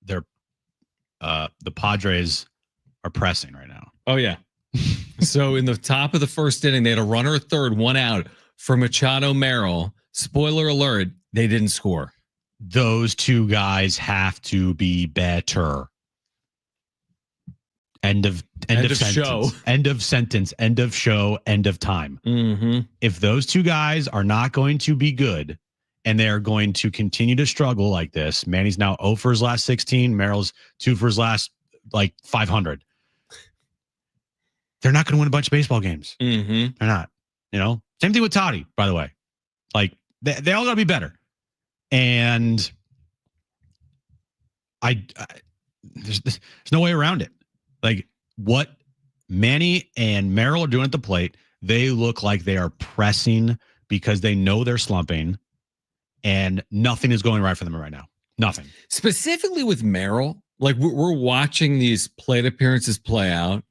They're the Padres are pressing right now. Oh, yeah. So in the top of the first inning, they had a runner at third, 1 out for Machado Merrill. Spoiler alert, they didn't score. Those 2 guys have to be better. End of sentence. Show. End of sentence. End of show. End of time. Mm-hmm. If those 2 guys are not going to be good, and they're going to continue to struggle like this. Manny's now 0 for his last 16. Merrill's 2 for his last 500. They're not going to win a bunch of baseball games. Mm-hmm. They're not. Same thing with Toddy, by the way. They all got to be better. And there's no way around it. What Manny and Merrill are doing at the plate, they look like they are pressing because they know they're slumping. And nothing is going right for them right now. Nothing. Specifically with Merrill, we're watching these plate appearances play out.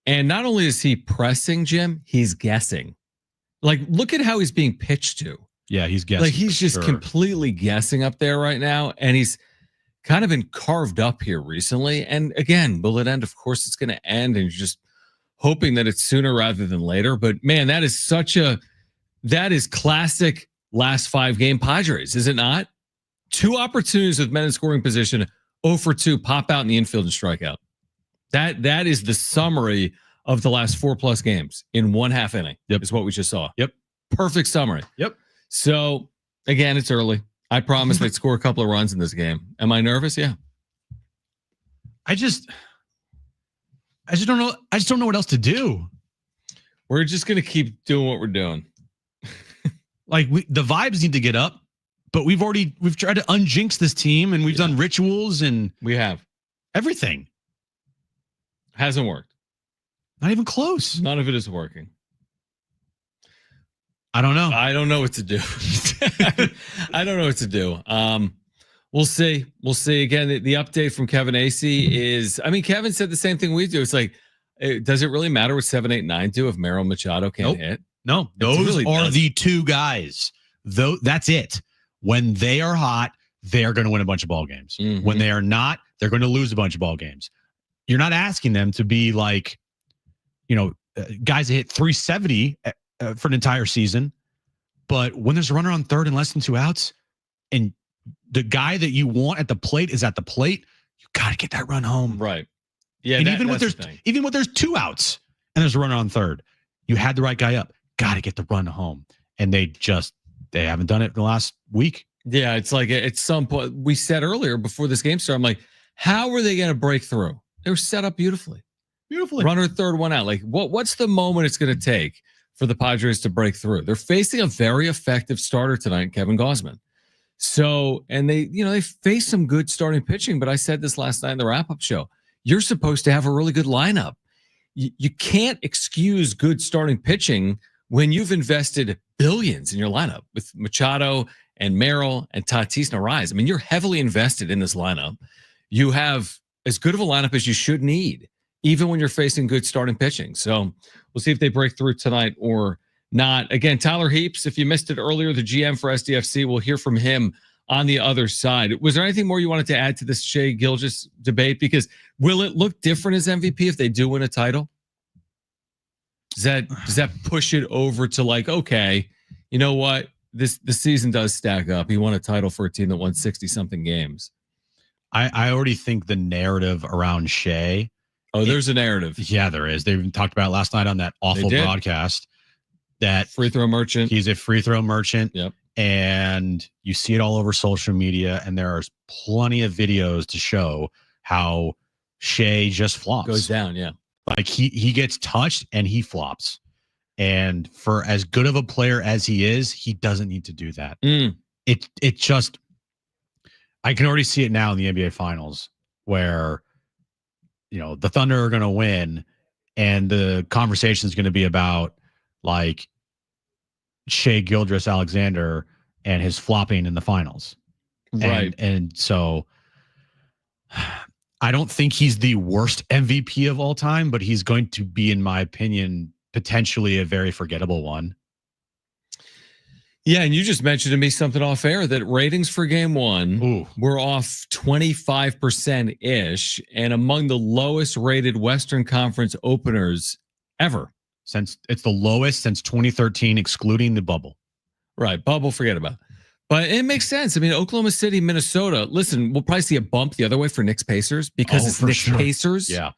And not only is he pressing, Jim, he's guessing. Look at how he's being pitched to. Yeah, he's guessing. He's just completely guessing up there right now. And he's kind of been carved up here recently. And again, will it end? Of course, it's going to end. And you're just hoping that it's sooner rather than later. But man, that is classic last 5-game Padres, is it not? 2 opportunities with men in scoring position, 0 for 2, pop out in the infield and strike out. That is the summary of the last 4+ games in 1/2 inning. Yep. Is what we just saw. Yep. Perfect summary. Yep. So again, it's early. I promise they'd score a couple of runs in this game. Am I nervous? Yeah. I just don't know. I just don't know what else to do. We're just going to keep doing what we're doing. The vibes need to get up, but we've tried to unjinx this team, and we've done rituals, and we have everything. Hasn't worked. Not even close. None of it is working. I don't know. I don't know what to do. I don't know what to do. We'll see. We'll see. Again, the update from Kevin Acee is, Kevin said the same thing we do. It's does it really matter what 7, 8, 9 do if Merrill and Machado can't hit? No, those are the 2 guys. That's it. When they are hot, they are going to win a bunch of ball games. Mm-hmm. When they are not, they're going to lose a bunch of ball games. You're not asking them to be guys that hit 370 for an entire season. But when there's a runner on third and less than 2 outs, and the guy that you want at the plate is at the plate, you got to get that run home. Right. Yeah. And even when there's 2 outs and there's a runner on third, you had the right guy up. Got to get the run home. And they haven't done it in the last week. Yeah, it's at some point, we said earlier before this game started, I'm like, how are they going to break through? They were set up beautifully. Runner third, 1 out. What's the moment it's going to take for the Padres to break through? They're facing a very effective starter tonight, Kevin Gausman. So, and they face some good starting pitching, but I said this last night in the wrap-up show. You're supposed to have a really good lineup. You can't excuse good starting pitching when you've invested billions in your lineup with Machado and Merrill and Tatis Narvaez. You're heavily invested in this lineup. You have as good of a lineup as you should need, even when you're facing good starting pitching. So we'll see if they break through tonight or not. Again, Tyler Heaps, if you missed it earlier, the GM for SDFC, we'll hear from him on the other side. Was there anything more you wanted to add to this Shea Gilgeous debate? Because will it look different as MVP if they do win a title? Does that push it over to okay, you know what? The season does stack up. He won a title for a team that won 60-something games. I already think the narrative around Shea. Oh, there's a narrative. Yeah, there is. They even talked about it last night on that awful broadcast. That free throw merchant. He's a free throw merchant. Yep. And you see it all over social media, and there are plenty of videos to show how Shea just flops. Goes down, yeah. He gets touched and he flops. And for as good of a player as he is, he doesn't need to do that. It just I can already see it now in the NBA Finals where, the Thunder are going to win and the conversation is going to be about like Shea Gilgeous-Alexander and his flopping in the finals. Right. And so I don't think he's the worst MVP of all time, but he's going to be, in my opinion, potentially a very forgettable one. Yeah, and you just mentioned to me something off air that ratings for game one were off 25% ish and among the lowest rated Western Conference openers ever. It's the lowest since 2013, excluding the bubble. Right. Bubble, forget about it. But it makes sense. I mean, Oklahoma City, Minnesota, listen, we'll probably see a bump the other way for Knicks Pacers because it's Knicks Pacers. Yeah.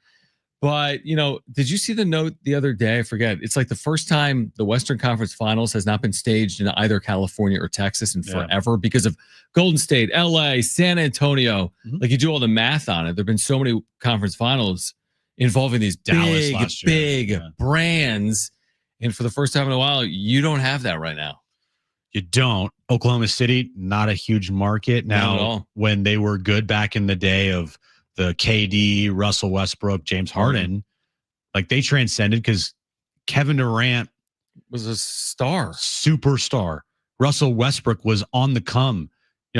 But, did you see the note the other day? I forget. It's like the first time the Western Conference Finals has not been staged in either California or Texas in forever because of Golden State, LA, San Antonio. Mm-hmm. Like you do all the math on it. There have been so many conference finals involving these big brands. And for the first time in a while, you don't have that right now. You don't. Oklahoma City, not a huge market. Now, when they were good back in the day of the KD, Russell Westbrook, James Harden, like they transcended because Kevin Durant was a superstar. Russell Westbrook was on the come.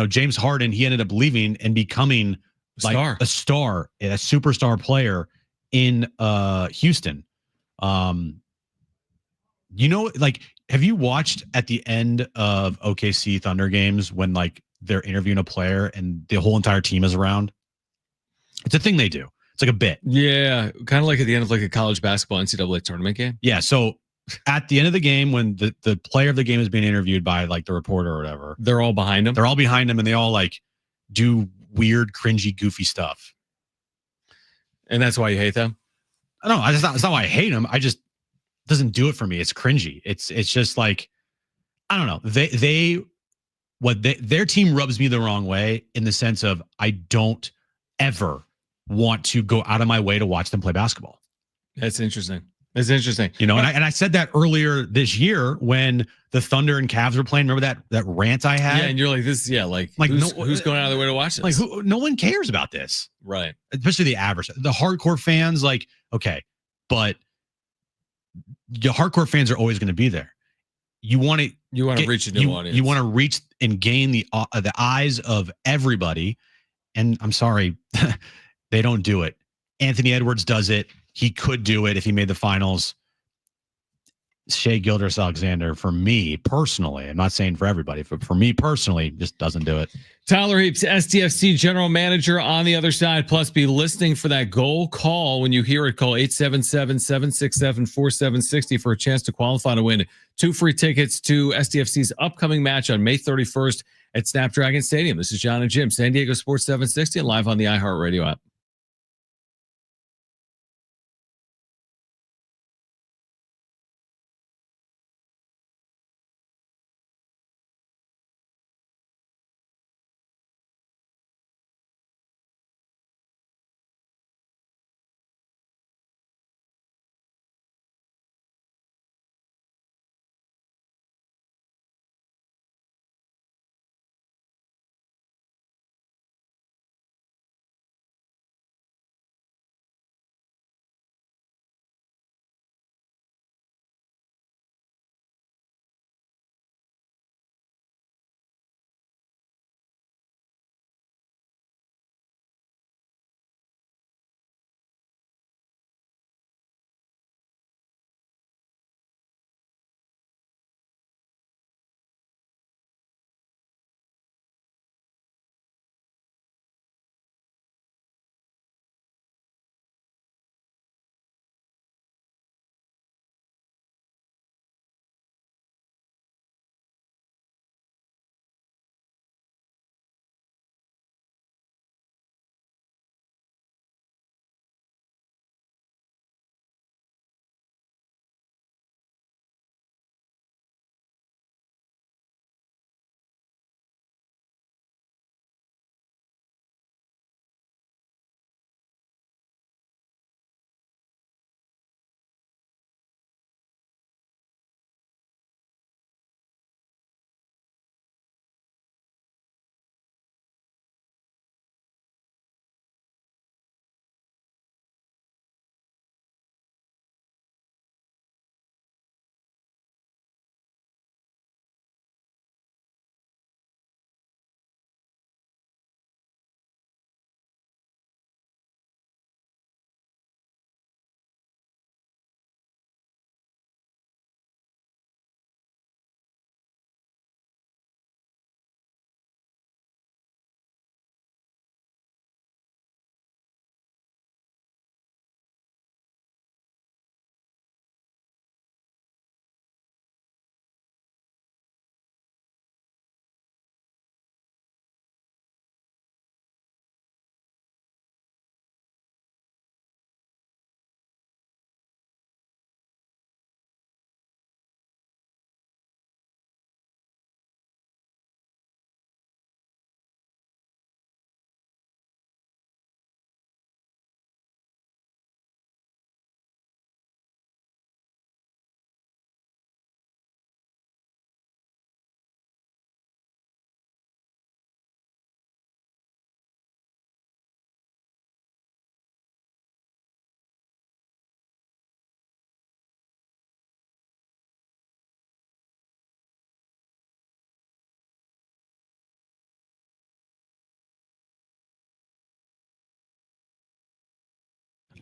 James Harden, he ended up leaving and becoming a superstar player in Houston. Have you watched at the end of OKC Thunder games when like they're interviewing a player and the whole entire team is around? It's a thing they do. It's like a bit. Yeah. Kind of like at the end of like a college basketball NCAA tournament game. Yeah. So at the end of the game, when the player of the game is being interviewed by like the reporter or whatever, they're all behind him. And they all like do weird, cringy, goofy stuff. And that's why you hate them? No, it's not why I hate them. I just doesn't do it for me. It's cringy. It's just like, I don't know. Their team rubs me the wrong way in the sense of I don't ever want to go out of my way to watch them play basketball. That's interesting. And I said that earlier this year when the Thunder and Cavs were playing. Remember that rant I had? Yeah, and you're like, who's going out of their way to watch this? Like, no one cares about this. Right. Especially the average. The hardcore fans, like, okay, but the hardcore fans are always going to be there. You want to reach a new audience. You want to reach and gain the eyes of everybody. And I'm sorry, they don't do it. Anthony Edwards does it. He could do it if he made the finals. Shea Gilgeous-Alexander, for me personally, I'm not saying for everybody, but for me personally, just doesn't do it. Tyler Heaps, STFC general manager on the other side. Plus, be listening for that goal call. When you hear it, call 877-767-4760 for a chance to qualify to win 2 free tickets to STFC's upcoming match on May 31st at Snapdragon Stadium. This is John and Jim, San Diego Sports 760, and live on the iHeartRadio app.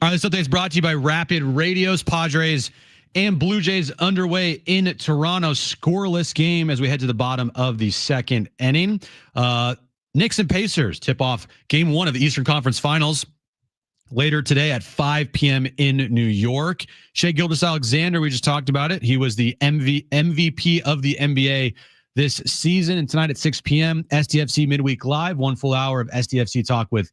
All right, this update is brought to you by Rapid Radios. Padres and Blue Jays underway in Toronto. Scoreless game as we head to the bottom of the second inning. Knicks and Pacers tip off game one of the Eastern Conference Finals later today at 5 p.m. in New York. Shai Gilgeous-Alexander, we just talked about it. He was the MVP of the NBA this season. And tonight at 6 p.m., SDFC Midweek Live, 1 full hour of SDFC talk with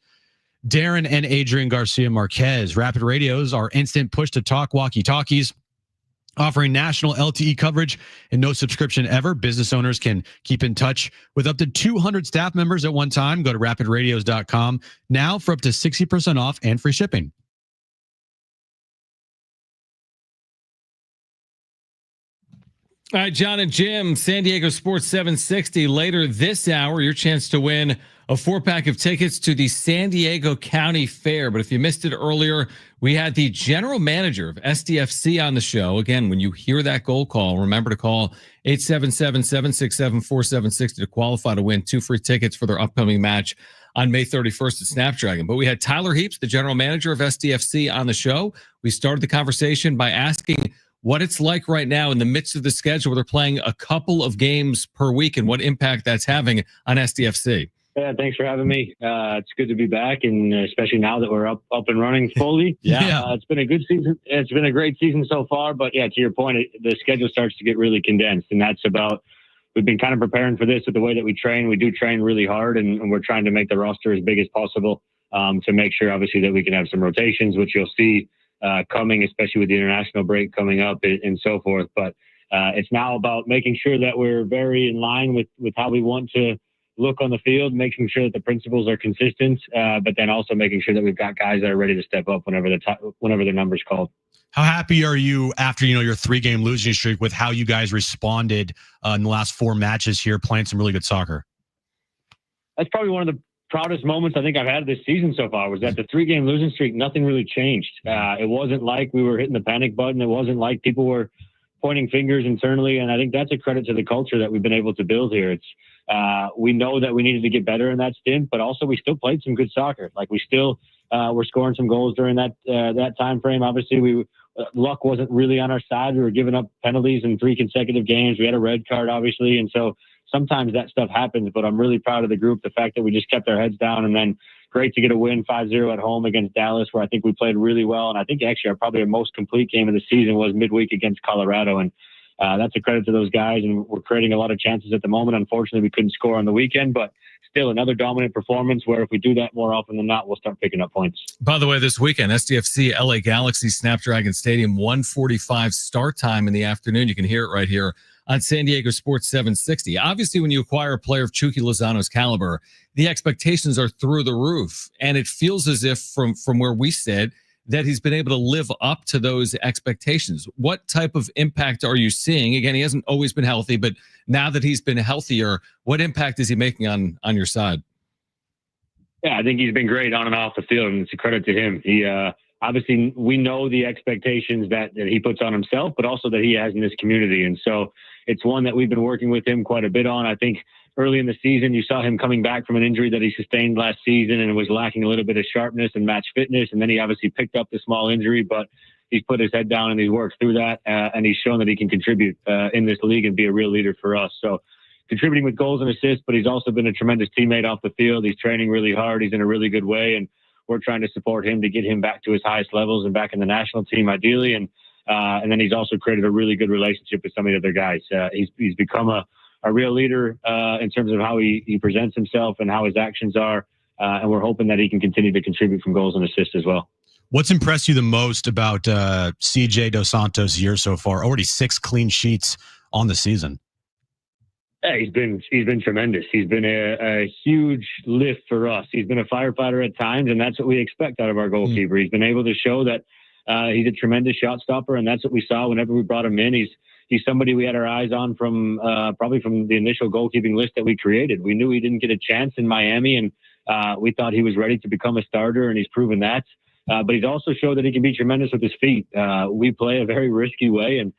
Darren and Adrian Garcia Marquez. Rapid Radios are instant push-to-talk walkie-talkies, offering national LTE coverage and no subscription ever. Business owners can keep in touch with up to 200 staff members at one time. Go to rapidradios.com now for up to 60% off and free shipping. All right, John and Jim, San Diego Sports 760. Later this hour, your chance to win a 4-pack of tickets to the San Diego County Fair. But if you missed it earlier, we had the general manager of SDFC on the show. Again, when you hear that goal call, remember to call 877-767-4760 to qualify to win 2 free tickets for their upcoming match on May 31st at Snapdragon. But we had Tyler Heaps, the general manager of SDFC, on the show. We started the conversation by asking what it's like right now in the midst of the schedule where they're playing a couple of games per week and what impact that's having on SDFC. Yeah, thanks for having me. It's good to be back, and especially now that we're up and running fully. It's been a good season. It's been a great season so far, but yeah, to your point, the schedule starts to get really condensed, and that's about, we've been kind of preparing for this with the way that we train. We do train really hard, and we're trying to make the roster as big as possible to make sure, obviously, that we can have some rotations, which you'll see coming, especially with the international break coming up and so forth. But it's now about making sure that we're very in line with how we want to look on the field, making sure that the principles are consistent, but then also making sure that we've got guys that are ready to step up whenever the number's called. How happy are you after, your 3-game losing streak with how you guys responded in the last 4 matches here, playing some really good soccer? That's probably one of the proudest moments I think I've had this season so far, was that the 3-game losing streak, nothing really changed. It wasn't like we were hitting the panic button. It wasn't like people were pointing fingers internally. And I think that's a credit to the culture that we've been able to build here. It's we know that we needed to get better in that stint, but also we still played some good soccer. Like, we still were scoring some goals during that time frame. Obviously, luck wasn't really on our side. We were giving up penalties in 3 consecutive games. We had a red card, obviously. And so sometimes that stuff happens, but I'm really proud of the group. The fact that we just kept our heads down, and then great to get a win 5-0 at home against Dallas, where I think we played really well. And I think actually our most complete game of the season was midweek against Colorado. And that's a credit to those guys. And we're creating a lot of chances at the moment. Unfortunately, we couldn't score on the weekend, but still another dominant performance where if we do that more often than not, we'll start picking up points. By the way, this weekend, SDFC, LA Galaxy, Snapdragon Stadium, 1:45 start time in the afternoon. You can hear it right here on San Diego Sports 760. Obviously, when you acquire a player of Chucky Lozano's caliber, the expectations are through the roof. And it feels as if from where we sit that he's been able to live up to those expectations. What type of impact are you seeing? Again, he hasn't always been healthy, but now that he's been healthier, what impact is he making on your side? Yeah, I think he's been great on and off the field, and it's a credit to him. He obviously, we know the expectations that he puts on himself, but also that he has in this community. And so it's one that we've been working with him quite a bit on. I think early in the season, you saw him coming back from an injury that he sustained last season and was lacking a little bit of sharpness and match fitness. And then he obviously picked up the small injury, but he's put his head down and he's worked through that. And he's shown that he can contribute in this league and be a real leader for us. So contributing with goals and assists, but he's also been a tremendous teammate off the field. He's training really hard. He's in a really good way. And we're trying to support him to get him back to his highest levels and back in the national team, ideally. And then he's also created a really good relationship with some of the other guys. He's become a real leader in terms of how he presents himself and how his actions are. And we're hoping that he can continue to contribute from goals and assists as well. What's impressed you the most about CJ Dos Santos' year so far? Already 6 clean sheets on the season. Yeah, he's been tremendous. He's been a huge lift for us. He's been a firefighter at times, and that's what we expect out of our goalkeeper. He's been able to show that he's a tremendous shot stopper, and that's what we saw whenever we brought him in. He's somebody we had our eyes on from probably from the initial goalkeeping list that we created. We knew he didn't get a chance in Miami, and we thought he was ready to become a starter, and he's proven that. But he's also showed that he can be tremendous with his feet. We play a very risky way, and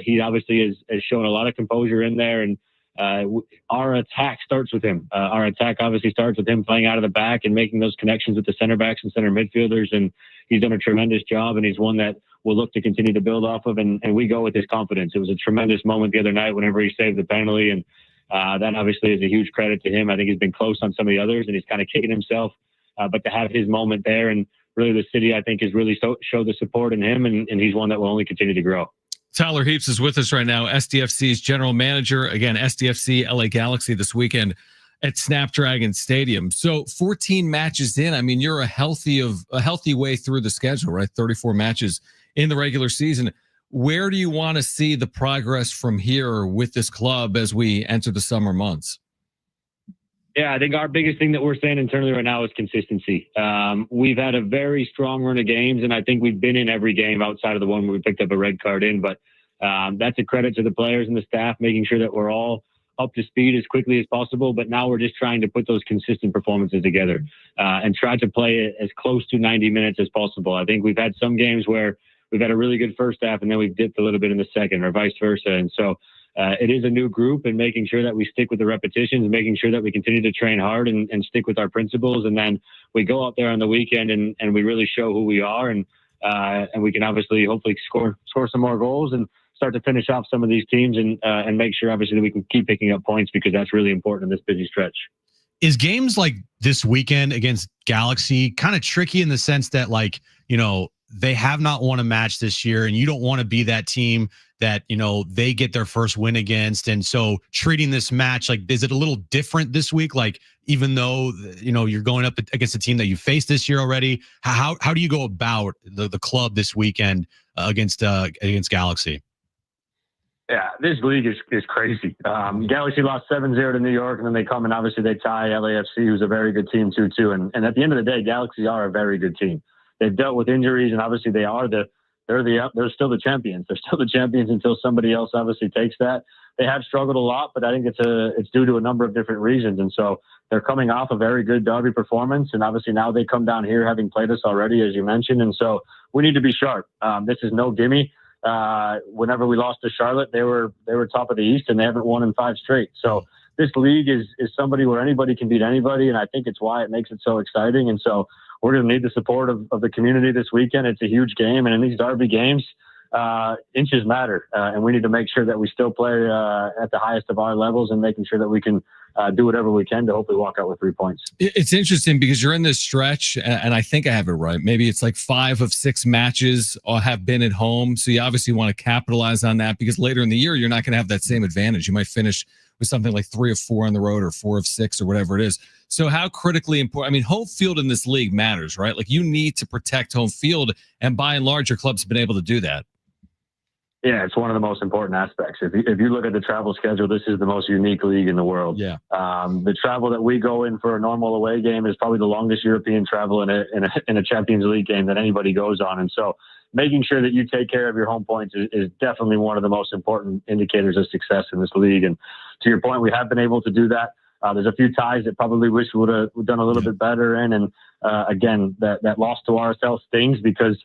he obviously has shown a lot of composure in there. And our attack starts with him. Our attack obviously starts with him playing out of the back and making those connections with the center backs and center midfielders. And he's done a tremendous job, and he's one that we'll look to continue to build off of. And we go with his confidence. It was a tremendous moment the other night whenever he saved the penalty. And that obviously is a huge credit to him. I think he's been close on some of the others, and he's kind of kicking himself. But to have his moment there, and really the city, I think, has really showed the support in him, and he's one that will only continue to grow. Tyler Heaps is with us right now, SDFC's general manager. Again, SDFC LA Galaxy this weekend at Snapdragon Stadium. So 14 matches in. I mean, you're a healthy way through the schedule, right? 34 matches in the regular season. Where do you want to see the progress from here with this club as we enter the summer months? Yeah, I think our biggest thing that we're saying internally right now is consistency. We've had a very strong run of games, and I think we've been in every game outside of the one where we picked up a red card in. But that's a credit to the players and the staff, making sure that we're all up to speed as quickly as possible. But now we're just trying to put those consistent performances together and try to play as close to 90 minutes as possible. I think we've had some games where we've had a really good first half, and then we've dipped a little bit in the second, or vice versa. And so it is a new group, and making sure that we stick with the repetitions, making sure that we continue to train hard and stick with our principles. And then we go out there on the weekend and we really show who we are. And we can obviously, hopefully score some more goals and start to finish off some of these teams and make sure obviously that we can keep picking up points, because that's really important in this busy stretch. Is games like this weekend against Galaxy kind of tricky in the sense that, like, you know, they have not won a match this year, and you don't want to be that team that, you know, they get their first win against. And so treating this match, like, is it a little different this week? Like, even though, you know, you're going up against a team that you faced this year already, how do you go about the club this weekend against Galaxy? Yeah, this league is crazy. Galaxy lost 7-0 to New York, and then they come and obviously they tie LAFC, who's a very good team too. And at the end of the day, Galaxy are a very good team. They've dealt with injuries, and obviously they're still the champions. They're still the champions until somebody else obviously takes that. They have struggled a lot, but I think it's due to a number of different reasons. And so they're coming off a very good derby performance, and obviously now they come down here having played us already, as you mentioned. And so we need to be sharp. This is no gimme. Whenever we lost to Charlotte, they were top of the East, and they haven't won in 5 straight. So this league is somebody where anybody can beat anybody, and I think it's why it makes it so exciting. And so we're going to need the support of the community this weekend. It's a huge game, and in these derby games, inches matter, and we need to make sure that we still play at the highest of our levels, and making sure that we can do whatever we can to hopefully walk out with 3 points. It's interesting because you're in this stretch, and I think I have it right. Maybe it's like 5 of 6 matches have been at home, so you obviously want to capitalize on that, because later in the year, you're not going to have that same advantage. You might finish with something like 3 of 4 on the road, or 4 of 6, or whatever it is. So how critically important, I mean, home field in this league matters, right? Like, you need to protect home field, and by and large, your club's been able to do that. Yeah, it's one of the most important aspects. If you look at the travel schedule, this is the most unique league in the world. Yeah. The travel that we go in for a normal away game is probably the longest European travel in a Champions League game that anybody goes on. And so making sure that you take care of your home points is definitely one of the most important indicators of success in this league. And to your point, we have been able to do that. There's a few ties that probably wish we would have done a little bit better in. And again, that loss to RSL stings, because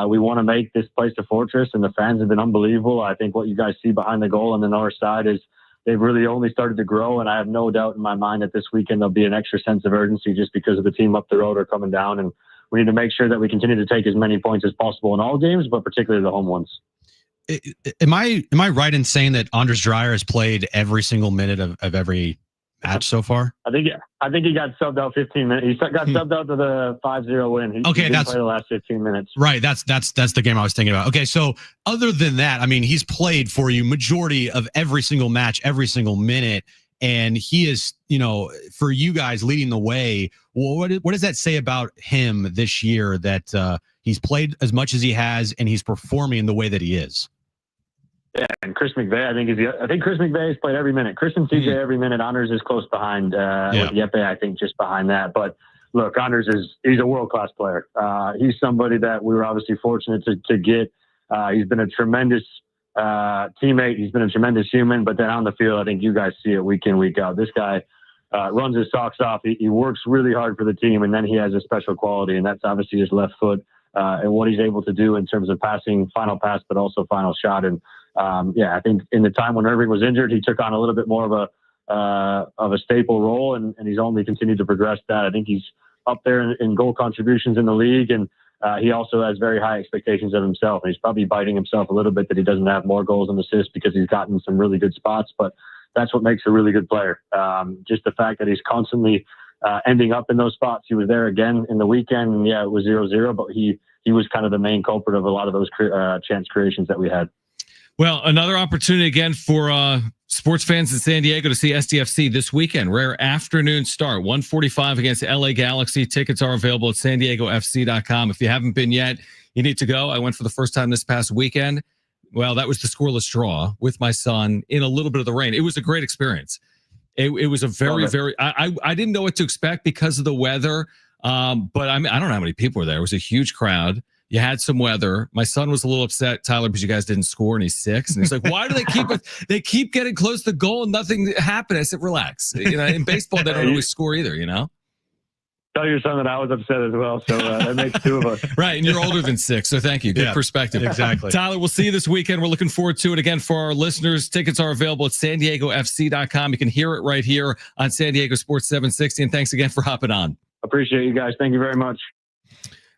we want to make this place a fortress, and the fans have been unbelievable. I think what you guys see behind the goal on the north side is they've really only started to grow, and I have no doubt in my mind that this weekend there'll be an extra sense of urgency just because of the team up the road are coming down, and we need to make sure that we continue to take as many points as possible in all games, but particularly the home ones. Am I right in saying that Anders Dreyer has played every single minute of every match so far? I think he got subbed out 15 minutes. He got subbed out to the 5-0 win. He didn't play the last 15 minutes. Right. That's the game I was thinking about. Okay, so other than that, I mean, he's played for you majority of every single match, every single minute, and he is, you know, for you guys leading the way. Well, what does that say about him this year, that he's played as much as he has and he's performing the way that he is? Yeah, and Chris McVeigh, I think Chris McVeigh has played every minute. Chris and CJ every minute. Anders is close behind. With Yepe, I think just behind that. But look, Anders he's a world-class player. He's somebody that we were obviously fortunate to get. He's been a tremendous teammate. He's been a tremendous human. But then on the field, I think you guys see it week in, week out. This guy runs his socks off. He works really hard for the team, and then he has a special quality, and that's obviously his left foot and what he's able to do in terms of passing, final pass, but also final shot. And I think in the time when Irving was injured, he took on a little bit more of a staple role, and he's only continued to progress that. I think he's up there in goal contributions in the league, and he also has very high expectations of himself. And he's probably biting himself a little bit that he doesn't have more goals and assists because he's gotten some really good spots, but that's what makes a really good player. Just the fact that he's constantly ending up in those spots. He was there again in the weekend, and it was 0-0, but he was kind of the main culprit of a lot of those chance creations that we had. Well, another opportunity again for sports fans in San Diego to see SDFC this weekend. Rare afternoon start, 1:45 against LA Galaxy. Tickets are available at sandiegofc.com. If you haven't been yet, you need to go. I went for the first time this past weekend. Well, that was the scoreless draw with my son in a little bit of the rain. It was a great experience. It was a very, I didn't know what to expect because of the weather. But I don't know how many people were there. It was a huge crowd. You had some weather. My son was a little upset, Tyler, because you guys didn't score, and he's 6. And he's like, "Why do they keep it? They keep getting close to goal, and nothing happened." I said, "Relax. In baseball, they don't always score either. Tell your son that I was upset as well. So that makes 2 of us. Right, and you're older than 6, so thank you. Good perspective. Exactly. Tyler, we'll see you this weekend. We're looking forward to it. Again, for our listeners, tickets are available at sandiegofc.com. You can hear it right here on San Diego Sports 760. And thanks again for hopping on. Appreciate you guys. Thank you very much.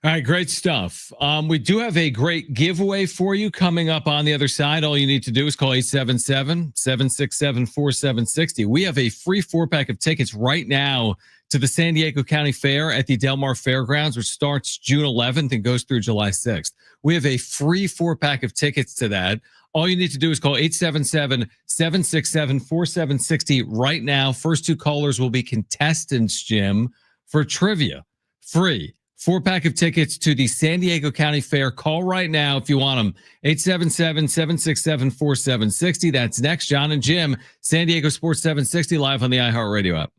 All right, great stuff. We do have a great giveaway for you coming up on the other side. All you need to do is call 877-767-4760. We have a free 4-pack of tickets right now to the San Diego County Fair at the Del Mar Fairgrounds, which starts June 11th and goes through July 6th. We have a free 4-pack of tickets to that. All you need to do is call 877-767-4760 right now. First 2 callers will be contestants, Jim, for trivia. Free. 4-pack of tickets to the San Diego County Fair. Call right now if you want them. 877-767-4760. That's next. John and Jim, San Diego Sports 760, live on the iHeartRadio app.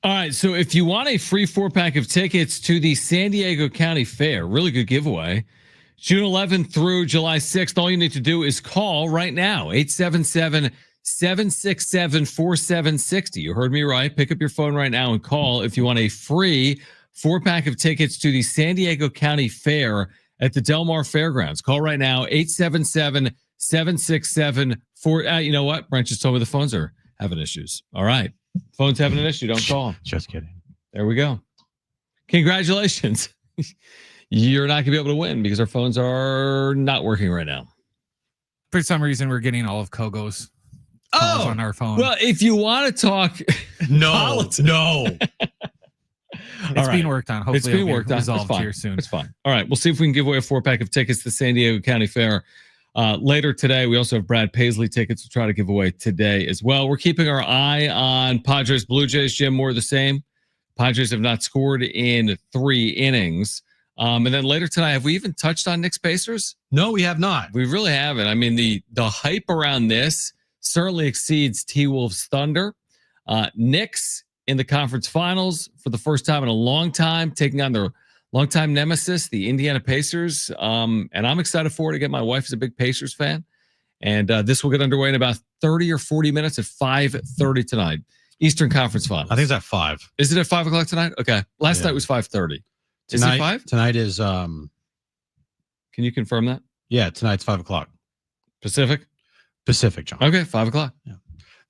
All right. So if you want a free 4-pack of tickets to the San Diego County Fair, really good giveaway, June 11th through July 6th, all you need to do is call right now, 877-767-4760. You heard me right. Pick up your phone right now and call if you want a free 4-pack of tickets to the San Diego County Fair at the Del Mar Fairgrounds. Call right now, 877-767-4. You know what? Brent just told me the phones are having issues. All right. Phone's having an issue. Don't call them. Just kidding. There we go. Congratulations. You're not going to be able to win because our phones are not working right now. For some reason, we're getting all of Kogo's calls on our phone. Well, if you want to talk politics, no. It's being worked on. Hopefully it's being worked on. Resolved here soon. It's fine. All right. We'll see if we can give away a 4-pack of tickets to the San Diego County Fair later today. We also have Brad Paisley tickets to try to give away today as well. We're keeping our eye on Padres Blue Jays. Jim, more of the same. Padres have not scored in 3 innings. And then later tonight, have we even touched on Knicks Pacers? No, we have not. We really haven't. I mean, the hype around this certainly exceeds T-Wolves Thunder. Knicks in the conference finals for the first time in a long time, taking on their longtime nemesis, the Indiana Pacers. And I'm excited for it. Again, my wife is a big Pacers fan. And this will get underway in about 30 or 40 minutes at 5:30 tonight. Eastern Conference Finals. I think it's at 5. Is it at 5 o'clock tonight? Okay. Last night was 5:30. Is it 5? Tonight is Can you confirm that? Yeah, tonight's 5 o'clock. Pacific, John. Okay, 5 o'clock. Yeah.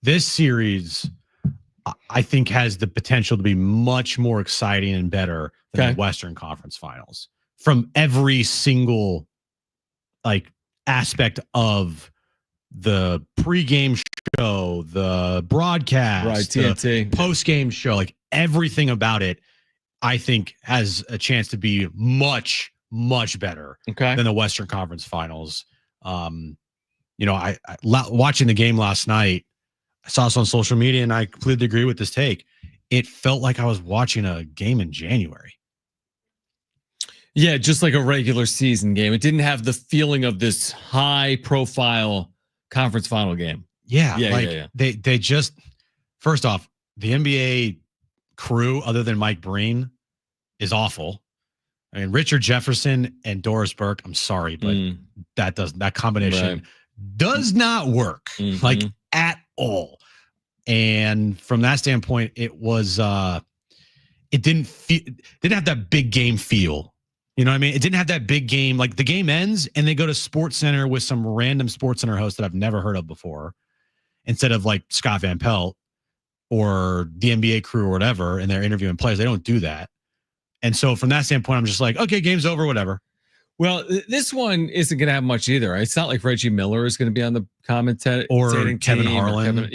This series, I think, has the potential to be much more exciting and better than the Western Conference Finals from every single aspect of the pregame show, the broadcast, right, TNT, post-game show, everything about it, I think has a chance to be much, much better than the Western Conference Finals. I watching the game last night, I saw this on social media and I completely agree with this take. It felt like I was watching a game in January. Yeah, just like a regular season game. It didn't have the feeling of this high profile conference final game. Yeah. They just, first off, the NBA crew, other than Mike Breen, is awful. I mean, Richard Jefferson and Doris Burke, I'm sorry, but that combination does not work at all. And from that standpoint, it was it didn't have that big game feel. You know what I mean? It didn't have that big game. Like, the game ends and they go to Sports Center with some random Sports Center host that I've never heard of before, instead of Scott Van Pelt or the NBA crew or whatever, and they're interviewing players. They don't do that. And so from that standpoint, I'm just like, okay, game's over, whatever. Well, this one isn't going to have much either. It's not like Reggie Miller is going to be on the commentating or Kevin Harlan.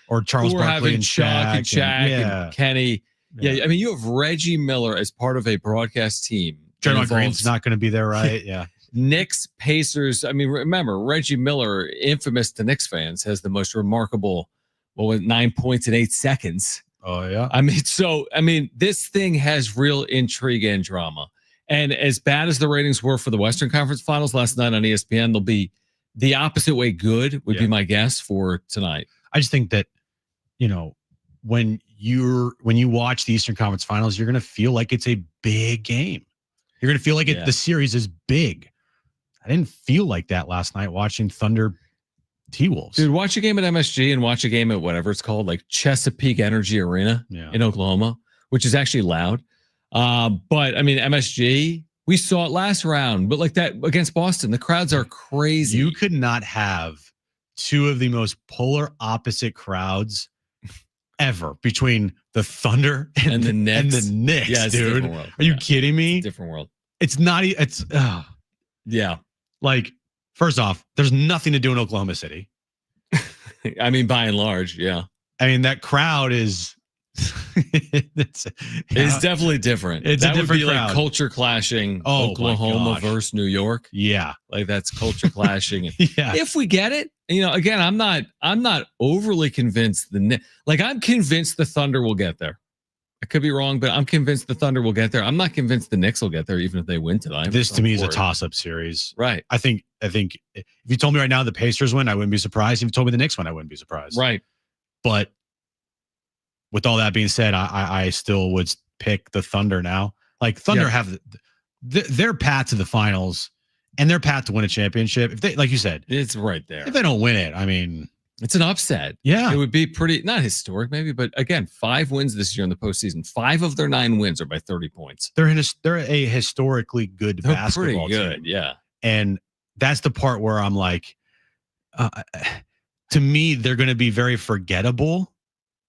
Or Charles Barkley and Shaq and Kenny. Yeah, I mean, you have Reggie Miller as part of a broadcast team. Draymond Green's not going to be there, right? Yeah. Knicks, Pacers. I mean, remember, Reggie Miller, infamous to Knicks fans, has the most remarkable, 9 points in 8 seconds. Oh, yeah. I mean, this thing has real intrigue and drama. And as bad as the ratings were for the Western Conference Finals last night on ESPN, they'll be the opposite way good, would be my guess for tonight. I just think that, when you watch the Eastern Conference Finals, you're going to feel like it's a big game. You're going to feel like the series is big. I didn't feel like that last night watching Thunder T-Wolves. Dude, watch a game at MSG and watch a game at whatever it's called, like Chesapeake Energy Arena in Oklahoma, which is actually loud. But I mean, MSG, we saw it last round, but like that against Boston, the crowds are crazy. You could not have two of the most polar opposite crowds ever between the Thunder and the Knicks. Yeah, dude. Are you kidding me? It's a different world. It's not. Yeah. Like, first off, there's nothing to do in Oklahoma City. I mean, by and large, yeah. I mean, that crowd is. It's definitely different. It's a different would be crowd. Like culture clashing. Oklahoma versus New York. Yeah, like that's culture clashing. Yeah, if we get it, again, I'm not overly convinced. I'm convinced the Thunder will get there. I could be wrong, but I'm convinced the Thunder will get there. I'm not convinced the Knicks will get there, even if they win tonight. This to me is a toss-up series, right? I think if you told me right now the Pacers win, I wouldn't be surprised. If you told me the Knicks win, I wouldn't be surprised, right? But with all that being said, I still would pick the Thunder now. Like Thunder have their path to the finals and their path to win a championship. If they, like you said, it's right there. If they don't win it, I mean, it's an upset. Yeah. It would be pretty, not historic maybe, but again, 5 wins this year in the postseason. 5 of their 9 wins are by 30 points. They're a historically good basketball pretty good, team. yeah. And that's the part where I'm like, to me, they're going to be very forgettable,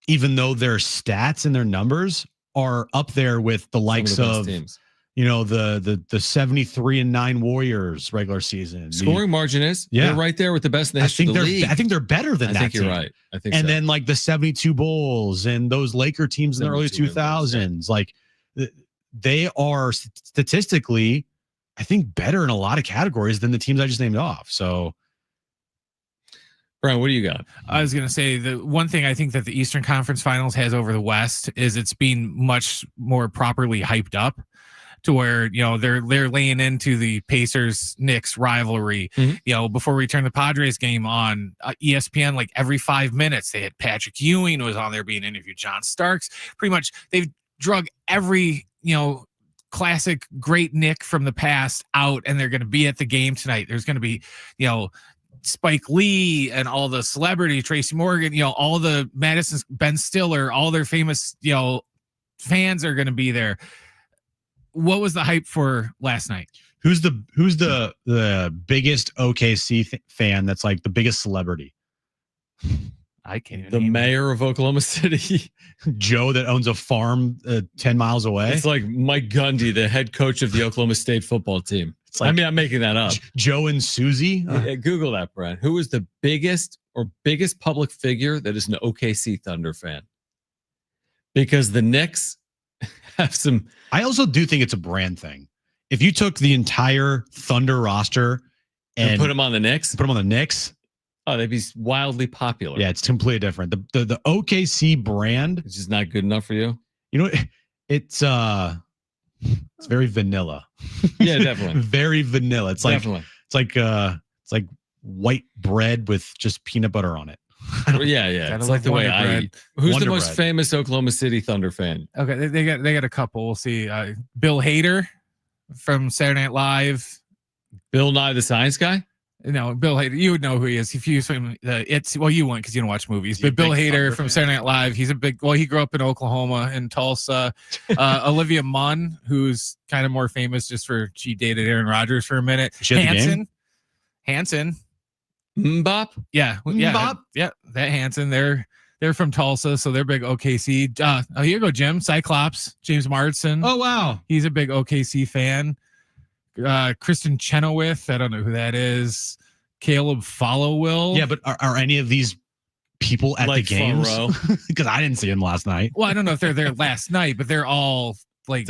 even though their stats and their numbers are up there with the likes of teams. The 73-9 Warriors regular season. Scoring margin is they're right there with the best in the history of the league. I think they're better than that. I think team. you're right. I think and so. then like the 72 Bulls and those Laker teams in the early 2000s, like they are statistically, I think, better in a lot of categories than the teams I just named off. So, Brian, what do you got? I was going to say the one thing I think that the Eastern Conference Finals has over the West is it's being much more properly hyped up to where, they're laying into the Pacers-Knicks rivalry. Before we turn the Padres game on ESPN, like every 5 minutes, they had Patrick Ewing was on there being interviewed. John Starks, pretty much they've drug every, classic great Nick from the past out, and they're going to be at the game tonight. There's going to be, Spike Lee and all the celebrity, Tracy Morgan, all the Madison, Ben Stiller, all their famous, fans are going to be there. What was the hype for last night? Who's the biggest OKC fan that's like the biggest celebrity? I can't even. The mayor of Oklahoma City, Joe, that owns a farm 10 miles away. It's like Mike Gundy, the head coach of the Oklahoma State football team. It's like, I'm making that up. Joe and Susie. Google that, Brad. Who is the biggest public figure that is an OKC Thunder fan? Because the Knicks have some. I also do think it's a brand thing. If you took the entire Thunder roster and put them on the Knicks, oh, they'd be wildly popular. Yeah, it's completely different. The OKC brand is just not good enough for you. It's very vanilla. Yeah, definitely. Very vanilla. It's like it's like white bread with just peanut butter on it. Yeah. It's like the way I eat. Who's the most famous Oklahoma City Thunder fan? Okay, they got a couple. We'll see. Bill Hader from Saturday Night Live. Bill Nye the Science Guy? No, Bill Hader. You would know who he is if you swim. You wouldn't because you don't watch movies. But Bill Hader from Saturday Night Live. He's he grew up in Oklahoma in Tulsa. Olivia Munn, who's kind of more famous just for she dated Aaron Rodgers for a minute. Hanson. Mbop? Yeah. Mbop? Yeah. That Hanson. They're from Tulsa, so they're big OKC. Here you go, Jim. Cyclops, James Marsden. Oh, wow. He's a big OKC fan. Kristen Chenoweth. I don't know who that is. Caleb Followill. Yeah, but are any of these people at the games? Because I didn't see them last night. Well, I don't know if they're there last night, but they're all like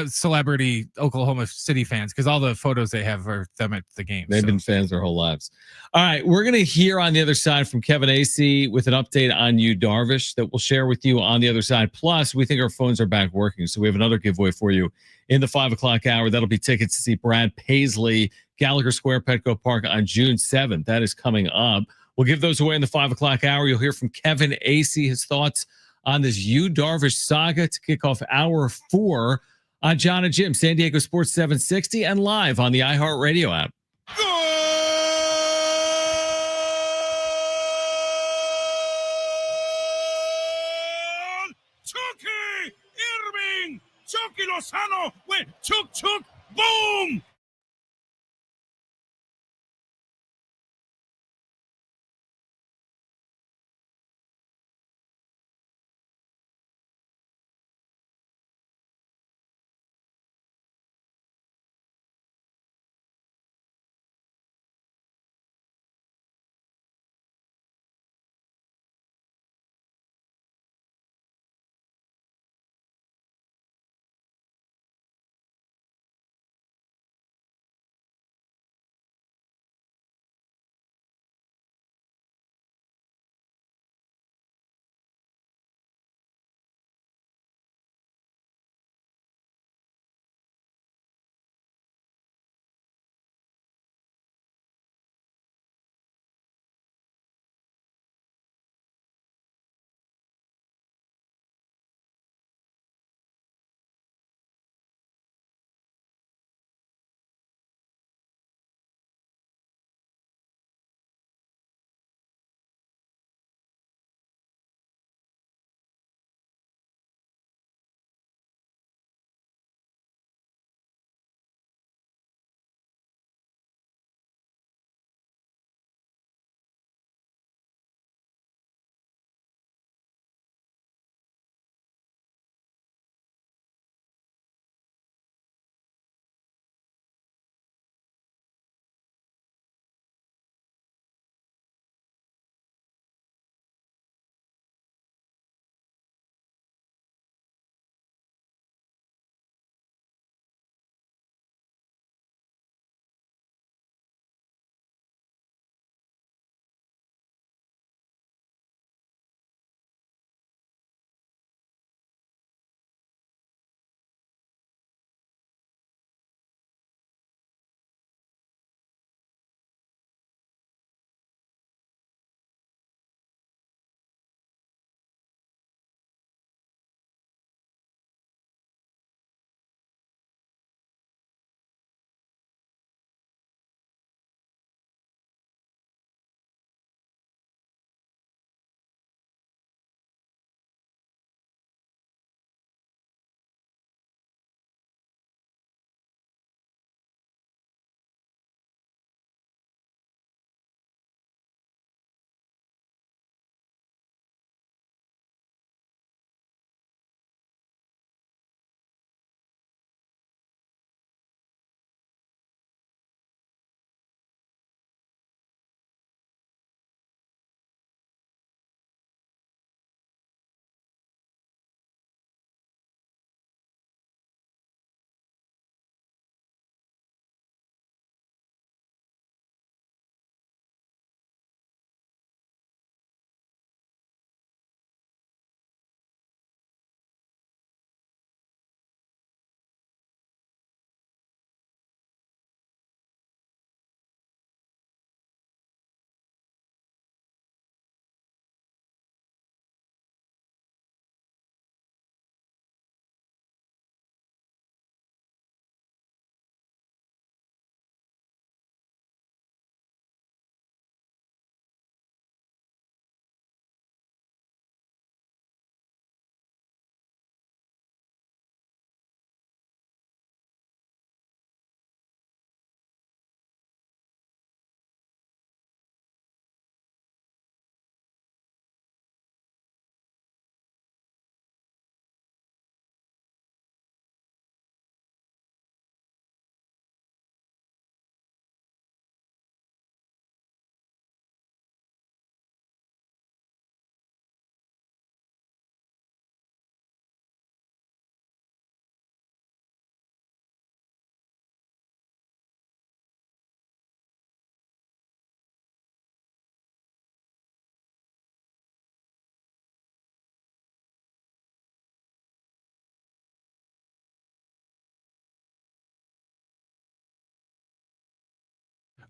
celebrity Oklahoma City fans because all the photos they have are them at the game. They've been fans their whole lives. All right, we're going to hear on the other side from Kevin Acee with an update on Yu Darvish that we'll share with you on the other side. Plus, we think our phones are back working, so we have another giveaway for you in the 5 o'clock hour. That'll be tickets to see Brad Paisley, Gallagher Square, Petco Park on June 7th. That is coming up. We'll give those away in the 5 o'clock hour. You'll hear from Kevin Acee, his thoughts on this Yu Darvish saga to kick off hour 4 on John and Jim, San Diego Sports 760, and live on the iHeartRadio app. Chucky Irving, Chucky Lozano went chuk, boom.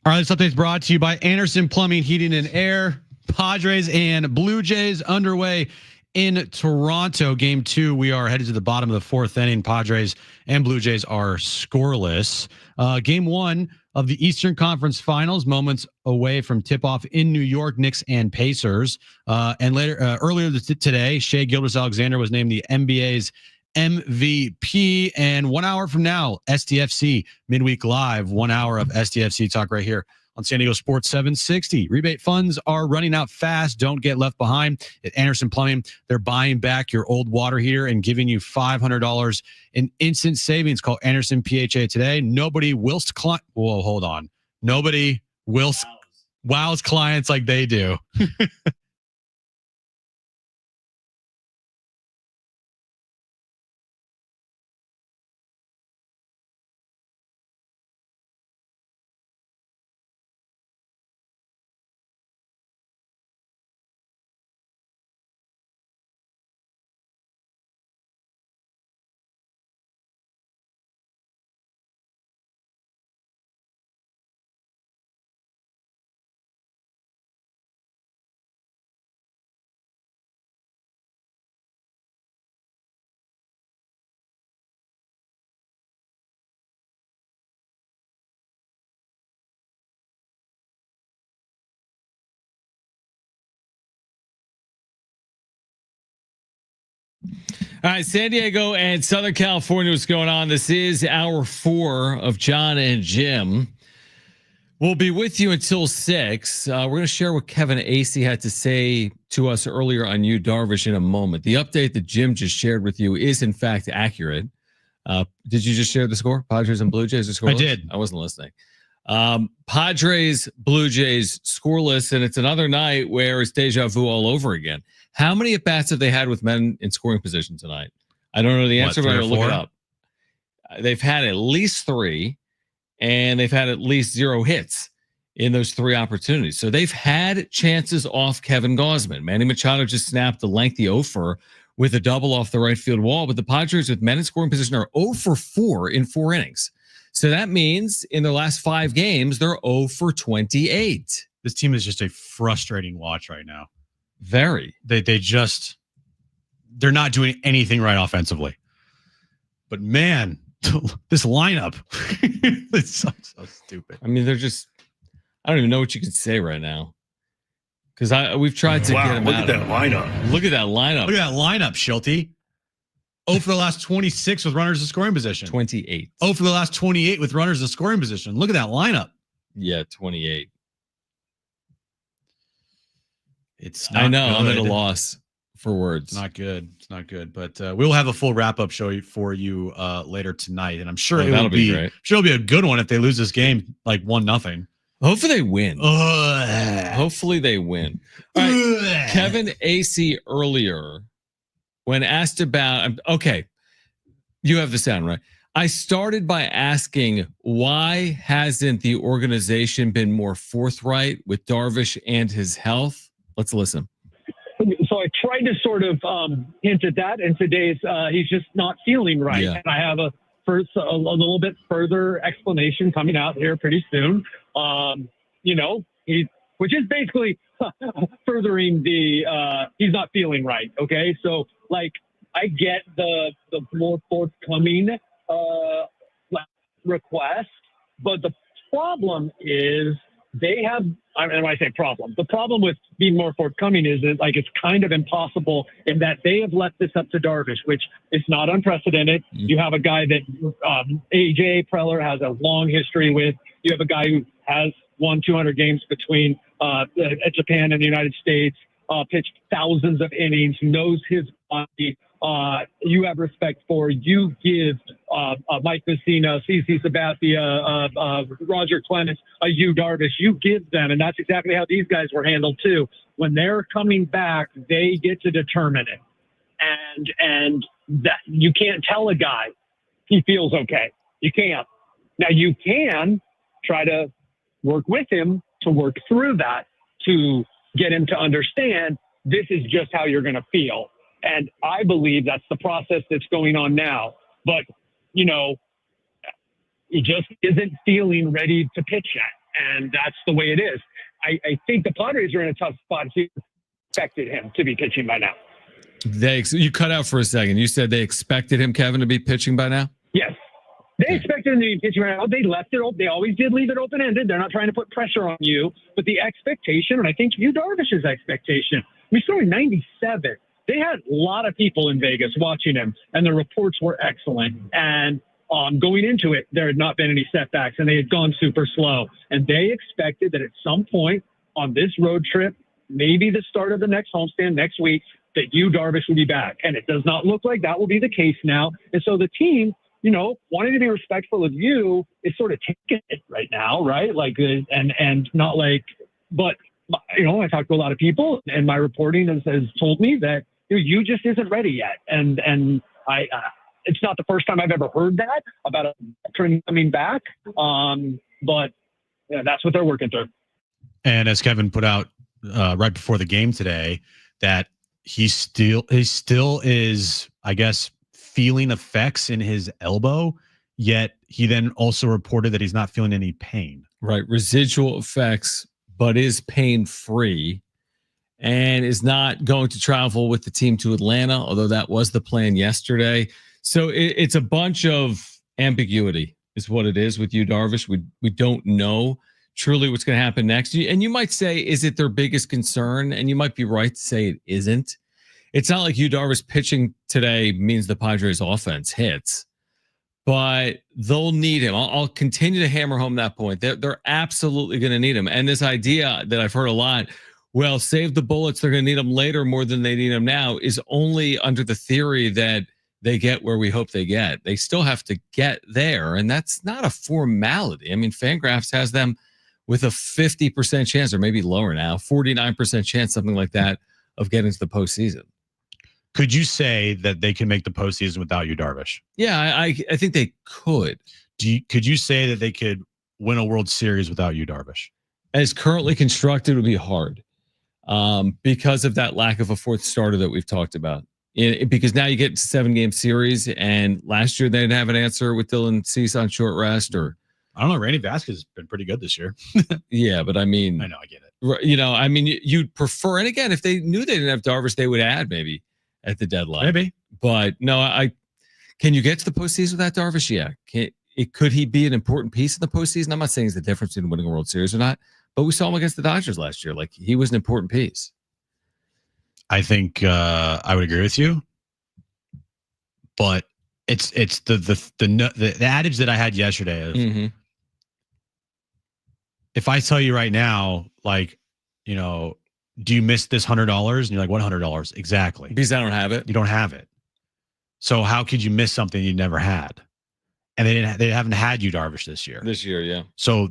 All right, this update is brought to you by Anderson Plumbing, Heating, and Air. Padres and Blue Jays underway in Toronto. Game 2, we are headed to the bottom of the 4th inning. Padres and Blue Jays are scoreless. Game 1 of the Eastern Conference Finals, moments away from tip-off in New York, Knicks and Pacers. And earlier today, Shai Gilgeous-Alexander was named the NBA's MVP. And 1 hour from now, SDFC Midweek Live, 1 hour of SDFC talk right here on San Diego Sports 760. Rebate funds are running out fast. Don't get left behind. At Anderson Plumbing, they're buying back your old water heater and giving you $500 in instant savings. Call Anderson PHA today. Nobody whilst client. Whoa, hold on. Nobody whilst wows clients like they do. All right, San Diego and Southern California, what's going on? This is hour 4 of John and Jim. We'll be with you until 6. We're going to share what Kevin Acee had to say to us earlier on Yu Darvish in a moment. The update that Jim just shared with you is, in fact, accurate. Did you just share the score? Padres and Blue Jays are scoreless? I did. I wasn't listening. Padres, Blue Jays scoreless, and it's another night where it's deja vu all over again. How many at-bats have they had with men in scoring position tonight? I don't know the answer, but I'm going to look it up. They've had at least 3, and they've had at least 0 hits in those 3 opportunities. So they've had chances off Kevin Gausman. Manny Machado just snapped a lengthy offer with a double off the right field wall, but the Padres with men in scoring position are 0 for 4 in 4 innings. So that means in their last 5 games, they're 0 for 28. This team is just a frustrating watch right now. Very. They're not doing anything right offensively. But man, this lineup, it's so stupid. I mean, I don't even know what you can say right now. Because we've tried to get them look out. at that lineup. Look at that lineup. Look at that lineup, Schulte. 0 for the last 26 with runners in scoring position. 28. 0 for the last 28 with runners in scoring position. Look at that lineup. Yeah, 28. It's not I know. good. I'm at a loss for words. It's not good. It's not good. But we'll have a full wrap-up show for you later tonight. And I'm sure it'll be great. Sure, it'll be a good one if they lose this game like 1-0. Hopefully they win. Hopefully they win. All right. Kevin Acee earlier, when asked about, okay, you have the sound, right? I started by asking, why hasn't the organization been more forthright with Darvish and his health? Let's listen. So I tried to sort of hint at that, and today's he's just not feeling right. Yeah. And I have a little bit further explanation coming out here pretty soon. Which is basically furthering the he's not feeling right. Okay, so like I get the more forthcoming request, but the problem is they have. And when I say problem, the problem with being more forthcoming is that like it's kind of impossible in that they have left this up to Darvish, which is not unprecedented. Mm-hmm. You have a guy that AJ Preller has a long history with. You have a guy who has won 200 games between Japan and the United States, pitched thousands of innings, knows his body. You have respect for. You give Mike Messina, CC Sabathia, Roger Clemens, Yu Darvish. You give them, and that's exactly how these guys were handled too. When they're coming back, they get to determine it, and that you can't tell a guy he feels okay. You can't. Now you can try to work with him to work through that to get him to understand this is just how you're going to feel. And I believe that's the process that's going on now. But, he just isn't feeling ready to pitch yet. and that's the way it is. I think the Padres are in a tough spot. He expected him to be pitching by now. You cut out for a second. You said they expected him, Kevin, to be pitching by now? Yes. They expected him to be pitching right now. They left it open. They always did leave it open-ended. They're not trying to put pressure on you. But the expectation, and I think Yu Darvish's expectation, he's throwing 97. They had a lot of people in Vegas watching him, and the reports were excellent. And going into it, there had not been any setbacks, and they had gone super slow. And they expected that at some point on this road trip, maybe the start of the next homestand next week, that Yu Darvish would be back. And it does not look like that will be the case now. And so the team, wanting to be respectful of you is sort of taking it right now, right? Like, and not like, but, I talked to a lot of people, and my reporting has told me that you just isn't ready yet. And I, it's not the first time I've ever heard that about a veteran coming back. But that's what they're working through. And as Kevin put out right before the game today, that he still is, I guess, feeling effects in his elbow, yet he then also reported that he's not feeling any pain. Right. Residual effects, but is pain-free and is not going to travel with the team to Atlanta, although that was the plan yesterday. So it's a bunch of ambiguity is what it is with Yu Darvish. We don't know truly what's going to happen next. And you might say, is it their biggest concern? And you might be right to say it isn't. It's not like Yu Darvish pitching today means the Padres offense hits, but they'll need him. I'll continue to hammer home that point. They're absolutely going to need him. And this idea that I've heard a lot, well, save the bullets, they're going to need him later more than they need him now, is only under the theory that they get where we hope they get. They still have to get there, and that's not a formality. I mean, Fangraphs has them with a 50% chance, or maybe lower now, 49% chance, something like that, of getting to the postseason. Could you say that they can make the postseason without Yu Darvish? Yeah, I think they could. Could you say that they could win a World Series without Yu Darvish? As currently constructed, it would be hard because of that lack of a fourth starter that we've talked about. Because now you get to 7-game series, and last year they didn't have an answer with Dylan Cease on short rest, or I don't know. Randy Vasquez has been pretty good this year. Yeah, but I mean, I know, I get it. You'd prefer, and again, if they knew they didn't have Darvish, they would add maybe at the deadline. Maybe. But no, can you get to the postseason without Darvish? Yeah. Could he be an important piece in the postseason? I'm not saying it's the difference between winning a World Series or not, but we saw him against the Dodgers last year. Like, he was an important piece. I think I would agree with you, but it's the adage that I had yesterday of, if I tell you right now, like, do you miss this $100? And you're like, what $100? Exactly. Because I don't have it. You don't have it. So how could you miss something you never had? And they haven't had Yu Darvish this year. This year, yeah. So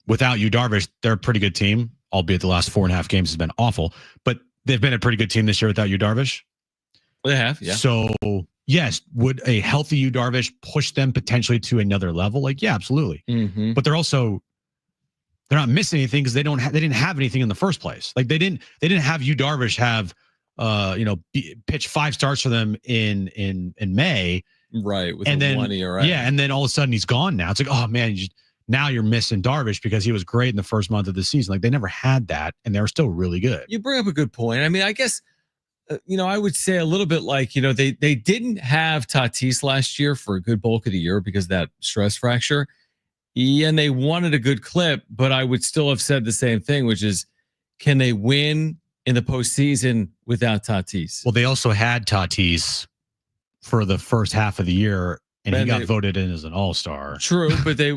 without Yu Darvish, they're a pretty good team, albeit the last 4.5 games has been awful. But they've been a pretty good team this year without Yu Darvish. They have, yeah. So yes, would a healthy Yu Darvish push them potentially to another level? Like, yeah, absolutely. But they're not missing anything because they didn't have anything in the first place. Like, they didn't have Yu Darvish have pitch 5 starts for them in May, right? With and then 1 year, right? Yeah, and then all of a sudden he's gone now. It's like, oh man, now you're missing Darvish because he was great in the first month of the season. Like, they never had that, and they were still really good. You bring up a good point. I mean, I guess I would say a little bit like they didn't have Tatis last year for a good bulk of the year because of that stress fracture. Yeah, and they wanted a good clip, but I would still have said the same thing, which is, can they win in the postseason without Tatis? Well, they also had Tatis for the first half of the year, and he got voted in as an all-star. True,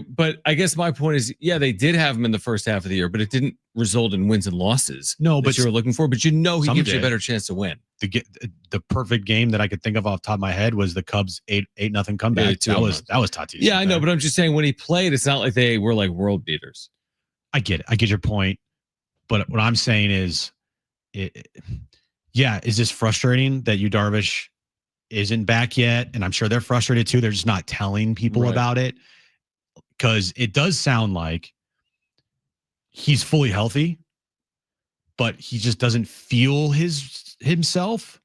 but I guess my point is, yeah, they did have him in the first half of the year, but it didn't result in wins and losses. No, but you were looking for, but he gives you a better chance to win. The perfect game that I could think of off the top of my head was the Cubs 8-0 comeback. That was Tatis. Yeah, I know, but I'm just saying, when he played, it's not like they were like world beaters. I get it. I get your point, but what I'm saying is, is this frustrating that Yu Darvish isn't back yet? And I'm sure they're frustrated too. They're just not telling people about it, because it does sound like he's fully healthy, but he just doesn't feel himself.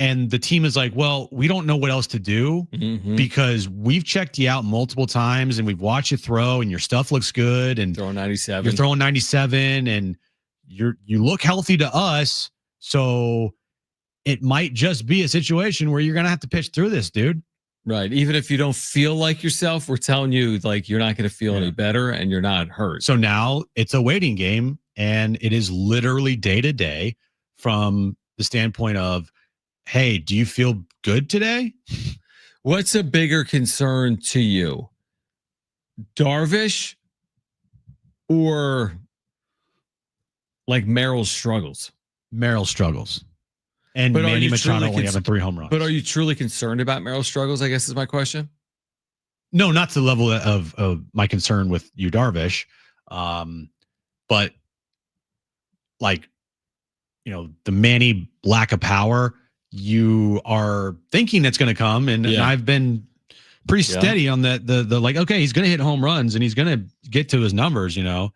And the team is like, well, we don't know what else to do because we've checked you out multiple times and we've watched you throw and your stuff looks good and throwing 97. You're throwing 97 and you look healthy to us. So it might just be a situation where you're going to have to pitch through this, dude. Right. Even if you don't feel like yourself, we're telling you like you're not going to feel any better and you're not hurt. So now it's a waiting game and it is literally day to day from the standpoint of, hey, do you feel good today? What's a bigger concern to you? Darvish or like Merrill's struggles? Merrill struggles. And but Manny Machado only having 3 home runs. But are you truly concerned about Merrill's struggles, I guess is my question? No, not to the level of my concern with you, Darvish. But like, you know, the Manny lack of power, you are thinking that's going to come. And I've been pretty steady on the like, okay, he's going to hit home runs and he's going to get to his numbers, you know.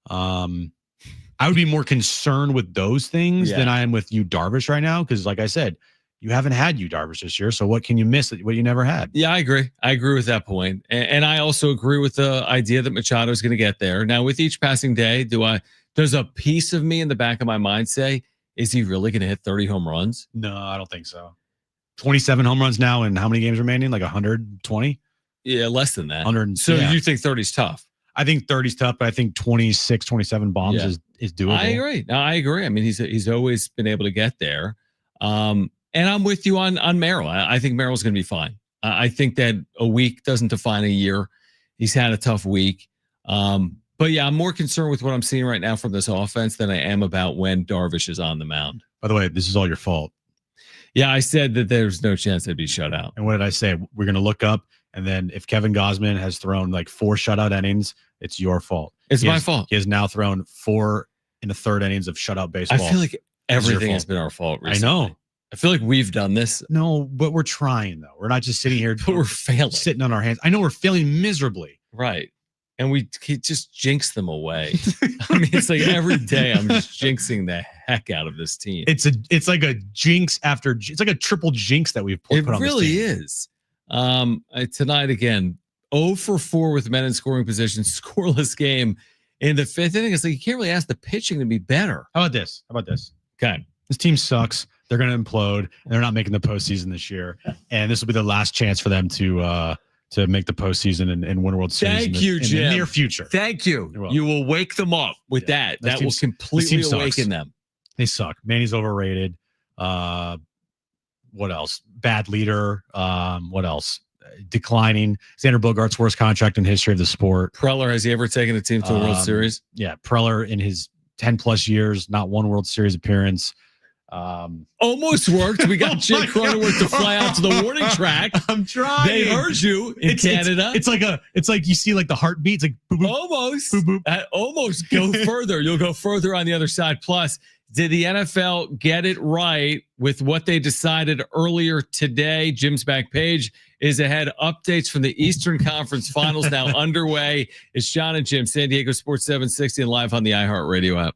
I would be more concerned with those things than I am with you, Darvish, right now. Because like I said, you haven't had you, Darvish, this year. So what can you miss what you never had? Yeah, I agree. I agree with that point. And I also agree with the idea that Machado is going to get there. Now, with each passing day, does a piece of me in the back of my mind say, is he really going to hit 30 home runs? No, I don't think so. 27 home runs now, and how many games remaining? Like 120? Yeah, less than that. 100. So you think 30 is tough? I think 30 is tough, but I think 26, 27 bombs is doable. I agree. No, I agree. I mean, he's always been able to get there. And I'm with you on Merrill. I think Merrill's going to be fine. I think that a week doesn't define a year. He's had a tough week. But yeah, I'm more concerned with what I'm seeing right now from this offense than I am about when Darvish is on the mound. By the way, this is all your fault. Yeah, I said that there's no chance they'd be shut out. And what did I say? We're going to look up, and then if Kevin Gausman has thrown like 4 shutout innings, it's your fault. It's my fault. He has now thrown 4 in the third innings of shutout baseball. I feel like everything has been our fault recently. I know. I feel like we've done this. No, but we're trying, though. We're not just sitting here. But we're failing. Sitting on our hands. I know we're failing miserably. Right. And we just jinx them away. I mean, it's like every day I'm just jinxing the heck out of this team. It's like a jinx after. It's like a triple jinx that we've put on this team. It really is. Tonight again, 0 for 4 with men in scoring position, scoreless game in the 5th inning. It's like you can't really ask the pitching to be better. How about this? Okay. This team sucks. They're going to implode. They're not making the postseason this year, and this will be the last chance for them to make the postseason and win a World Series. Thank you, Jim. In the near future. Thank you. You will wake them up with that. That will completely awaken them. They suck. Manny's overrated. What else? Bad leader. What else? Declining. Xander Bogaerts' worst contract in history of the sport. Preller, has he ever taken a team to a World Series? Yeah, Preller in his 10 plus years, not one World Series appearance. Almost worked. We got Jake Cronenworth to fly out to the warning track. I'm trying. They heard you in Canada. It's like you see like the heartbeats, like boop, boop, almost, boop, boop. Almost go further. You'll go further on the other side. Plus, did the NFL get it right with what they decided earlier today? Jim's back page is ahead. Updates from the Eastern Conference Finals now underway. It's John and Jim, San Diego Sports 760 and live on the iHeartRadio app.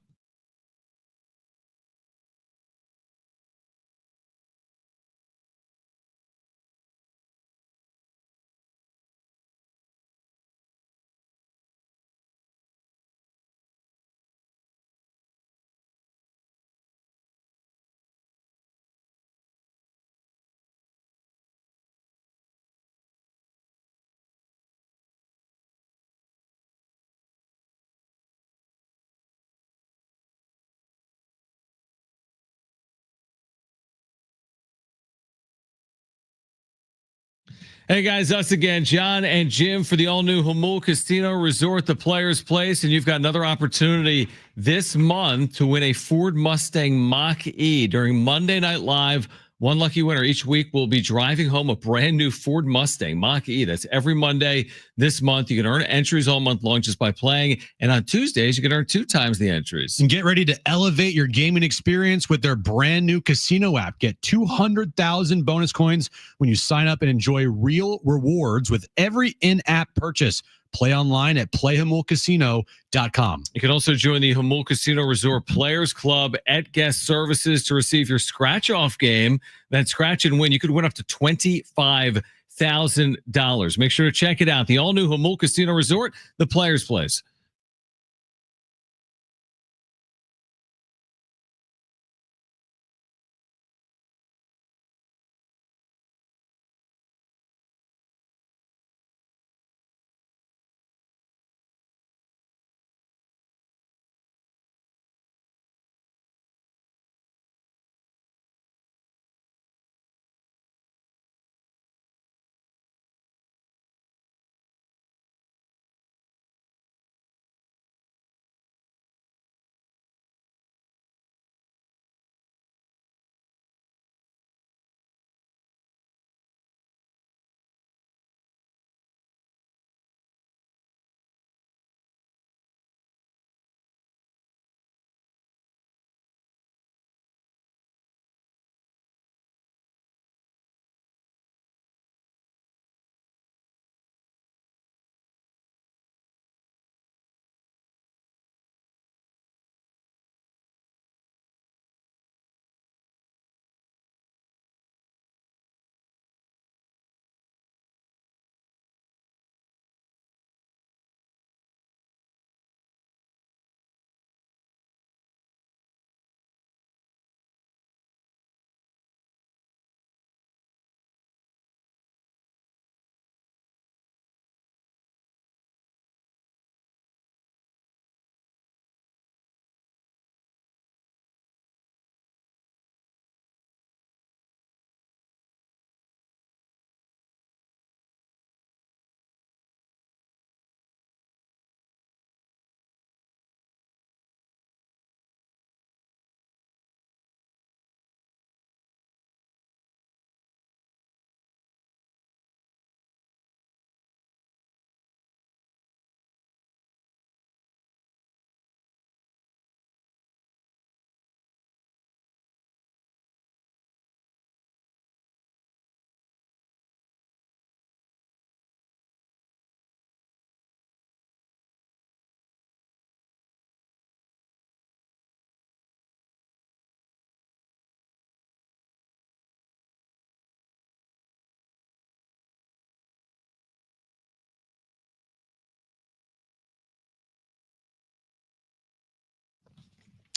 Hey guys, us again, John and Jim for the all-new Jamul Casino Resort, the Players Place, and you've got another opportunity this month to win a Ford Mustang Mach-E during Monday Night Live. One lucky winner each week will be driving home a brand new Ford Mustang Mach-E. That's every Monday this month. You can earn entries all month long just by playing. And on Tuesdays, you can earn 2 times the entries. And get ready to elevate your gaming experience with their brand new casino app. Get 200,000 bonus coins when you sign up and enjoy real rewards with every in-app purchase. Play online at playhamulcasino.com. You can also join the Hamul Casino Resort Players Club at Guest Services to receive your scratch-off game. Then scratch and win. You could win up to $25,000. Make sure to check it out. The all-new Hamul Casino Resort, the Players Place.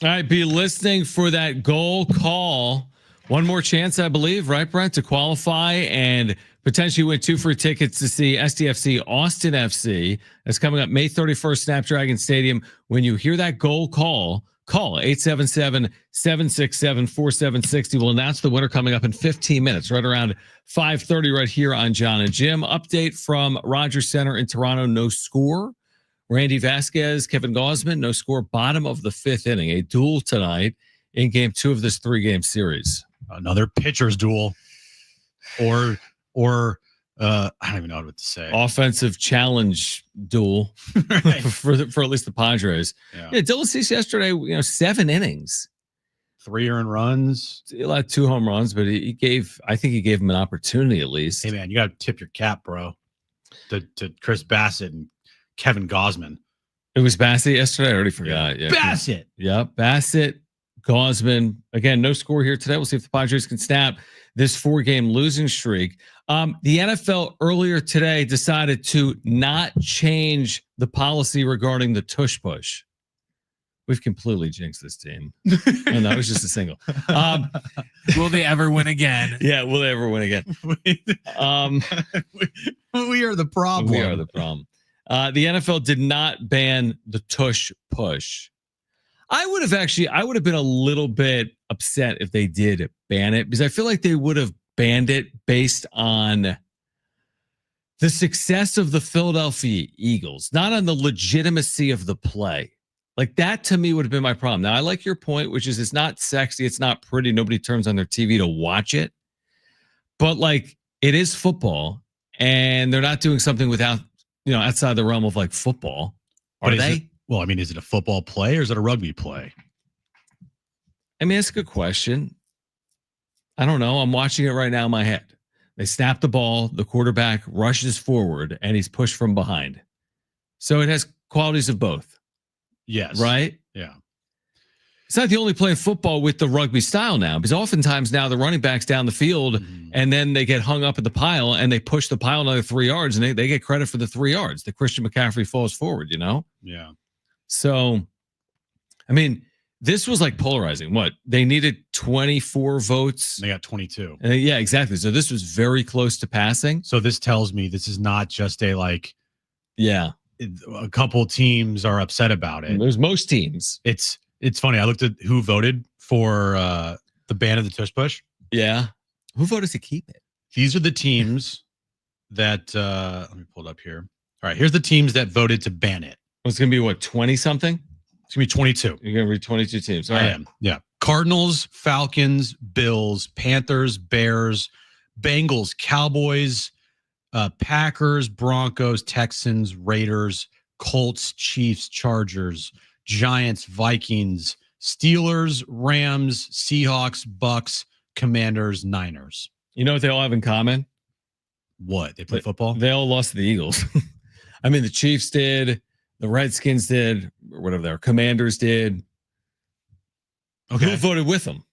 All right, be listening for that goal call. One more chance, I believe, right, Brent, to qualify and potentially win 2 free tickets to see SDFC Austin FC. That's coming up May 31st, Snapdragon Stadium. When you hear that goal call 877-767-4760. We'll announce the winner coming up in 15 minutes, right around 5:30 right here on John and Jim. Update from Rogers Center in Toronto, no score. Randy Vasquez, Kevin Gausman, no score, bottom of the 5th inning. A duel tonight in game 2 of this 3-game series. Another pitcher's duel, or I don't even know what to say. Offensive challenge duel Right. for at least the Padres. Yeah, Dylan Cease yesterday, 7 innings. 3 earned runs. He allowed 2 home runs, but I think he gave him an opportunity at least. Hey man, you got to tip your cap, bro, to Chris Bassett and Kevin Gausman. It was Bassett yesterday. I already forgot. Yeah. Bassett. Yep. Bassett, Gausman. Again, no score here today. We'll see if the Padres can snap this 4-game losing streak. The NFL earlier today decided to not change the policy regarding the tush push. We've completely jinxed this team. Oh, no, it was just a single. Will they ever win again? Yeah, will they ever win again? We are the problem. We are the problem. The NFL did not ban the tush push. I would have been a little bit upset if they did ban it, because I feel like they would have banned it based on the success of the Philadelphia Eagles, not on the legitimacy of the play. Like, that to me would have been my problem. Now, I like your point, which is it's not sexy, it's not pretty, nobody turns on their TV to watch it. But like, it is football, and they're not doing something without, outside the realm of like football. Are they? Is it a football play or is it a rugby play? I mean, that's a good question. I don't know. I'm watching it right now in my head. They snap the ball, the quarterback rushes forward, and he's pushed from behind. So it has qualities of both. Yes. Right? Yeah. It's not the only play in football with the rugby style now, because oftentimes now the running backs down the field and then they get hung up at the pile and they push the pile another 3 yards and they get credit for the 3 yards. The Christian McCaffrey falls forward, Yeah. So, I mean, this was like polarizing. What? They needed 24 votes. They got 22. Yeah, exactly. So this was very close to passing. So this tells me this is not just a yeah, a couple teams are upset about it. There's most teams. It's funny. I looked at who voted for the ban of the tush push. Yeah. Who voted to keep it? These are the teams that let me pull it up here. All right, here's the teams that voted to ban it. It's going to be what, 20 something? It's going to be 22. You're going to read 22 teams. I am. Yeah. Cardinals, Falcons, Bills, Panthers, Bears, Bengals, Cowboys, Packers, Broncos, Texans, Raiders, Colts, Chiefs, Chargers, Giants, Vikings, Steelers, Rams, Seahawks, Bucks, Commanders, Niners. You know what they all have in common? What? They play football? They all lost to the Eagles. I mean, the Chiefs did. The Redskins did, or whatever their Commanders did. Okay. Who voted with them?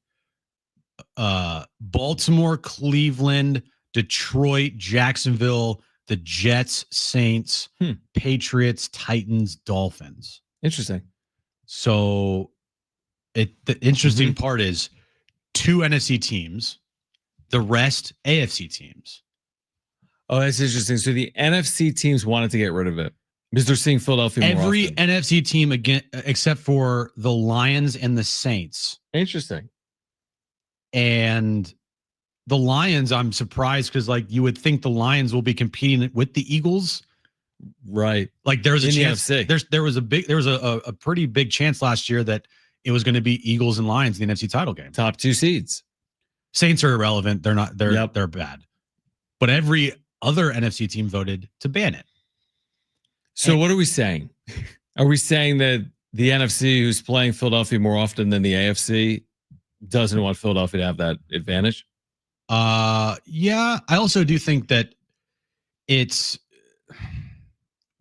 Baltimore, Cleveland, Detroit, Jacksonville, the Jets, Saints, Patriots, Titans, Dolphins. Interesting. So the interesting part is 2 NFC teams, the rest AFC teams. Oh, that's interesting. So the NFC teams wanted to get rid of it because they're seeing Philadelphia more Every often. NFC team again, except for the Lions and the Saints. Interesting. And the Lions, I'm surprised because you would think the Lions will be competing with the Eagles. Right. Like there's a In the chance. NFC. There was a pretty big chance last year that it was going to be Eagles and Lions in the NFC title game. Top 2 seeds. Saints are irrelevant. They're not. They're bad. But every other NFC team voted to ban it. So what are we saying? Are we saying that the NFC, who's playing Philadelphia more often than the AFC, doesn't want Philadelphia to have that advantage? Yeah. I also do think that I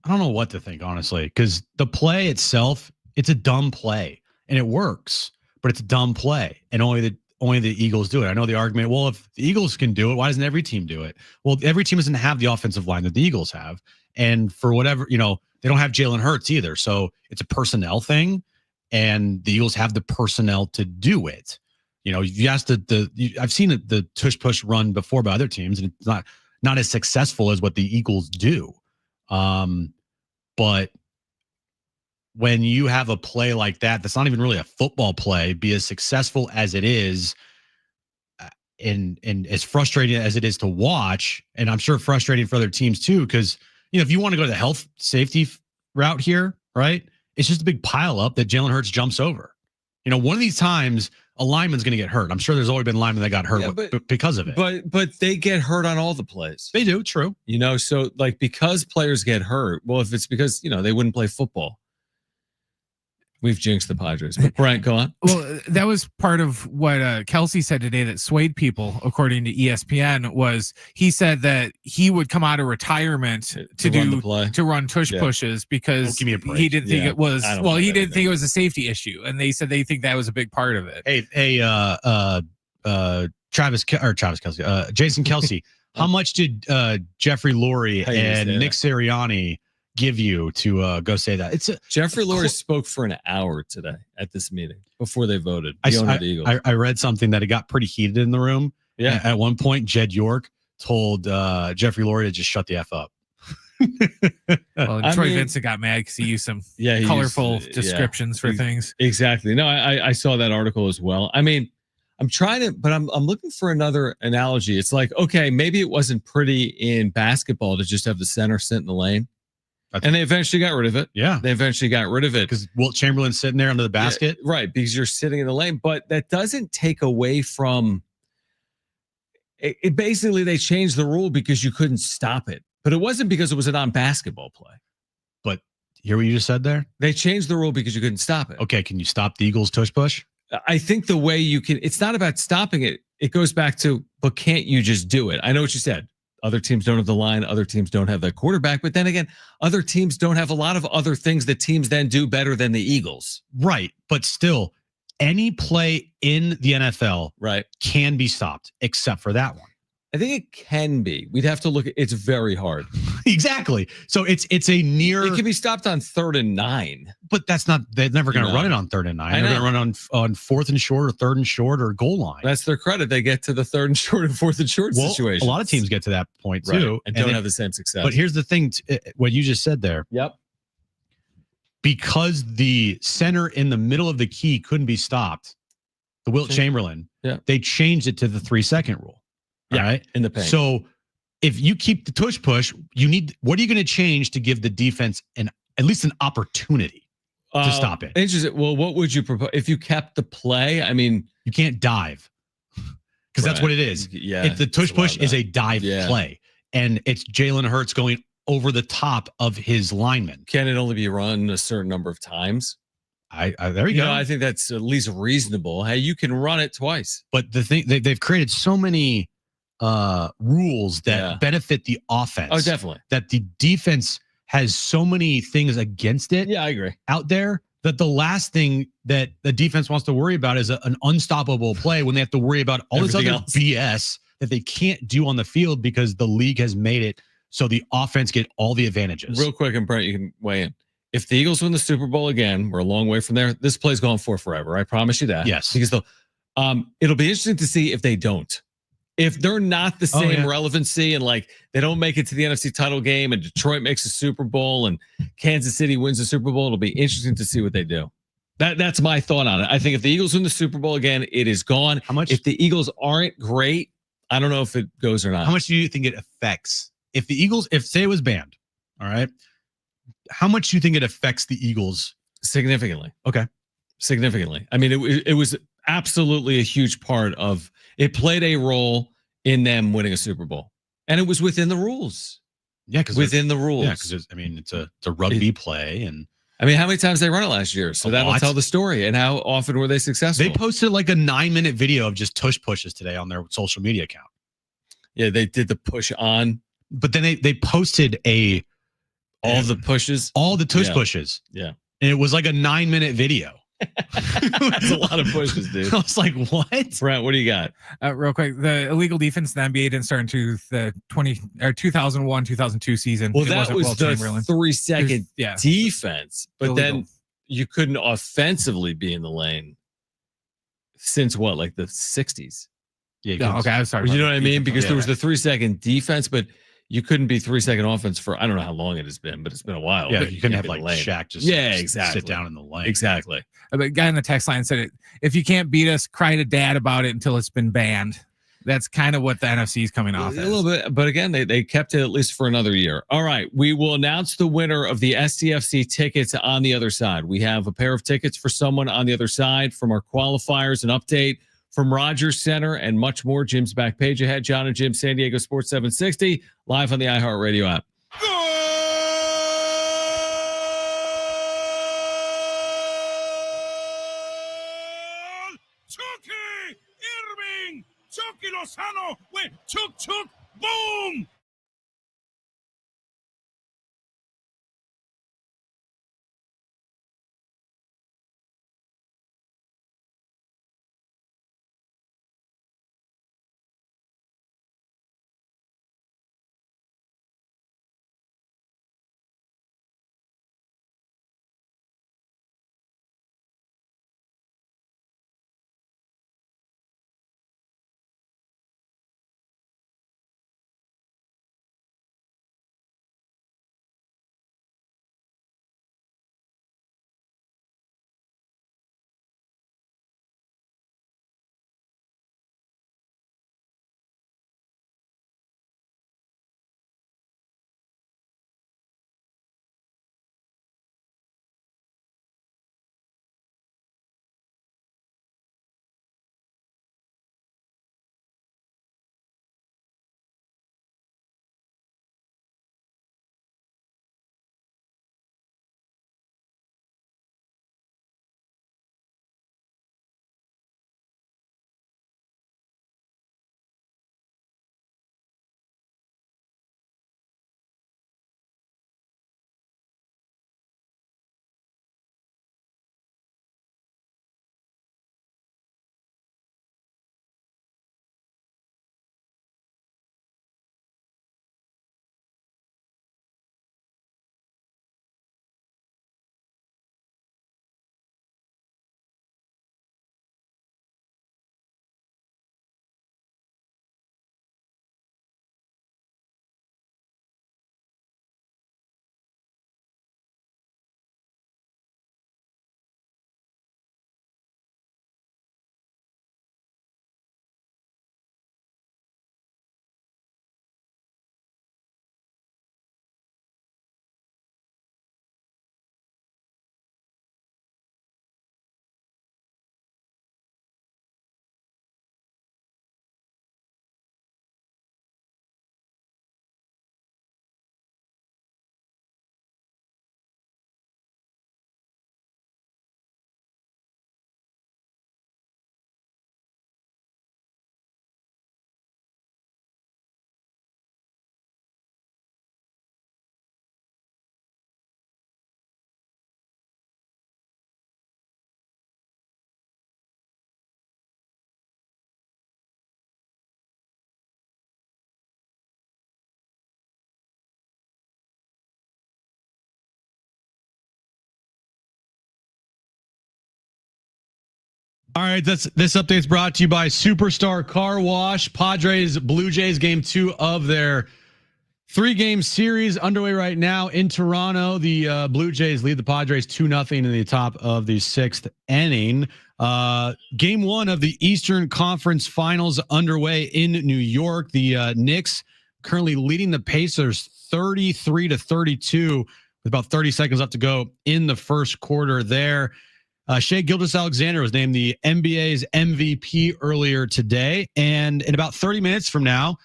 don't know what to think, honestly, because the play itself, it's a dumb play and it works, but it's a dumb play and only the Eagles do it. I know the argument, well, if the Eagles can do it, why doesn't every team do it? Well, every team doesn't have the offensive line that the Eagles have. And for whatever, they don't have Jalen Hurts either. So it's a personnel thing and the Eagles have the personnel to do it. You asked I've seen the tush push run before by other teams and it's not as successful as what the Eagles do. But when you have a play like that's not even really a football play, be as successful as it is, and as frustrating as it is to watch, and I'm sure frustrating for other teams too, because if you want to go to the health safety route here, right? It's just a big pile up that Jalen Hurts jumps over. One of these times a lineman's going to get hurt. I'm sure there's already been linemen that got hurt because of it. But they get hurt on all the plays. They do, true. So because players get hurt, well, if it's because, they wouldn't play football. We've jinxed the Padres. But Brian, go on. Well, that was part of what Kelsey said today that swayed people, according to ESPN, was he said that he would come out of retirement to run tush pushes because give me a break. He didn't think it was, he didn't think it was a safety issue. And they said they think that was a big part of it. Hey, Jason Kelsey, how much did Jeffrey Lurie and Nick Sirianni give you to go say that? Jeffrey Lurie spoke for an hour today at this meeting before they voted. I read something that it got pretty heated in the room. Yeah. At one point, Jed York told Jeffrey Lurie to just shut the F up. Well, Troy Vincent got mad because he used some colorful descriptions for things. Exactly. No, I saw that article as well. I mean, I'm looking for another analogy. It's like, okay, maybe it wasn't pretty in basketball to just have the center sit in the lane. And they eventually got rid of it. Yeah. They eventually got rid of it. Because Wilt Chamberlain's sitting there under the basket. Yeah, right. Because you're sitting in the lane. But that doesn't take away from it. Basically, they changed the rule because you couldn't stop it. But it wasn't because it was a non-basketball play. But hear what you just said there? They changed the rule because you couldn't stop it. Okay. Can you stop the Eagles tush push? I think the way you can, it's not about stopping it. It goes back to, but can't you just do it? I know what you said. Other teams don't have the line. Other teams don't have the quarterback. But then again, other teams don't have a lot of other things that teams then do better than the Eagles. Right. But still, any play in the NFL can be stopped except for that one. I think it can be. We'd have to look at it's very hard. Exactly. So it's a near. It can be stopped on 3rd and 9. But that's not. They're never going to run it on 3rd and 9. They're going to run on 4th and short or 3rd and short or goal line. That's their credit. They get to the 3rd and short and 4th and short situation. A lot of teams get to that point too, and don't have the same success. But here's the thing: what you just said there. Yep. Because the center in the middle of the key couldn't be stopped, the Wilt Chamberlain. Yeah. They changed it to the 3-second rule. Right in the paint. So if you keep the tush push, what are you going to change to give the defense at least an opportunity to stop it? Interesting. Well, what would you propose if you kept the play? I mean, you can't dive because that's what it is. Yeah, if the tush push is a dive play, and it's Jalen Hurts going over the top of his lineman. Can it only be run a certain number of times? There you go. I think that's at least reasonable. Hey, you can run it twice. But the thing they've created so many rules that benefit the offense. Oh, definitely. That the defense has so many things against it. Yeah, I agree. Out there that the last thing that the defense wants to worry about is an unstoppable play when they have to worry about all this other BS that they can't do on the field because the league has made it so the offense get all the advantages. Real quick, and Brent, you can weigh in. If the Eagles win the Super Bowl again, we're a long way from there. This play's going for forever. I promise you that. Yes. Because it'll be interesting to see if they don't. If they're not the same relevancy and like they don't make it to the NFC title game and Detroit makes a Super Bowl and Kansas City wins the Super Bowl, it'll be interesting to see what they do. That's my thought on it. I think if the Eagles win the Super Bowl again, it is gone. How much? If the Eagles aren't great, I don't know if it goes or not. How much do you think it affects? If the Eagles, say it was banned, all right, how much do you think it affects the Eagles? Significantly. Okay. Significantly. I mean, it was absolutely a huge part of it. Played a role in them winning a Super Bowl, and it was within the rules. Yeah, because within the rules. Yeah, because I mean, it's a rugby play, and I mean, how many times they run it last year? So that'll tell the story. And how often were they successful? They posted like a 9-minute video of just tush pushes today on their social media account. Yeah, they did the push on, but then they posted all the pushes, all the tush pushes. Yeah, and it was like a 9-minute video. That's a lot of pushes, dude. I was like, what? Brent, what do you got? Real quick, the illegal defense in the NBA didn't start into the 2001-2002 season. Well, that was the 3-second defense, but illegal. Then you couldn't offensively be in the lane since what, like the 60s? Yeah. Okay, I'm sorry. You know what I mean? Because there was the 3-second defense, but you couldn't be 3-second offense for I don't know how long it has been, but it's been a while. Yeah, you couldn't have like Shaq just exactly sit down in the lane. Exactly. The guy in the text line said, "If you can't beat us, cry to dad about it until it's been banned." That's kind of what the NFC is coming off. A little bit, but again, they kept it at least for another year. All right, we will announce the winner of the STFC tickets on the other side. We have a pair of tickets for someone on the other side from our qualifiers, an update from Rogers Center, and much more. Jim's back page ahead. John and Jim, San Diego Sports 760, live on the iHeartRadio app. Chucky Irving, Chucky Lozano went chuk, boom. All right, this update's brought to you by Superstar Car Wash. Padres, Blue Jays, game 2 of their 3-game series underway right now in Toronto. The Blue Jays lead the Padres 2-0 in the top of the 6th inning. Game 1 of the Eastern Conference Finals underway in New York. The Knicks currently leading the Pacers 33-32 with about 30 seconds left to go in the first quarter there. Shai Gilgeous-Alexander was named the NBA's MVP earlier today. And in about 30 minutes from now,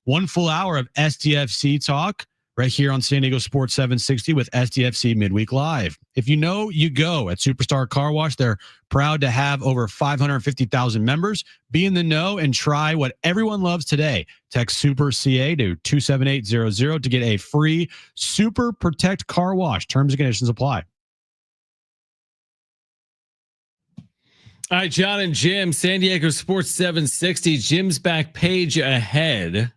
1 full hour of SDFC talk right here on San Diego Sports 760 with SDFC Midweek Live. If you know, you go at Superstar Car Wash. They're proud to have over 550,000 members. Be in the know and try what everyone loves today. Text Super CA to 27800 to get a free Super Protect Car Wash. Terms and conditions apply. All right, John and Jim, San Diego Sports 760. Jim's back page ahead.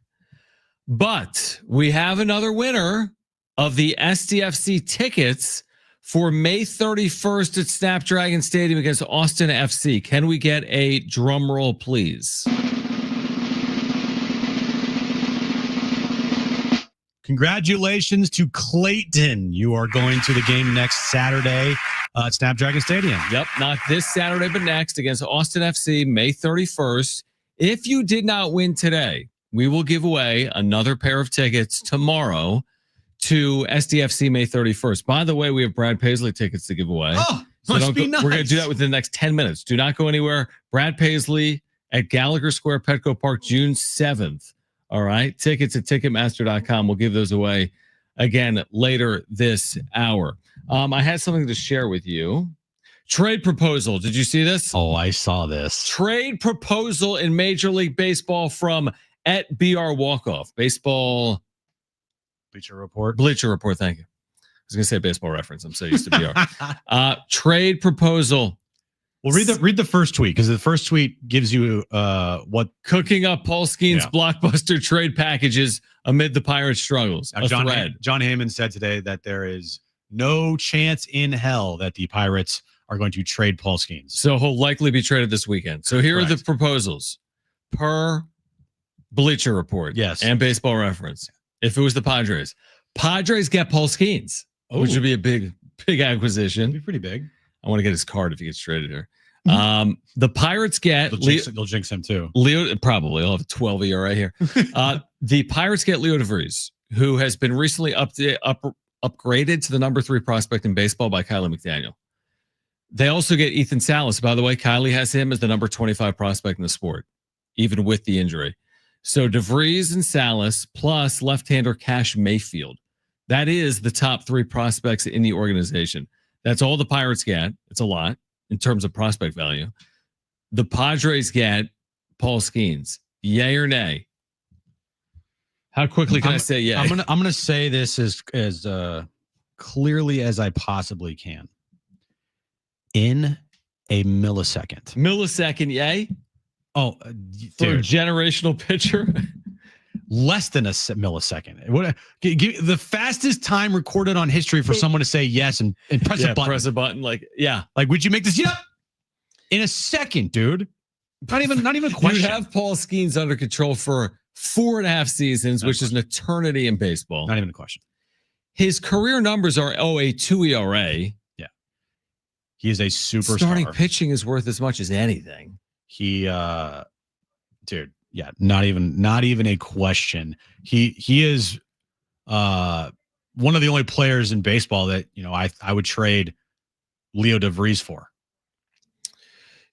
But we have another winner of the SDFC tickets for May 31st at Snapdragon Stadium against Austin FC. Can we get a drum roll, please? Congratulations to Clayton. You are going to the game next Saturday at Snapdragon Stadium. Yep, not this Saturday, but next against Austin FC, May 31st. If you did not win today, we will give away another pair of tickets tomorrow to SDFC May 31st. By the way, we have Brad Paisley tickets to give away. Oh, must be nice. We're going to do that within the next 10 minutes. Do not go anywhere. Brad Paisley at Gallagher Square, Petco Park, June 7th. All right. Tickets at Ticketmaster.com. We'll give those away again later this hour. I had something to share with you. Trade proposal. Did you see this? Oh, I saw this. Trade proposal in Major League Baseball from at BR Walkoff. Baseball. Bleacher Report. Bleacher Report. Thank you. I was going to say Baseball Reference. I'm so used to BR. Trade proposal. Well, read the first tweet, because the first tweet gives you what cooking up Paul Skeens blockbuster trade packages amid the Pirates' struggles. John Heyman said today that there is no chance in hell that the Pirates are going to trade Paul Skeens. So he'll likely be traded this weekend. So here are the proposals per Bleacher Report. Yes. And Baseball Reference. If it was the Padres get Paul Skeens, which would be a big acquisition. It'd be pretty big. I want to get his card if he gets traded here. The Pirates get they'll jinx him too. Leo, probably. I'll have a 12 ERA here. The Pirates get Leo DeVries, who has been recently upgraded to the number 3 prospect in baseball by Kylie McDaniel. They also get Ethan Salas. By the way, Kylie has him as the number 25 prospect in the sport, even with the injury. So DeVries and Salas plus left-hander Cash Mayfield. That is the top 3 prospects in the organization. That's all the Pirates get. It's a lot in terms of prospect value. The Padres get Paul Skeens. Yay or nay? How quickly can I say yay? I'm gonna say this as clearly as I possibly can. In a millisecond. Millisecond, yay? Oh, for a generational pitcher. Less than a millisecond. What the fastest time recorded on history for someone to say yes and press a button. Press a button, like would you make this? Yeah, in a second, dude. Not even a question. You have Paul Skeens under control for 4.5 seasons, which is an eternity in baseball. Not even a question. His career numbers are a 2 ERA. Yeah, he is a superstar. Starting pitching is worth as much as anything. He, dude. Yeah, not even a question. He is one of the only players in baseball that I would trade Leo DeVries for.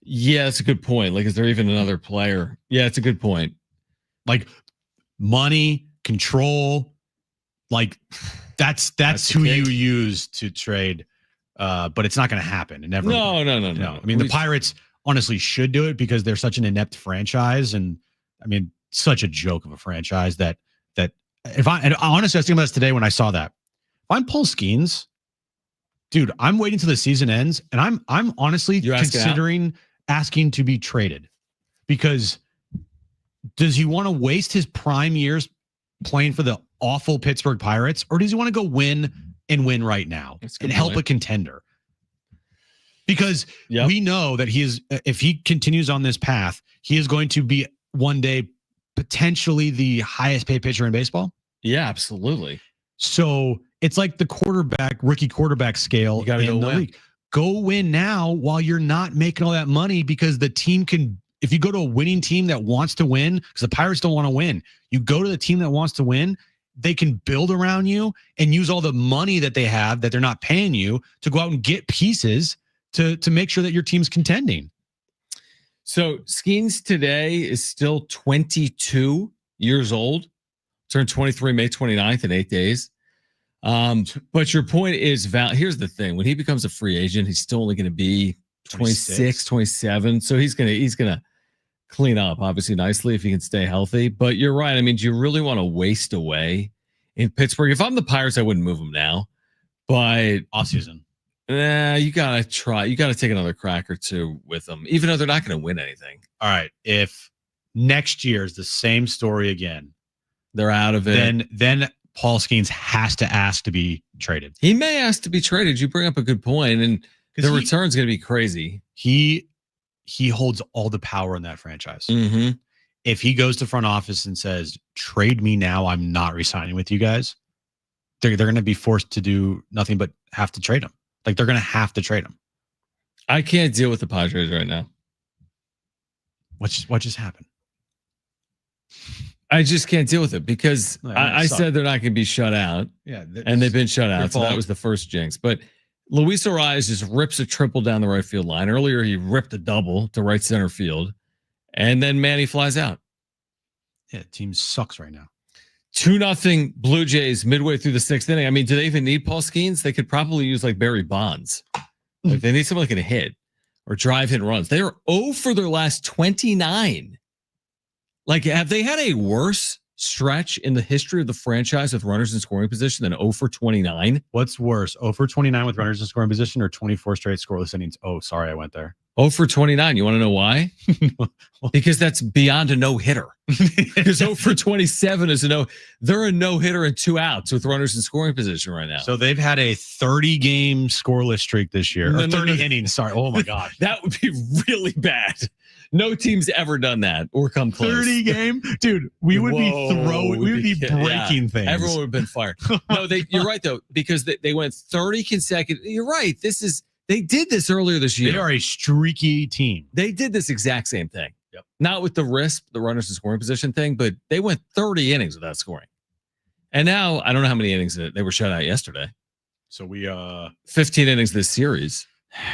Yeah, that's a good point. Like, is there even another player? Yeah, it's a good point. Like money, control, like that's who you use to trade. But it's not going to happen. It never. No. I mean, the Pirates honestly should do it because they're such an inept franchise and. I mean, such a joke of a franchise that honestly, I was thinking about this today when I saw that. If I'm Paul Skeens, dude, I'm waiting till the season ends, and I'm honestly considering asking to be traded because does he want to waste his prime years playing for the awful Pittsburgh Pirates, or does he want to go win right now and help a contender? because we know that if he continues on this path, he is going to be one day potentially the highest paid pitcher in baseball. Yeah, absolutely. So it's like the rookie quarterback scale in the league. Go win now while you're not making all that money, because the team can, if you go to a winning team that wants to win, because the Pirates don't want to win, you go to the team that wants to win, they can build around you and use all the money that they have that they're not paying you to go out and get pieces to make sure that your team's contending. So Skeens today is still 22 years old, turned 23 May 29th in 8 days. But your point is valid. Here's the thing. When he becomes a free agent, he's still only going to be 26, 27. So he's going to clean up obviously nicely if he can stay healthy. But you're right. I mean, do you really want to waste away in Pittsburgh? If I'm the Pirates, I wouldn't move him now, but off season. You got to try. You got to take another crack or two with them, even though they're not going to win anything. All right. If next year is the same story again, they're out of it. Then Paul Skeens has to ask to be traded. He may ask to be traded. You bring up a good point, and the return's going to be crazy. He holds all the power in that franchise. Mm-hmm. If he goes to front office and says, "Trade me now, I'm not re-signing with you guys," they're going to be forced to do nothing but have to trade him. Like, they're going to have to trade him. I can't deal with the Padres right now. What just happened? I just can't deal with it because I said they're not going to be shut out. Yeah, and they've been shut out. So that was the first jinx. But Luis Arias just rips a triple down the right field line. Earlier, he ripped a double to right center field. And then Manny flies out. Yeah, the team sucks right now. 2-0 Blue Jays midway through the 6th inning. I mean, do they even need Paul Skeens? They could probably use like Barry Bonds. Like, they need someone that can hit or drive in runs. They are 0 for their last 29. Like, have they had a worse stretch in the history of the franchise with runners in scoring position than 0 for 29? What's worse, 0 for 29 with runners in scoring position or 24 straight scoreless innings? Oh, sorry, I went there. 0 for 29. You want to know why? Because that's beyond a no-hitter. Because 0 for 27 is they're a no-hitter and 2 outs with runners in scoring position right now. So they've had a 30-game scoreless streak this year. Or 30 innings, sorry. Oh, my God. That would be really bad. No team's ever done that or come close. 30 game? Dude, we would be breaking things. Everyone would have been fired. No, you're right, though, because they went 30 consecutive. You're right. They did this earlier this year. They are a streaky team. They did this exact same thing. Yep. Not with the RISP, the runners in scoring position thing, but they went 30 innings without scoring. And now, I don't know how many innings they were shut out yesterday. So we 15 innings this series.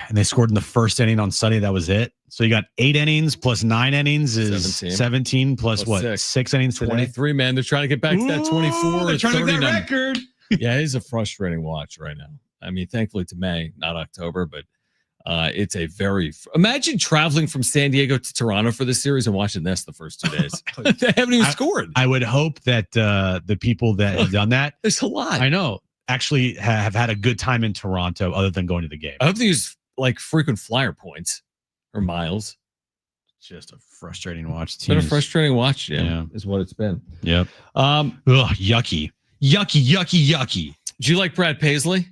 And they scored in the first inning on Sunday. That was it. So you got 8 innings plus 9 innings is 17 plus what? 6 innings today? 23, man. They're trying to get back to that 24 they're or trying 30 to get that number. record. Yeah, it is a frustrating watch right now. I mean, thankfully to May, not October, but it's a very imagine traveling from San Diego to Toronto for this series and watching this the first 2 days. They haven't even scored. I would hope that the people that have done that, there's a lot. I know, actually have had a good time in Toronto other than going to the game. I hope they use like frequent flyer points or miles. Just a frustrating watch. It's been a frustrating watch, is what it's been. Yep. Yucky. Do you like Brad Paisley?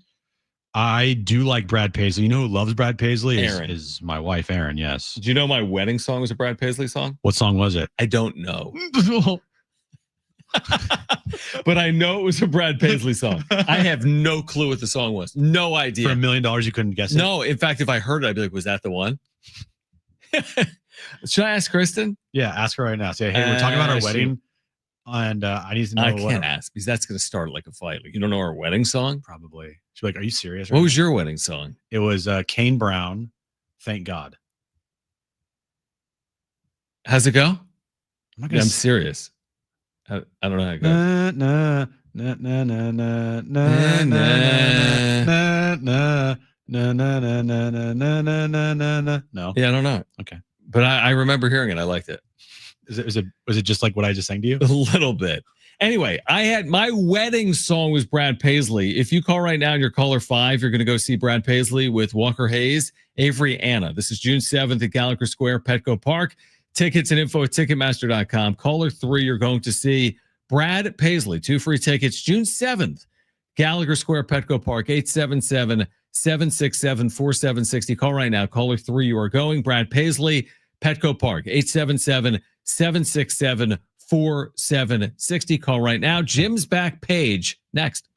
I do like Brad Paisley. You know who loves Brad Paisley? Aaron. Is my wife, Aaron, yes. Do you know my wedding song was a Brad Paisley song? What song was it? I don't know. But I know it was a Brad Paisley song. I have no clue what the song was. No idea. For $1 million, you couldn't guess it? No. In fact, if I heard it, I'd be like, was that the one? Should I ask Kristen? Yeah, ask her right now. Say, hey, we're talking about our wedding. And I need to know. I can't ask because that's going to start like a fight. Like, you don't know our wedding song? Probably. She's like, are you serious? What was your wedding song? It was Kane Brown, Thank God. How's it go? I'm serious. I don't know how it goes. No. Yeah, I don't know. Okay. But I remember hearing it. I liked it. Was it just like what I just sang to you? A little bit. Anyway, I had my wedding song was Brad Paisley. If you call right now and you're caller 5, you're going to go see Brad Paisley with Walker Hayes, Avery Anna. This is June 7th at Gallagher Square, Petco Park. Tickets and info at Ticketmaster.com. Caller 3, you're going to see Brad Paisley. 2 free tickets, June 7th, Gallagher Square, Petco Park, 877 877-767-4760. Call right now. Caller 3, you are going. Brad Paisley, Petco Park, 877-767-4760. Call right now. Jim's back page next.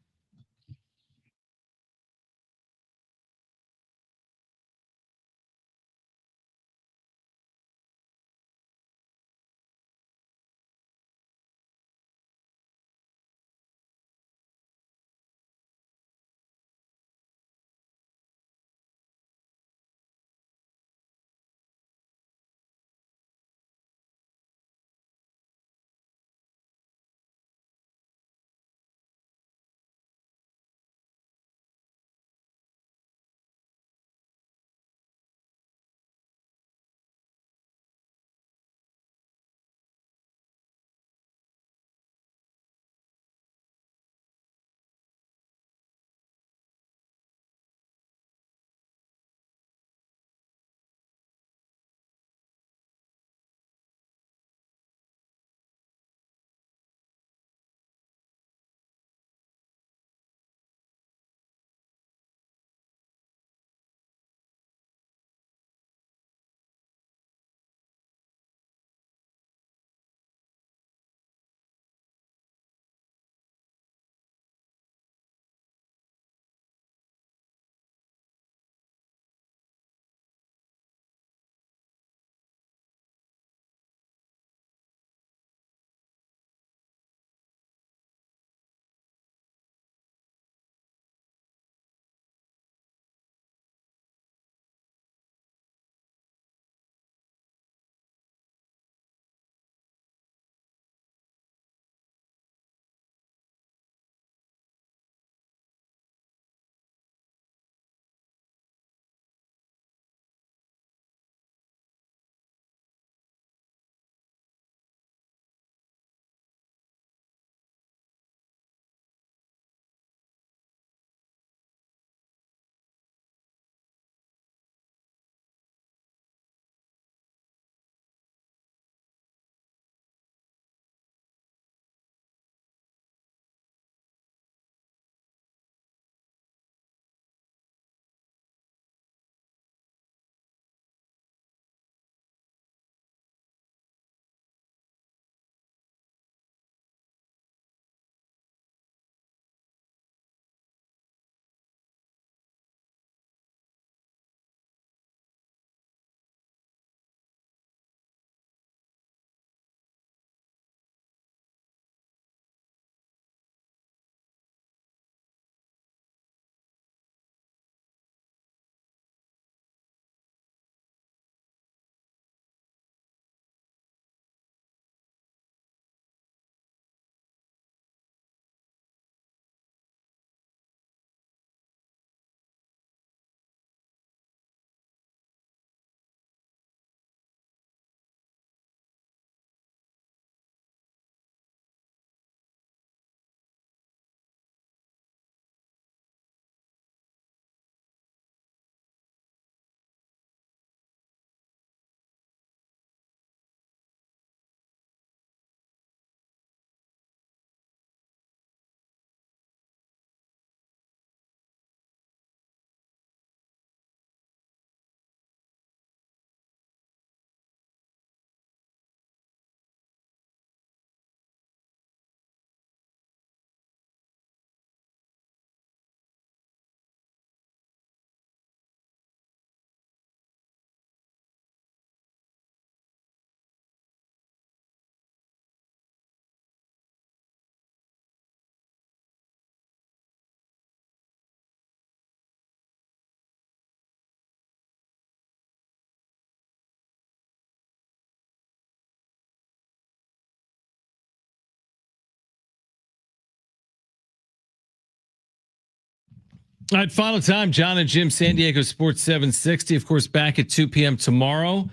All right, final time. John and Jim, San Diego Sports 760. Of course, back at 2 p.m. tomorrow.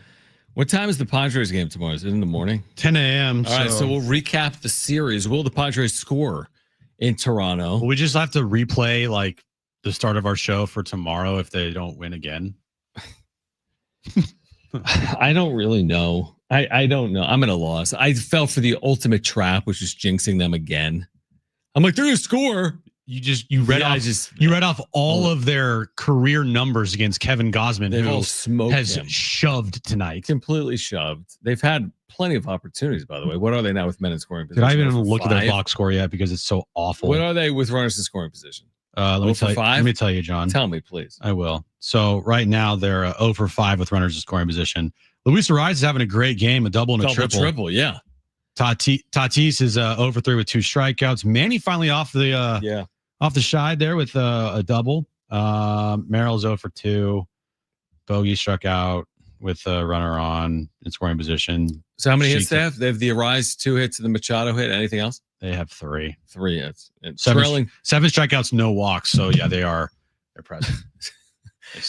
What time is the Padres game tomorrow? Is it in the morning? 10 a.m. All right, so we'll recap the series. Will the Padres score in Toronto? We just have to replay like the start of our show for tomorrow if they don't win again. I don't really know. I don't know. I'm at a loss. I fell for the ultimate trap, which is jinxing them again. I'm like, they're going to score. you read off all of their career numbers against Kevin Gausman, who has shoved tonight. Completely shoved. They've had plenty of opportunities, by the way. What are they now with men in scoring position? Did I even look at their box score yet because it's so awful? What are they with runners in scoring position? Let me tell you, John. Tell me, please. I will. So right now they're 0 for 5 with runners in scoring position. Luis Arraez is having a great game, a double and a triple. Yeah. Tatis is 0 for 3 with 2 strikeouts. Manny finally off the side there with a double. Merrill's 0 for 2. Bogey struck out with a runner on in scoring position. So how many hits they have? They have the Arraez 2 hits and the Machado hit. Anything else? They have 3. 3 hits. Seven strikeouts, no walks. So yeah, they're present.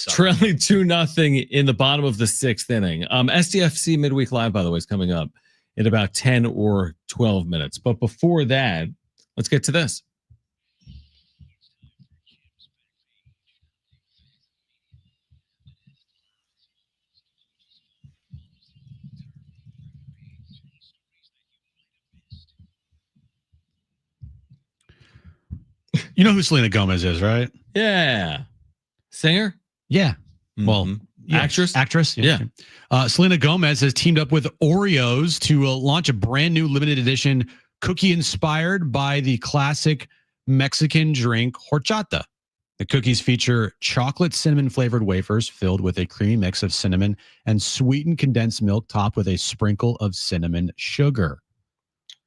Trailing 2-0 in the bottom of the 6th inning. SDFC Midweek Live, by the way, is coming up in about 10 or 12 minutes. But before that, let's get to this. You know who Selena Gomez is, right? Yeah. Singer? Yeah. Mm-hmm. Well, actress? Actress? Yeah. Selena Gomez has teamed up with Oreos to launch a brand new limited edition cookie inspired by the classic Mexican drink horchata. The cookies feature chocolate cinnamon flavored wafers filled with a creamy mix of cinnamon and sweetened condensed milk topped with a sprinkle of cinnamon sugar.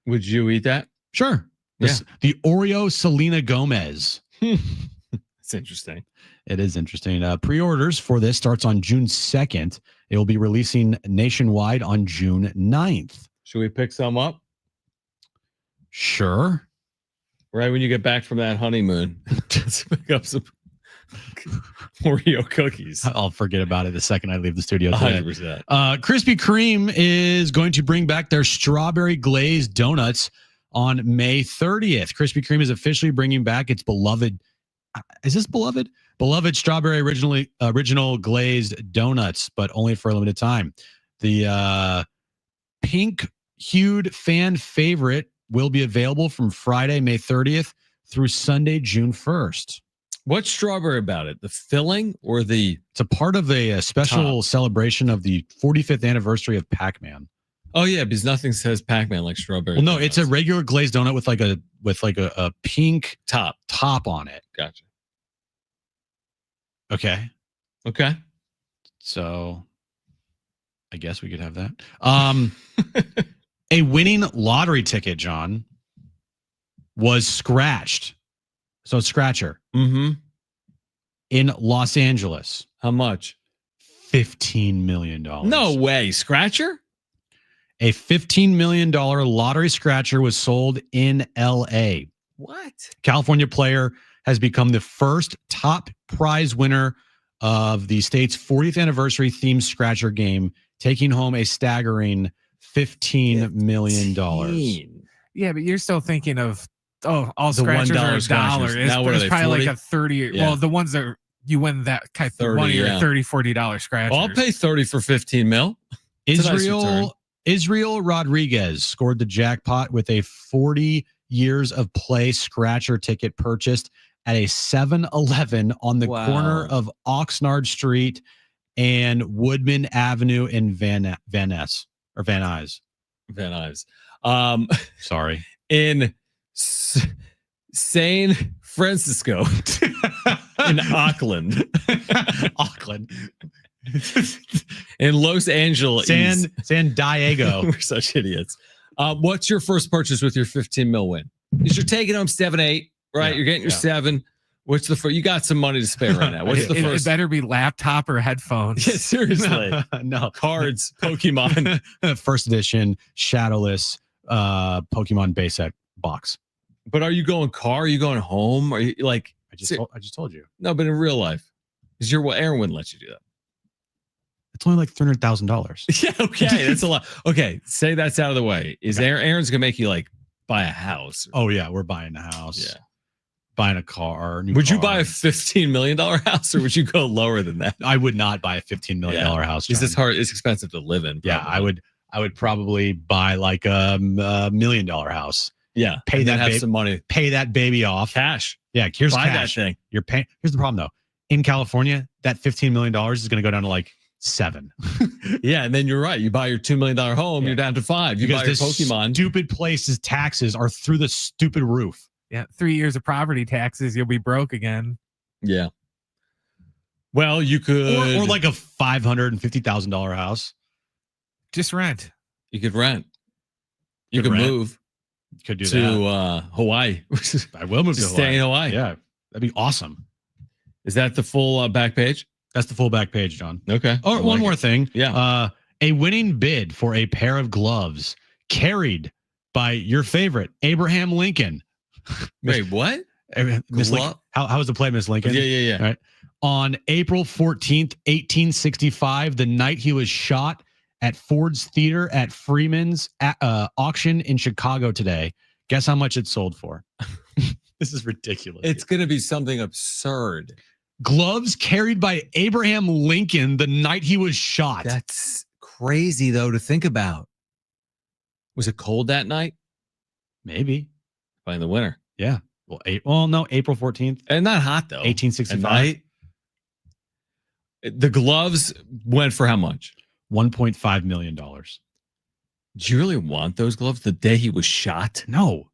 Would you eat that? Sure. The Oreo Selena Gomez. It's interesting. It is interesting. Pre-orders for this starts on June 2nd. It will be releasing nationwide on June 9th. Should we pick some up? Sure. Right when you get back from that honeymoon, just pick up some Oreo cookies. I'll forget about it the second I leave the studio today. 100%. Krispy Kreme is going to bring back their strawberry glazed donuts on May 30th. Krispy Kreme is officially bringing back its beloved. Is this beloved? Beloved strawberry original glazed donuts, but only for a limited time. The pink hued fan favorite will be available from Friday, May 30th through Sunday, June 1st. What's strawberry about it? The filling or the... It's a part of a special celebration of the 45th anniversary of Pac-Man. Oh yeah, because nothing says Pac-Man like strawberry. Well, no, donuts. It's a regular glazed donut with a pink top on it. Gotcha. Okay. So I guess we could have that. A winning lottery ticket, John, was scratched. So scratcher. Mm-hmm. In Los Angeles. How much? $15 million. No way. Scratcher? A $15 million lottery scratcher was sold in L.A. What? California player has become the first top prize winner of the state's 40th anniversary themed scratcher game, taking home a staggering $15 million. Yeah, but you're still thinking of, all scratchers are $1. It's probably 40? Like a 30. Yeah. Well, the ones that you win that kind of 30, or $30, $40 scratchers. Well, I'll pay 30 for 15 mil. Israel Rodriguez scored the jackpot with a 40 years of play scratcher ticket purchased at a 7-Eleven on the corner of Oxnard Street and Woodman Avenue in Van Nuys. Sorry. In San Francisco. In Auckland. In Los Angeles. San Diego. We're such idiots. What's your first purchase with your 15 mil win? Because you're taking home 7-8, right? You're getting your 7. What's the first? You got some money to spare right now. What's the first? It better be laptop or headphones. Yeah, seriously. No. Cards, Pokemon. First edition, shadowless Pokemon base set box. But are you going car? Are you going home? Are you like... I just told you. No, but in real life. Because Aaron wouldn't let you do that. It's only like $300,000. Yeah, okay. That's a lot. Okay, say that's out of the way. Is Aaron's going to make you like buy a house? Oh, yeah. We're buying a house. Yeah. Buying a car. Would you buy a $15 million house or would you go lower than that? I would not buy a $15 million house. Because it's hard. It's expensive to live in. Probably. Yeah, I would probably buy like a $1 million house. Yeah. Pay that have some money. Pay that baby off. Cash. Yeah, here's Buy cash. that thing. You're paying. Here's the problem though. In California, that $15 million is going to go down to like 7. Yeah, and then you're right. You buy your $2 million home, you're down to 5. You because buy your this Pokemon. stupid place's taxes are through the stupid roof. Yeah, 3 years of property taxes, you'll be broke again. Yeah. Well, you could, Or like a $550,000 house. Just rent. You could rent. You Could could rent. move Could do to that. Hawaii. I will move to Just Hawaii. stay in Hawaii. Yeah, that'd be awesome. Is that the full back page? That's the full back page, John. Okay. Oh, one more thing. Yeah. A winning bid for a pair of gloves carried by your favorite, Abraham Lincoln. Wait, what? Miss Lincoln. How was the play, Miss Lincoln? Yeah. All right. On April 14th, 1865, the night he was shot at Ford's Theater at Freeman's auction in Chicago today. Guess how much it sold for? This is ridiculous. It's going to be something absurd. Gloves carried by Abraham Lincoln the night he was shot. That's crazy, though, to think about. Was it cold that night? Maybe. By in the winter. Yeah. Well, no, April 14th. And not hot, though. 1865. The gloves went for how much? $1.5 million. Do you really want those gloves the day he was shot? No.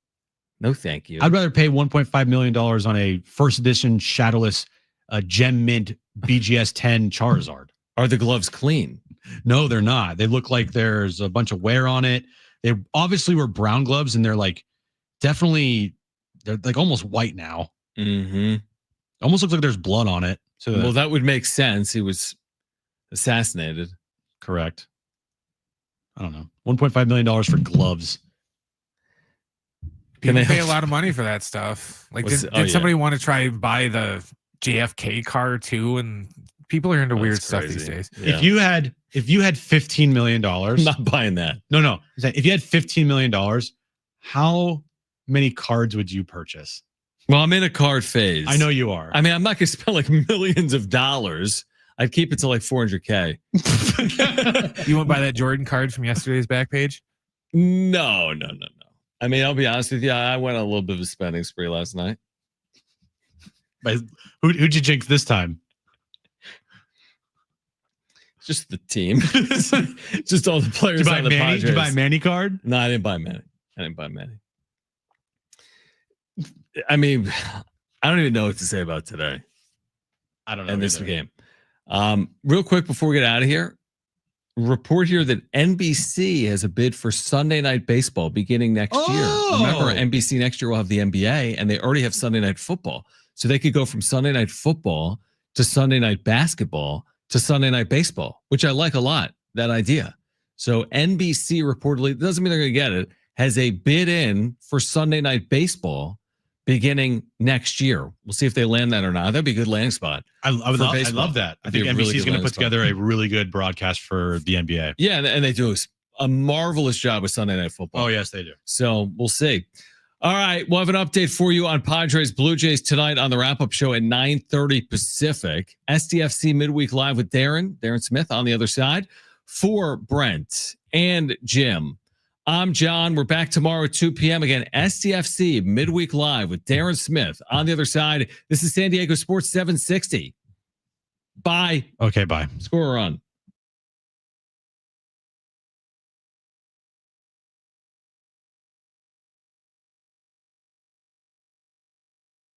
No, thank you. I'd rather pay $1.5 million on a first edition shadowless gem mint BGS 10 Charizard. Are the gloves clean? No, they're not. They look like there's a bunch of wear on it. They obviously were brown gloves, and they're like they're like almost white now. Mm-hmm. Almost looks like there's blood on it. So Well, that would make sense. He was assassinated. correct. I don't know. $1.5 million for gloves. People they pay a have- lot of money for that stuff. Like, What's- did oh, yeah. somebody want to try and buy the JFK car too? And people are into weird That's stuff crazy. these days. Yeah. If you had $15 million, I'm not buying that. no. If you had $15 million, how many cards would you purchase? Well, I'm in a card phase. I know you are. I mean, I'm not going to spend like millions of dollars. I'd keep it to like $400K. You won't buy that Jordan card from yesterday's back page? No. I mean, I'll be honest with you. I went on a little bit of a spending spree last night. But who'd you jinx this time? Just the team. Just all the players Did you buy on the Manny? Padres. Did you buy Manny card? No, I didn't buy Manny. I mean, I don't even know what to say about today. I don't know. And this game. Real quick before we get out of here, report here that NBC has a bid for Sunday Night Baseball beginning next year. Remember, NBC next year will have the NBA, and they already have Sunday Night Football. So they could go from Sunday Night Football to Sunday Night Basketball to Sunday Night Baseball, which I like a lot, that idea. So NBC reportedly, doesn't mean they're going to get it, has a bid in for Sunday Night Baseball beginning next year. We'll see if they land that or not. That'd be a good landing spot. I love that. I That'd be think a NBC really is good going to put landing spot. together a really good broadcast for the NBA. Yeah, and they do a marvelous job with Sunday Night Football. Oh, yes, they do. So we'll see. All right, we'll have an update for you on Padres Blue Jays tonight on the wrap-up show at 9:30 Pacific. SDFC Midweek Live with Darren Smith on the other side. For Brent and Jim, I'm John. We're back tomorrow at 2 p.m. Again, SDFC Midweek Live with Darren Smith on the other side. This is San Diego Sports 760. Bye. Okay, bye. Score on.